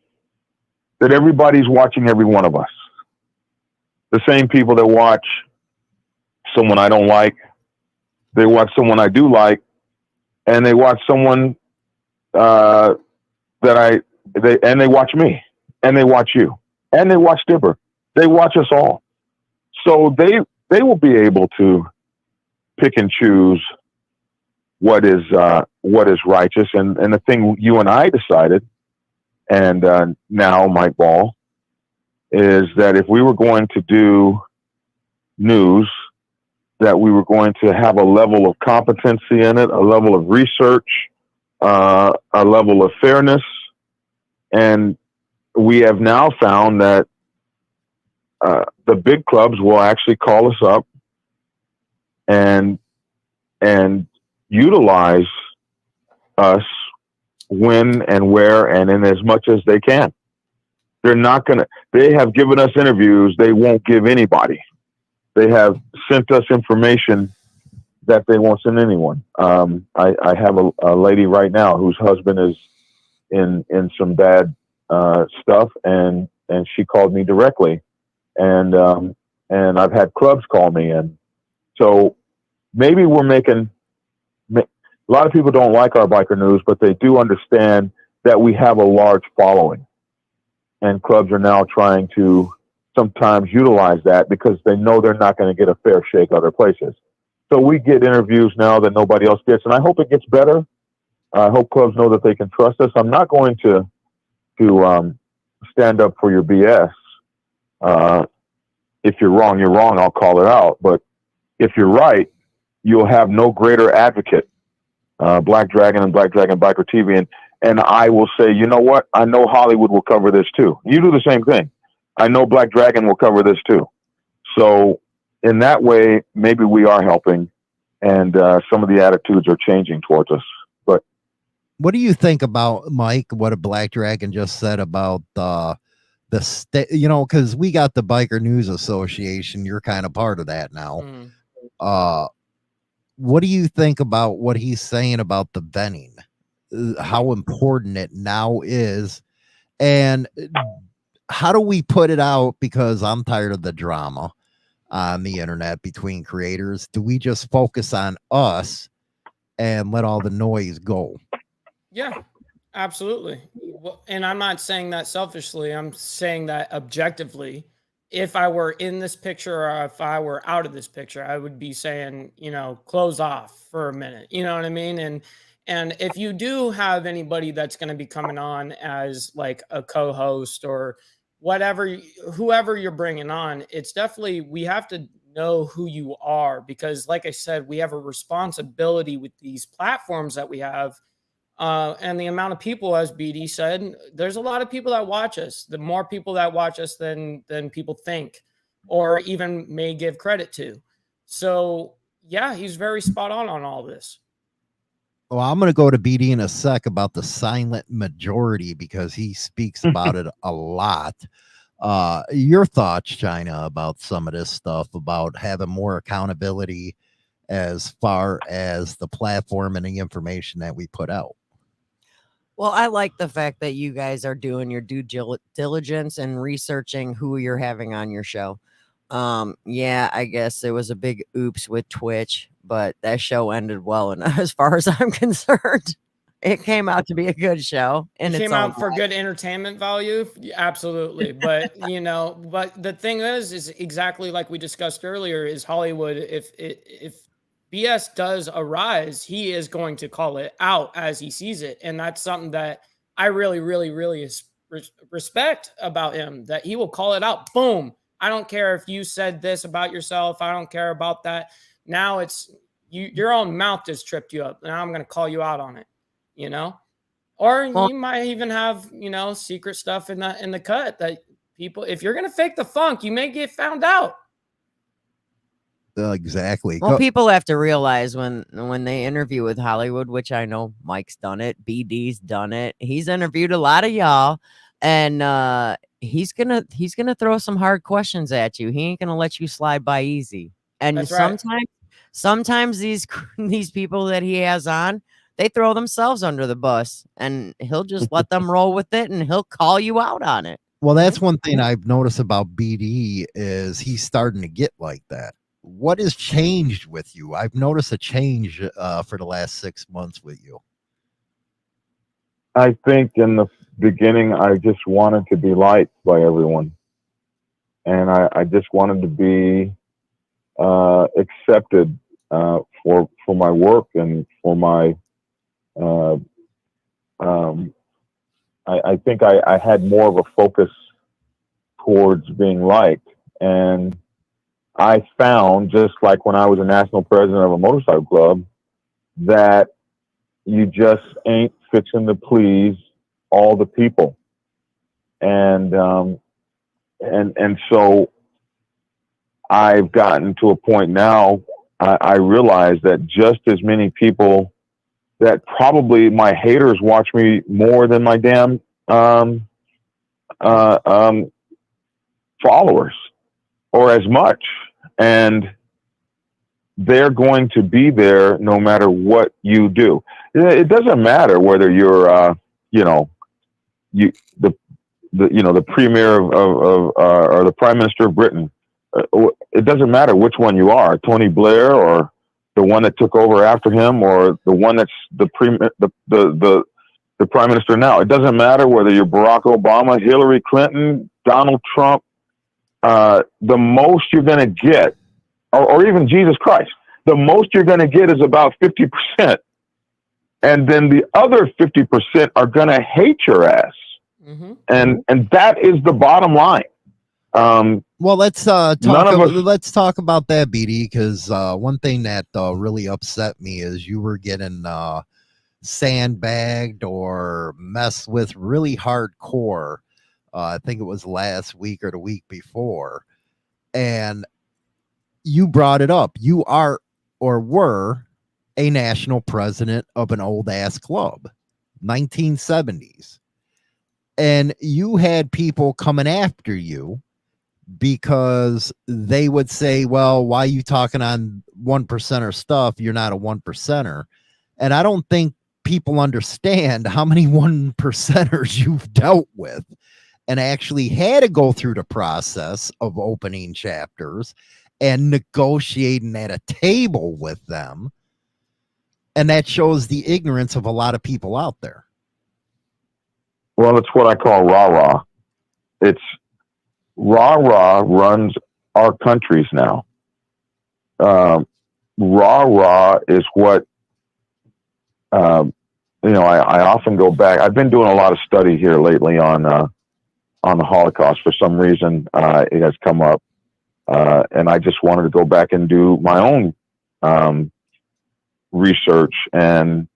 that everybody's watching every one of us. The same people that watch someone I don't like, they watch someone I do like, and they watch someone and they watch me, and they watch you, and they watch Dipper. They watch us all. So they will be able to pick and choose what is righteous. And the thing you and I decided, and now Mike Ball, is that if we were going to do news, that we were going to have a level of competency in it, a level of research, a level of fairness. And we have now found that the big clubs will actually call us up and utilize us when and where and in as much as they can. They have given us interviews they won't give anybody. They have sent us information that they won't send anyone. I have a lady right now whose husband is in some bad stuff, and she called me directly, and I've had clubs call me, and so maybe we're making. A lot of people don't like our biker news, but they do understand that we have a large following, and clubs are now trying to sometimes utilize that because they know they're not going to get a fair shake other places. So we get interviews now that nobody else gets, and I hope it gets better. I hope clubs know that they can trust us. I'm not going to stand up for your BS. If you're wrong, you're wrong. I'll call it out. But if you're right, you'll have no greater advocate. Black Dragon and Black Dragon Biker TV, and I will say, you know what? I know Hollywood will cover this too. You do the same thing. I know Black Dragon will cover this too. So in that way, maybe we are helping, and some of the attitudes are changing towards us. But what do you think about, Mike, what a Black Dragon just said about the state? You know, because we got the Biker News Association. You're kind of part of that now. What do you think about what he's saying about the venting? How important it now is, and how do we put it out? Because I'm tired of the drama on the internet between creators. Do we just focus on us and let all the noise go? Yeah, absolutely. Well, and I'm not saying that selfishly. I'm saying that objectively. If I were in this picture or if I were out of this picture, I would be saying, close off for a minute. You know what I mean? And if you do have anybody that's going to be coming on as like a co-host or whatever, whoever you're bringing on, it's definitely, we have to know who you are, because like I said, we have a responsibility with these platforms that we have. And the amount of people, as BD said, there's a lot of people that watch us. The more people that watch us than people think or even may give credit to. So, yeah, he's very spot on all this. Well, I'm going to go to BD in a sec about the silent majority because he speaks about it a lot. Your thoughts, China, about some of this stuff, about having more accountability as far as the platform and the information that we put out? Well, I like the fact that you guys are doing your due diligence and researching who you're having on your show. Yeah, I guess it was a big oops with Twitch, but that show ended well. And as far as I'm concerned, it came out to be a good show. And it came out for good entertainment value. Absolutely. But, but the thing is exactly like we discussed earlier, is Hollywood, if BS does arise, he is going to call it out as he sees it. And that's something that I really, really, really respect about him, that he will call it out. Boom. I don't care if you said this about yourself. I don't care about that. Now it's your own mouth just tripped you up. Now I'm going to call you out on it, or you might even have, secret stuff in the cut that people, if you're going to fake the funk, you may get found out. Exactly. Well, people have to realize when they interview with Hollywood, which I know Mike's done it, BD's done it. He's interviewed a lot of y'all, and he's gonna throw some hard questions at you. He ain't gonna let you slide by easy. And That's right. sometimes these people that he has on, they throw themselves under the bus, and he'll just let them roll with it, and he'll call you out on it. Well, that's one thing I've noticed about BD is he's starting to get like that. What has changed with you? I've noticed a change for the last 6 months with you. I think in the beginning, I just wanted to be liked by everyone. And I just wanted to be accepted for my work and for my, I think I had more of a focus towards being liked. And I found, just like when I was a national president of a motorcycle club, that you just ain't fixing to please all the people. And so I've gotten to a point now, I realize that just as many people, that probably my haters watch me more than my damn followers, or as much. And they're going to be there no matter what you do. It doesn't matter whether you're, the premier of or the prime minister of Britain. It doesn't matter which one you are, Tony Blair or the one that took over after him, or the one that's the prime minister now. It doesn't matter whether you're Barack Obama, Hillary Clinton, Donald Trump. The most you're going to get, or even Jesus Christ, the most you're going to get is about 50%. And then the other 50% are going to hate your ass. Mm-hmm. And that is the bottom line. Well, let's talk about that, BD, because one thing that really upset me is you were getting sandbagged or messed with really hardcore. I think it was last week or the week before. And you brought it up. You are or were a national president of an old ass club, 1970s. And you had people coming after you because they would say, well, why are you talking on 1%er stuff? You're not a 1%er. And I don't think people understand how many 1%ers you've dealt with and actually had to go through the process of opening chapters and negotiating at a table with them. And that shows the ignorance of a lot of people out there. Well, it's what I call rah-rah. It's rah-rah runs our countries now. Rah-rah is what, I often go back. I've been doing a lot of study here lately on the Holocaust. For some reason, it has come up. And I just wanted to go back and do my own research. And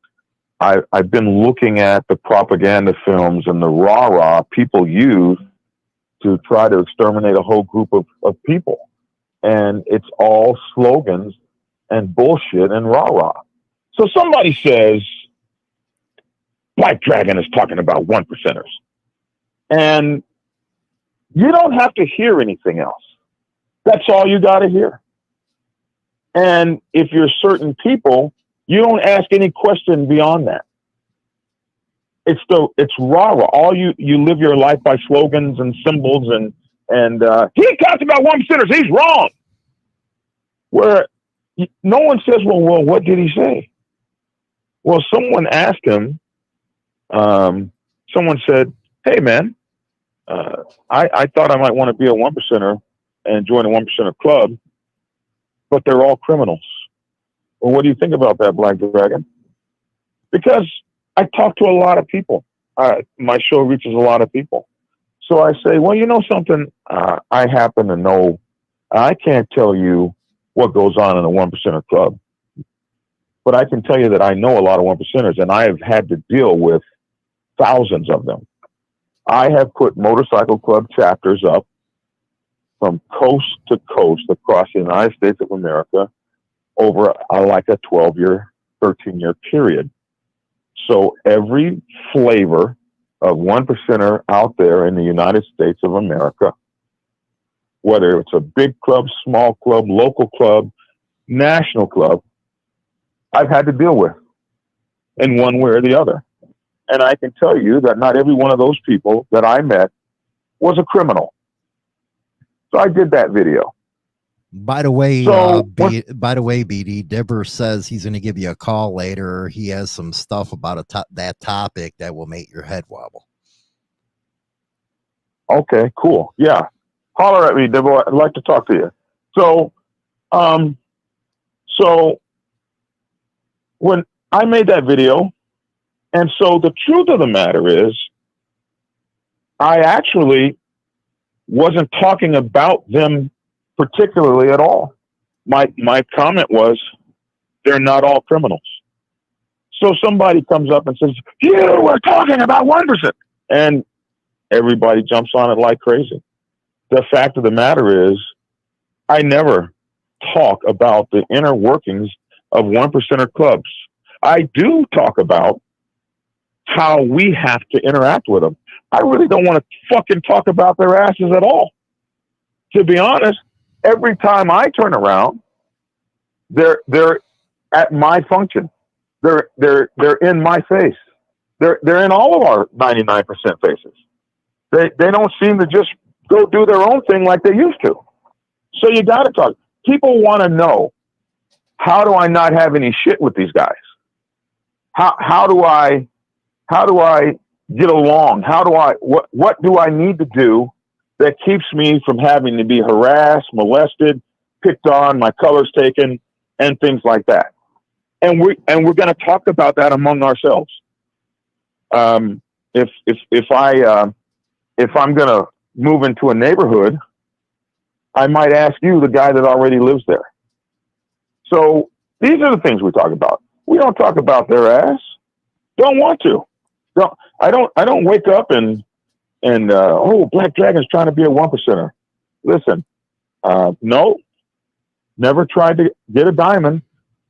I've been looking at the propaganda films and the rah-rah people use to try to exterminate a whole group of people. And it's all slogans and bullshit and rah-rah. So somebody says, Black Dragon is talking about 1%ers. And you don't have to hear anything else. That's all you got to hear. And if you're certain people, you don't ask any question beyond that. It's rah-rah. All you live your life by slogans and symbols and he talked about 1%ers. He's wrong. Where no one says, well, what did he say? Well, someone asked him. Someone said, "Hey, man, I thought I might want to be a 1%er and join a 1%er club, but they're all criminals." Well, what do you think about that, Black Dragon? Because I talk to a lot of people. My show reaches a lot of people. So I say, well, you know something? I happen to know. I can't tell you what goes on in a 1%er club, but I can tell you that I know a lot of 1%ers, and I have had to deal with thousands of them. I have put motorcycle club chapters up from coast to coast across the United States of America over like a 12-year, 13-year period. So every flavor of 1%er out there in the United States of America, whether it's a big club, small club, local club, national club, I've had to deal with in one way or the other. And I can tell you that not every one of those people that I met was a criminal. So I did that video. By the way, So, BD Dibber says he's going to give you a call later. He has some stuff about that topic that will make your head wobble. Okay, cool. Yeah. Holler at me, Dibber. I'd like to talk to you. So when I made that video, and so the truth of the matter is, I actually wasn't talking about them particularly at all. My comment was, they're not all criminals. So somebody comes up and says, you were talking about 1%. And everybody jumps on it like crazy. The fact of the matter is, I never talk about the inner workings of 1%er clubs. I do talk about how we have to interact with them. I really don't want to fucking talk about their asses at all. To be honest, every time I turn around, they're at my function. They're in my face. They're in all of our 99% faces. They don't seem to just go do their own thing like they used to. So you got to talk. People want to know, how do I not have any shit with these guys? How do I get along? What do I need to do that keeps me from having to be harassed, molested, picked on, my colors taken, and things like that? And we're going to talk about that among ourselves. If I'm going to move into a neighborhood, I might ask you, the guy that already lives there. So these are the things we talk about. We don't talk about their ass. Don't want to. I don't wake up and Black Dragon's trying to be a 1%er. Listen, no, never tried to get a diamond.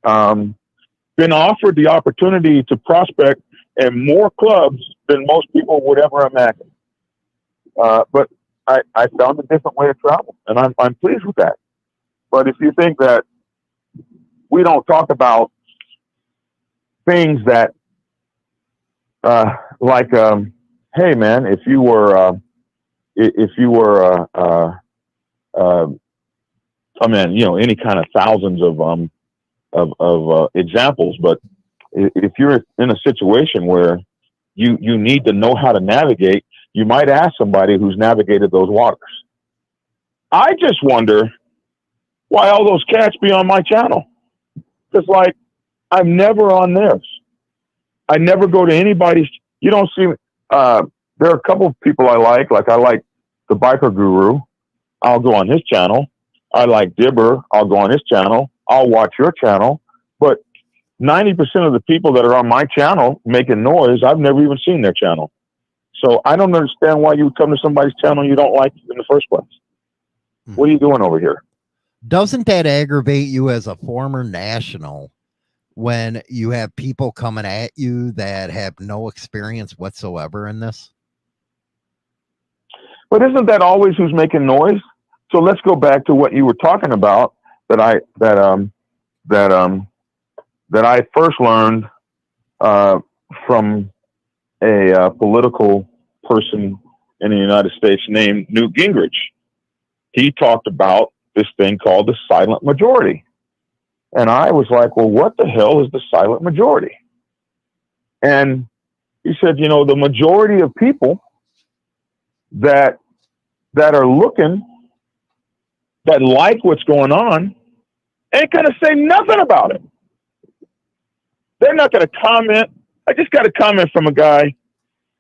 Been offered the opportunity to prospect in more clubs than most people would ever imagine. But I found a different way to travel, and I'm pleased with that. But if you think that we don't talk about things that, hey man, if you were, I mean, any kind of thousands of examples, but if you're in a situation where you need to know how to navigate, you might ask somebody who's navigated those waters. I just wonder why all those cats be on my channel. Because, I'm never on theirs. I never go to anybody's. You don't see me. There are a couple of people I like the Biker Guru. I'll go on his channel. I like Dibber. I'll go on his channel. I'll watch your channel. But 90% of the people that are on my channel making noise, I've never even seen their channel. So I don't understand why you would come to somebody's channel you don't like in the first place. What are you doing over here? Doesn't that aggravate you as a former national when you have people coming at you that have no experience whatsoever in this? But isn't that always who's making noise? So let's go back to what you were talking about that I first learned from a political person in the United States named Newt Gingrich. He talked about this thing called the silent majority. And I was like, well, what the hell is the silent majority? And he said, the majority of people that are looking, that like what's going on, ain't going to say nothing about it. They're not going to comment. I just got a comment from a guy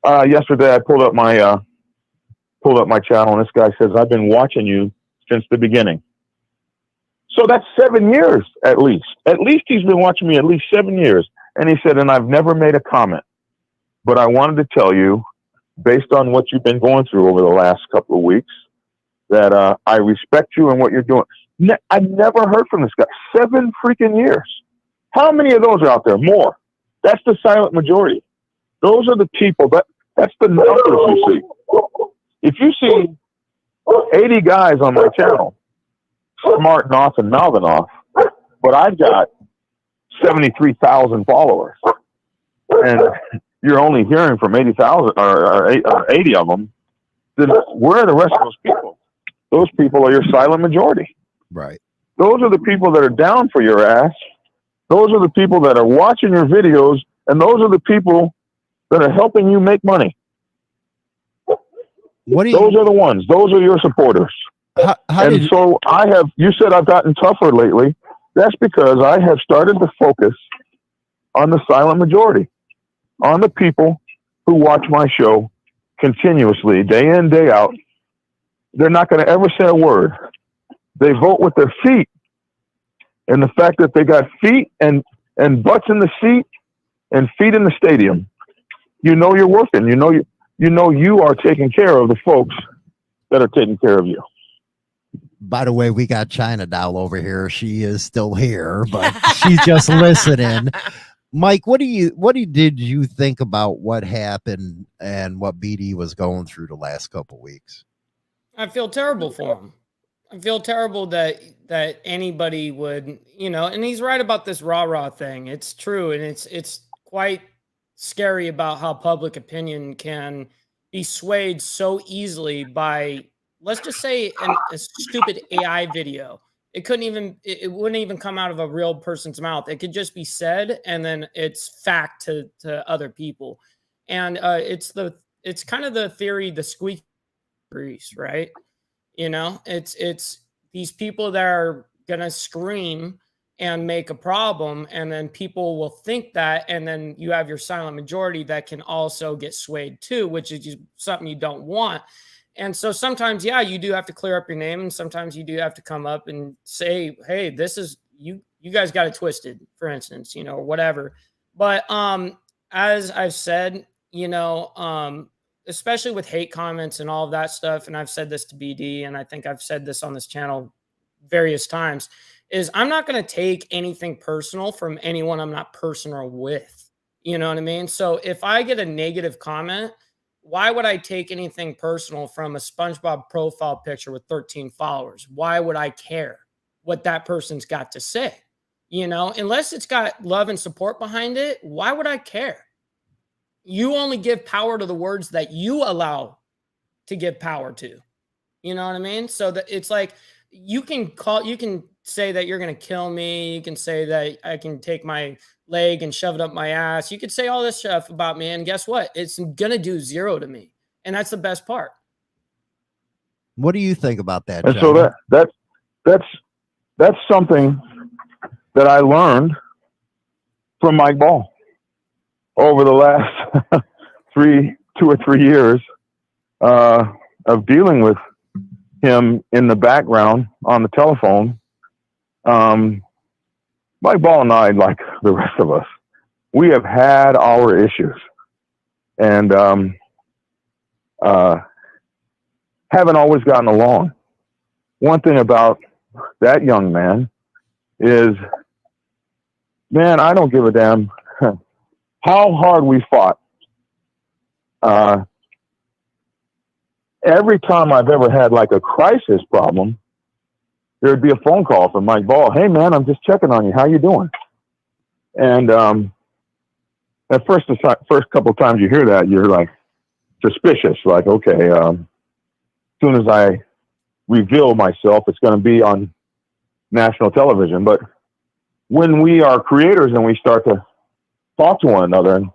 yesterday. I pulled up my channel, and this guy says, I've been watching you since the beginning. So that's 7 years, at least. At least he's been watching me at least 7 years. And he said, and I've never made a comment, but I wanted to tell you, based on what you've been going through over the last couple of weeks, that I respect you and what you're doing. I've never heard from this guy. 7 freaking years. How many of those are out there? More. That's the silent majority. Those are the people That's the numbers you see. If you see 80 guys on my channel smarting off and mouthing off, but I've got 73,000 followers, and you're only hearing from 80,000 or 80 of them, then where are the rest of those people? Those people are your silent majority. Right. Those are the people that are down for your ass. Those are the people that are watching your videos, and those are the people that are helping you make money. Those are the ones. Those are your supporters. So you said I've gotten tougher lately. That's because I have started to focus on the silent majority, on the people who watch my show continuously, day in, day out. They're not going to ever say a word. They vote with their feet. And the fact that they got feet and butts in the seat and feet in the stadium, you know you're working. You know you are taking care of the folks that are taking care of you. By the way, we got China Doll over here. She is still here, but she's just listening. Mike, what did you think about what happened and what BD was going through the last couple weeks? I feel terrible for him. I feel terrible that anybody would, and he's right about this rah-rah thing. It's true, and it's quite scary about how public opinion can be swayed so easily by, let's just say, a stupid AI video. It wouldn't even come out of a real person's mouth. It could just be said, and then it's fact to other people. And it's kind of the theory, the squeak grease, right? It's these people that are gonna scream and make a problem, and then people will think that, and then you have your silent majority that can also get swayed too, which is just something you don't want. And so sometimes, yeah, you do have to clear up your name, and sometimes you do have to come up and say, hey, this is you guys got it twisted, for instance, or whatever. But as I've said, especially with hate comments and all of that stuff, and I've said this to BD, and I think I've said this on this channel various times, is I'm not going to take anything personal from anyone I'm not personal with. You know what I mean? So if I get a negative comment, why would I take anything personal from a SpongeBob profile picture with 13 followers? Why would I care what that person's got to say? Unless it's got love and support behind it, why would I care? You only give power to the words that you allow to give power to. You know what I mean? So that it's like you can say that you're going to kill me. You can say that I can take my leg and shove it up my ass. You could say all this stuff about me, and guess what? It's going to do zero to me. And that's the best part. What do you think about that, And John? so that's something that I learned from Mike Ball over the last 2 or 3 years of dealing with him in the background on the telephone. Mike Ball and I, like the rest of us, we have had our issues, and haven't always gotten along. One thing about that young man is, man, I don't give a damn how hard we fought. Every time I've ever had like a crisis problem, there'd be a phone call from Mike Ball. Hey man, I'm just checking on you. How you doing? And at first couple of times you hear that, you're like suspicious. Like, okay, as soon as I reveal myself, it's going to be on national television. But when we are creators and we start to talk to one another, and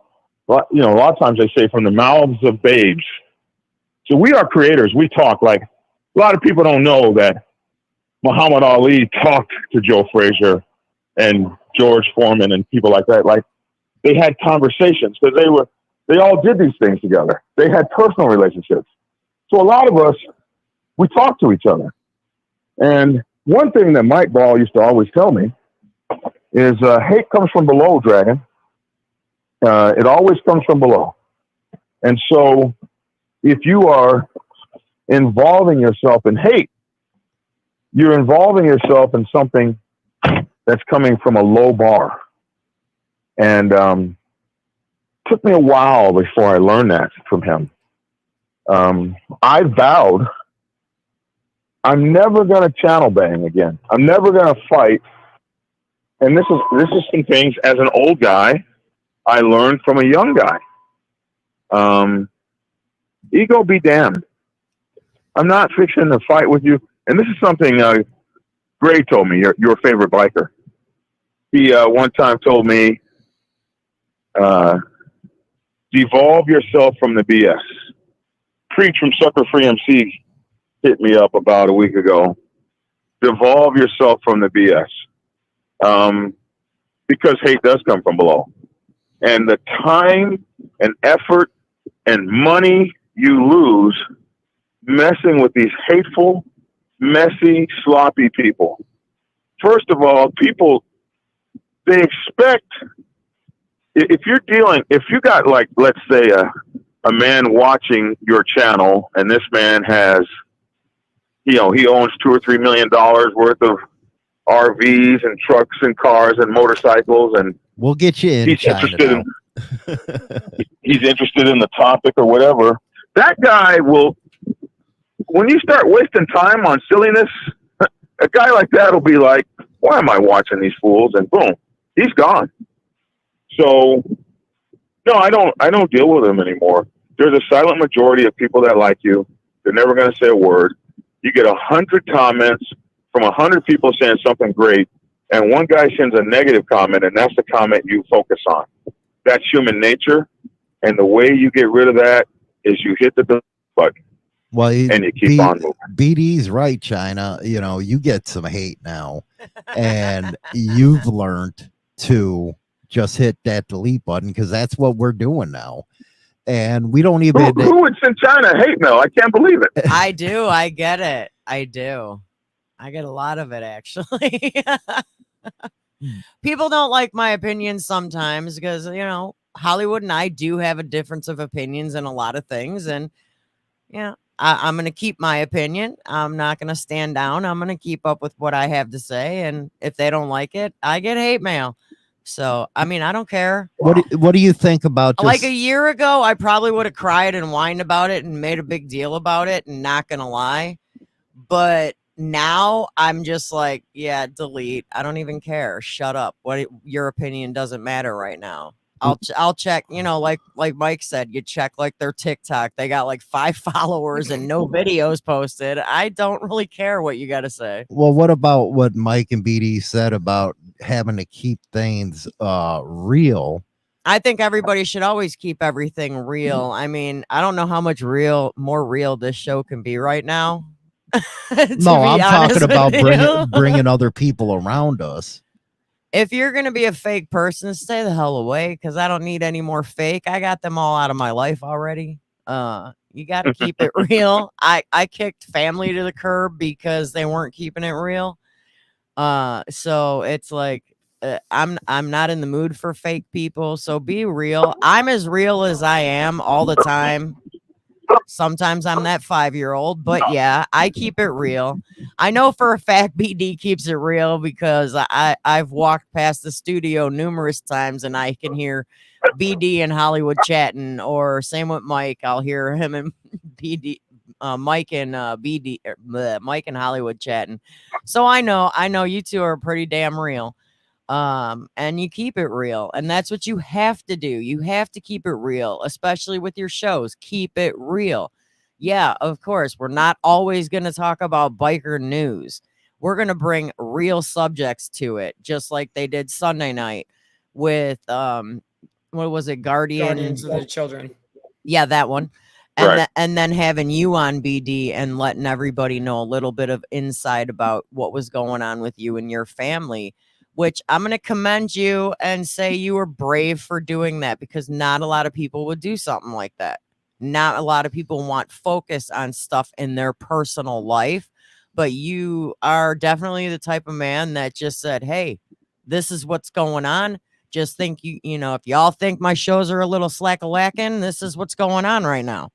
a lot of times they say from the mouths of babes. So we are creators. We talk. Like, a lot of people don't know that Muhammad Ali talked to Joe Frazier and George Foreman and people like that. Like, they had conversations because they all did these things together. They had personal relationships. So a lot of us, we talk to each other. And one thing that Mike Ball used to always tell me is hate comes from below, Dragon. It always comes from below. And so if you are involving yourself in hate, you're involving yourself in something that's coming from a low bar. And took me a while before I learned that from him. I vowed I'm never going to channel bang again. I'm never going to fight. And this is some things as an old guy I learned from a young guy. Ego be damned. I'm not fixing to fight with you. And this is something Gray told me, your favorite biker. He one time told me, devolve yourself from the BS. Preach from Sucker Free MC hit me up about a week ago. Devolve yourself from the BS. Because hate does come from below. And the time and effort and money you lose messing with these hateful, messy, sloppy people. First of all, people, they expect, if you got, like, let's say a man watching your channel, and this man has, he owns $2 or $3 million worth of RVs and trucks and cars and motorcycles, and we'll get you in. He's interested in the topic or whatever. That guy will, when you start wasting time on silliness, a guy like that will be like, why am I watching these fools? And boom, he's gone. So no, I don't deal with them anymore. There's a silent majority of people that like you. They're never going to say a word. You get 100 comments from 100 people saying something great, and one guy sends a negative comment, and that's the comment you focus on. That's human nature, and the way you get rid of that is you hit the button. Well, and you keep on moving. BD's right, China. You get some hate now, and you've learned to just hit that delete button, because that's what we're doing now. And we don't even. Who would send China hate mail? I can't believe it. I do. I get it. I do. I get a lot of it, actually. People don't like my opinions sometimes because, Hollywood and I do have a difference of opinions in a lot of things. And, I'm going to keep my opinion. I'm not going to stand down. I'm going to keep up with what I have to say. And if they don't like it, I get hate mail. So, I don't care. What do you think about like a year ago, I probably would have cried and whined about it and made a big deal about it, and not going to lie. But now I'm just like, yeah, delete. I don't even care. Shut up. Your opinion doesn't matter right now. I'll check, like Mike said, you check like their TikTok. They got like 5 followers and no videos posted. I don't really care what you got to say. Well, what about what Mike and BD said about having to keep things real? I think everybody should always keep everything real. I don't know how much more real this show can be right now. No, I'm talking about bringing other people around us. If you're going to be a fake person, stay the hell away, because I don't need any more fake. I got them all out of my life already. You got to keep it real. I kicked family to the curb because they weren't keeping it real. So it's like, I'm not in the mood for fake people. So be real. I'm as real as I am all the time. Sometimes I'm that 5-year-old, but yeah, I keep it real. I know for a fact BD keeps it real because I've walked past the studio numerous times and I can hear BD and Hollywood chatting, or same with Mike. I'll hear him and BD, Mike and BD, Mike and Hollywood chatting. So I know you two are pretty damn real. And you keep it real, and that's what you have to do. You have to keep it real, especially with your shows. Keep it real. Yeah, of course, we're not always going to talk about biker news. We're going to bring real subjects to it, just like they did Sunday night with what was it, Guardians of the Children. Yeah, that one. And, right. And then having you on, BD, and letting everybody know a little bit of insight about what was going on with you and your family, which I'm going to commend you and say you were brave for doing that, because not a lot of people would do something like that. Not a lot of people want focus on stuff in their personal life, but you are definitely the type of man that just said, hey, this is what's going on. Just think, if y'all think my shows are a little slack-a-lacking, this is what's going on right now.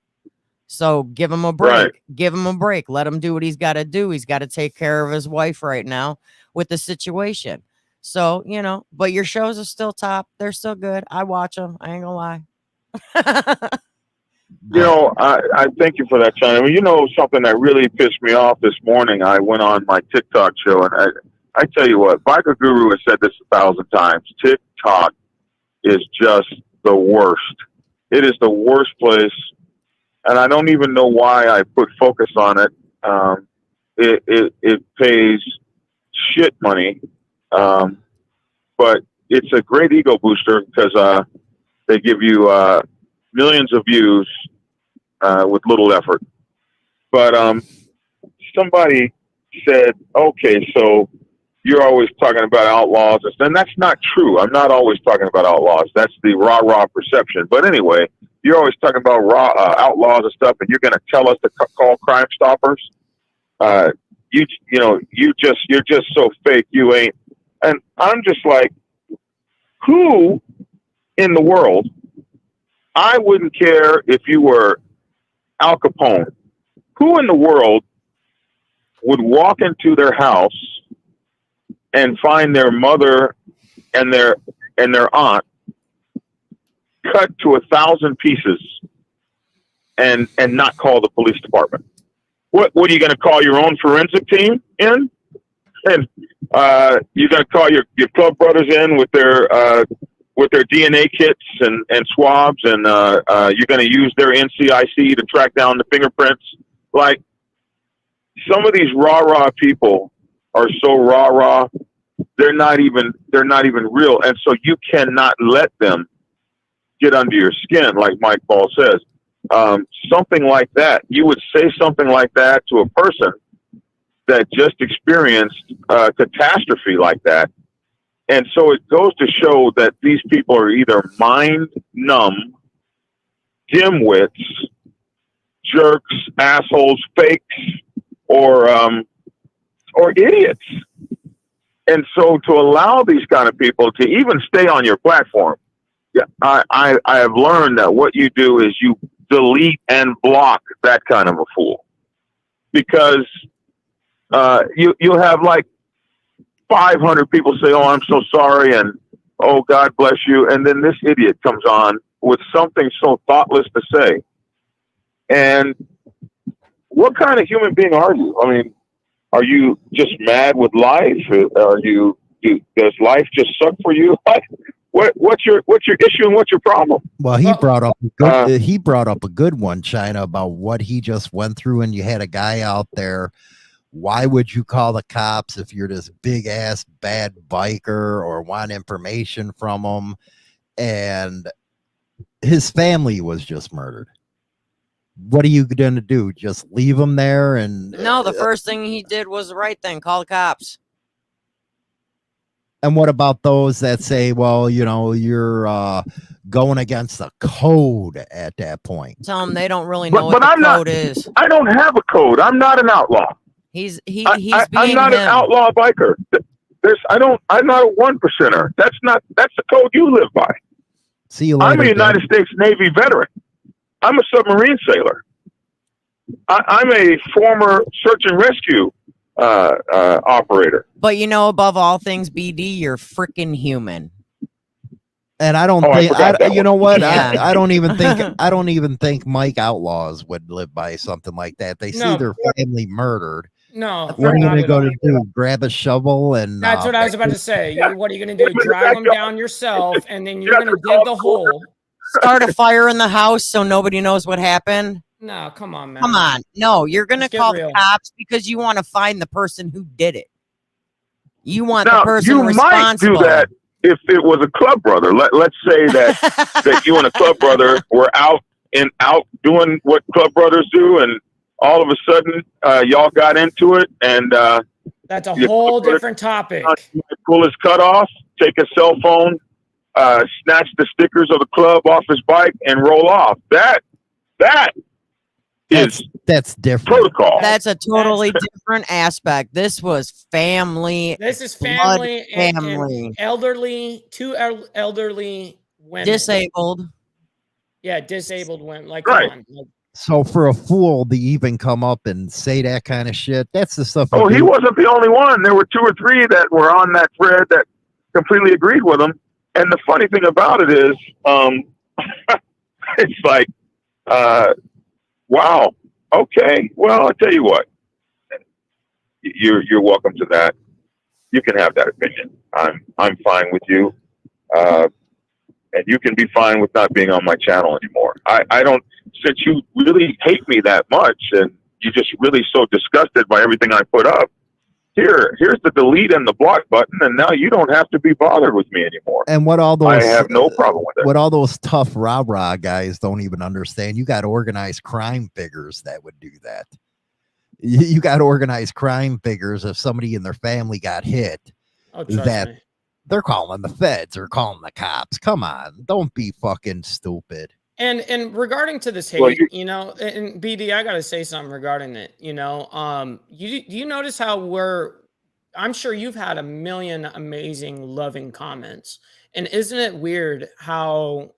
So give him a break. Right. Give him a break. Let him do what he's got to do. He's got to take care of his wife right now with the situation. So, but your shows are still top. They're still good. I watch them. I ain't gonna lie. You know, I thank you for that, China. I mean, you know, something that really pissed me off this morning, I went on my TikTok show, and I tell you what, Biker Guru has said this 1,000 times. TikTok is just the worst. It is the worst place, and I don't even know why I put focus on it. It pays shit money, but it's a great ego booster because they give you millions of views with little effort. But somebody said, okay, so you're always talking about outlaws, and that's not true. I'm not always talking about outlaws. That's the rah-rah perception. But anyway, you're always talking about outlaws and stuff, and you're going to tell us to call Crime Stoppers. You're just so fake. You ain't. And I'm just like, who in the world? I wouldn't care if you were Al Capone. Who in the world would walk into their house and find their mother and their aunt cut to 1,000 pieces and not call the police department? What are you going to call your own forensic team in? And you're going to call your club brothers in with their DNA kits and swabs, and you're going to use their NCIC to track down the fingerprints. Like, some of these rah-rah people are so rah-rah, they're not even real. And so you cannot let them get under your skin, like Mike Paul says. Something like that, you would say something like that to a person that just experienced a catastrophe like that. And so it goes to show that these people are either mind numb, dimwits, jerks, assholes, fakes, or idiots. And so to allow these kind of people to even stay on your platform, I have learned that what you do is you delete and block that kind of a fool, because you'll have like 500 people say, "Oh, I'm so sorry," and "Oh, God bless you," and then this idiot comes on with something so thoughtless to say. And what kind of human being are you? I mean, are you just mad with life? Does life just suck for you? What's your issue and what's your problem? Well, he brought up a good one, China, about what he just went through, and you had a guy out there. Why would you call the cops if you're this big ass bad biker or want information from them? And his family was just murdered. What are you going to do? Just leave him there? And no, the first thing he did was the right thing. Call the cops. And what about those that say, well, you know, you're going against the code at that point? Tell them they don't really know what the code is. I don't have a code. I'm not an outlaw. I'm not an outlaw biker. I'm not a 1%er. That's the code you live by. See you later. I'm a United States Navy veteran. I'm a submarine sailor. I'm a former search and rescue operator. But you know, above all things, BD, you're freaking human. And I don't think, you know what? Yeah. I don't even think Mike Outlaws would live by something like that. They see their family murdered. No. What are you going to go to do? Grab a shovel and that's what I was about to say. What are you going to do? Drag them down yourself, and then you're going to dig the hole. Start a fire in the house so nobody knows what happened. No, come on, man. Come on. No, you're going to call the cops because you want to find the person who did it. You want the person responsible. You might do that if it was a club brother. Let's say that you and a club brother were out doing what club brothers do, and all of a sudden y'all got into it, and that's a whole different topic. Pull his cut off, take a cell phone, snatch the stickers of the club off his bike, and roll off. That's different protocol. That's a totally different aspect. This was family. This is family and elderly, two elderly women. Disabled. Yeah, disabled women. Like, right. come on. So for a fool to even come up and say that kind of shit, that's the stuff. Oh, he wasn't the only one. There were 2 or 3 that were on that thread that completely agreed with him. And the funny thing about it is, it's like, wow, okay. Well, I'll tell you what, you're welcome to that. You can have that opinion. I'm fine with you. And you can be fine with not being on my channel anymore. I don't, since you really hate me that much and you're just really so disgusted by everything I put up, here's the delete and the block button, and now you don't have to be bothered with me anymore. And what all those, I have no problem with it. What all those tough rah-rah guys don't even understand, you got organized crime figures that would do that. You got organized crime figures, if somebody in their family got hit, that me. They're calling the feds or calling the cops. Come on, don't be fucking stupid. And regarding to this hate, you know, and BD, I gotta say something regarding it. You know, you notice how I'm sure you've had a million amazing, loving comments, and isn't it weird how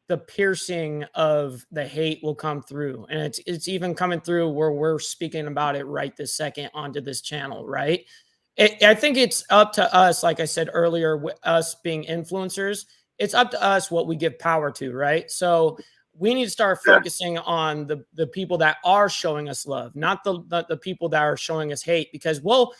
the piercing of the hate will come through, and it's even coming through where we're speaking about it right this second onto this channel, right? I think it's up to us, like I said earlier, us being influencers, it's up to us what we give power to, right? So we need to start focusing on the people that are showing us love, not the people that are showing us hate, because we'll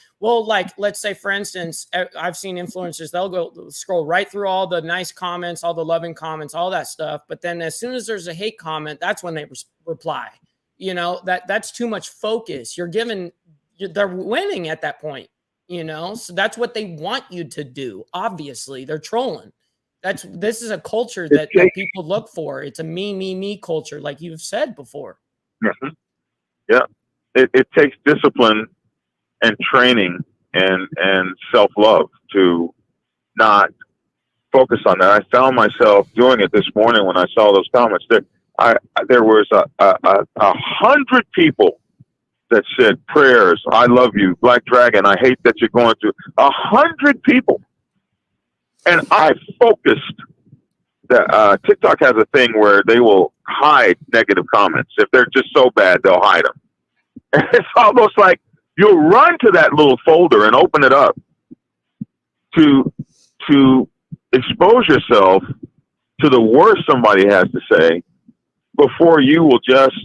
like, let's say, for instance, I've seen influencers, they'll go scroll right through all the nice comments, all the loving comments, all that stuff. But then as soon as there's a hate comment, that's when they reply. You know, that's too much focus. They're winning at that point, you know? So that's what they want you to do. Obviously, they're trolling. This is a culture that people look for. It's a me culture, like you've said before. Mm-hmm. Yeah. It takes discipline and training and self-love to not focus on that. I found myself doing it this morning when I saw those comments. There was 100 people that said prayers, I love you, Black Dragon, I hate that you're going through. 100 people. And I focused that TikTok has a thing where they will hide negative comments. If they're just so bad, they'll hide them. And it's almost like you'll run to that little folder and open it up to expose yourself to the worst somebody has to say before you will just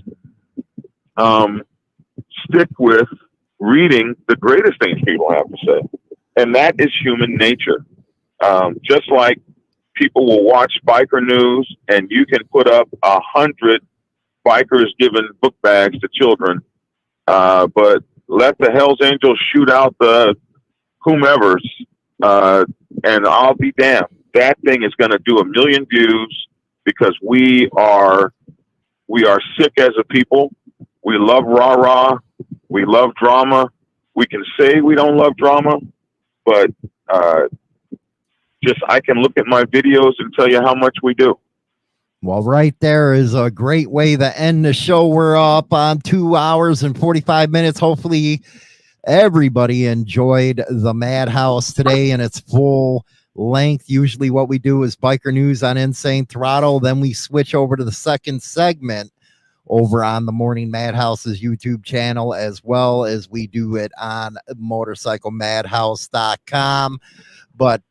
stick with reading the greatest things people have to say. And that is human nature. Just like people will watch biker news and you can put up 100 bikers giving book bags to children, but let the Hells Angels shoot out the whomevers, and I'll be damned. That thing is going to do 1 million views because we are sick as a people. We love rah-rah. We love drama. We can say we don't love drama, but I can look at my videos and tell you how much we do. Well, right there is a great way to end the show. We're up on 2 hours and 45 minutes. Hopefully everybody enjoyed the Madhouse today in its full length. Usually what we do is biker news on Insane Throttle. Then we switch over to the second segment over on the Morning Madhouse's YouTube channel, as well as we do it on motorcyclemadhouse.com. But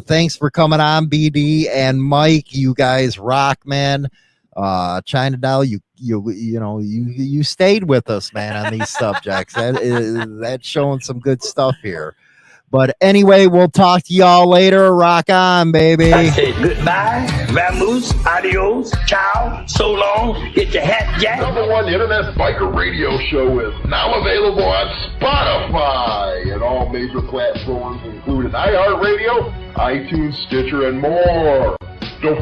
thanks for coming on, BD and Mike. You guys rock, man. China Doll, you stayed with us, man, on these subjects. That's showing some good stuff here. But anyway, we'll talk to y'all later. Rock on, baby. I say goodbye, vamoose, adios, ciao, so long, get your hat jack. #1 internet biker radio show is now available on Spotify and all major platforms, including iHeartRadio, iTunes, Stitcher, and more. Don't forget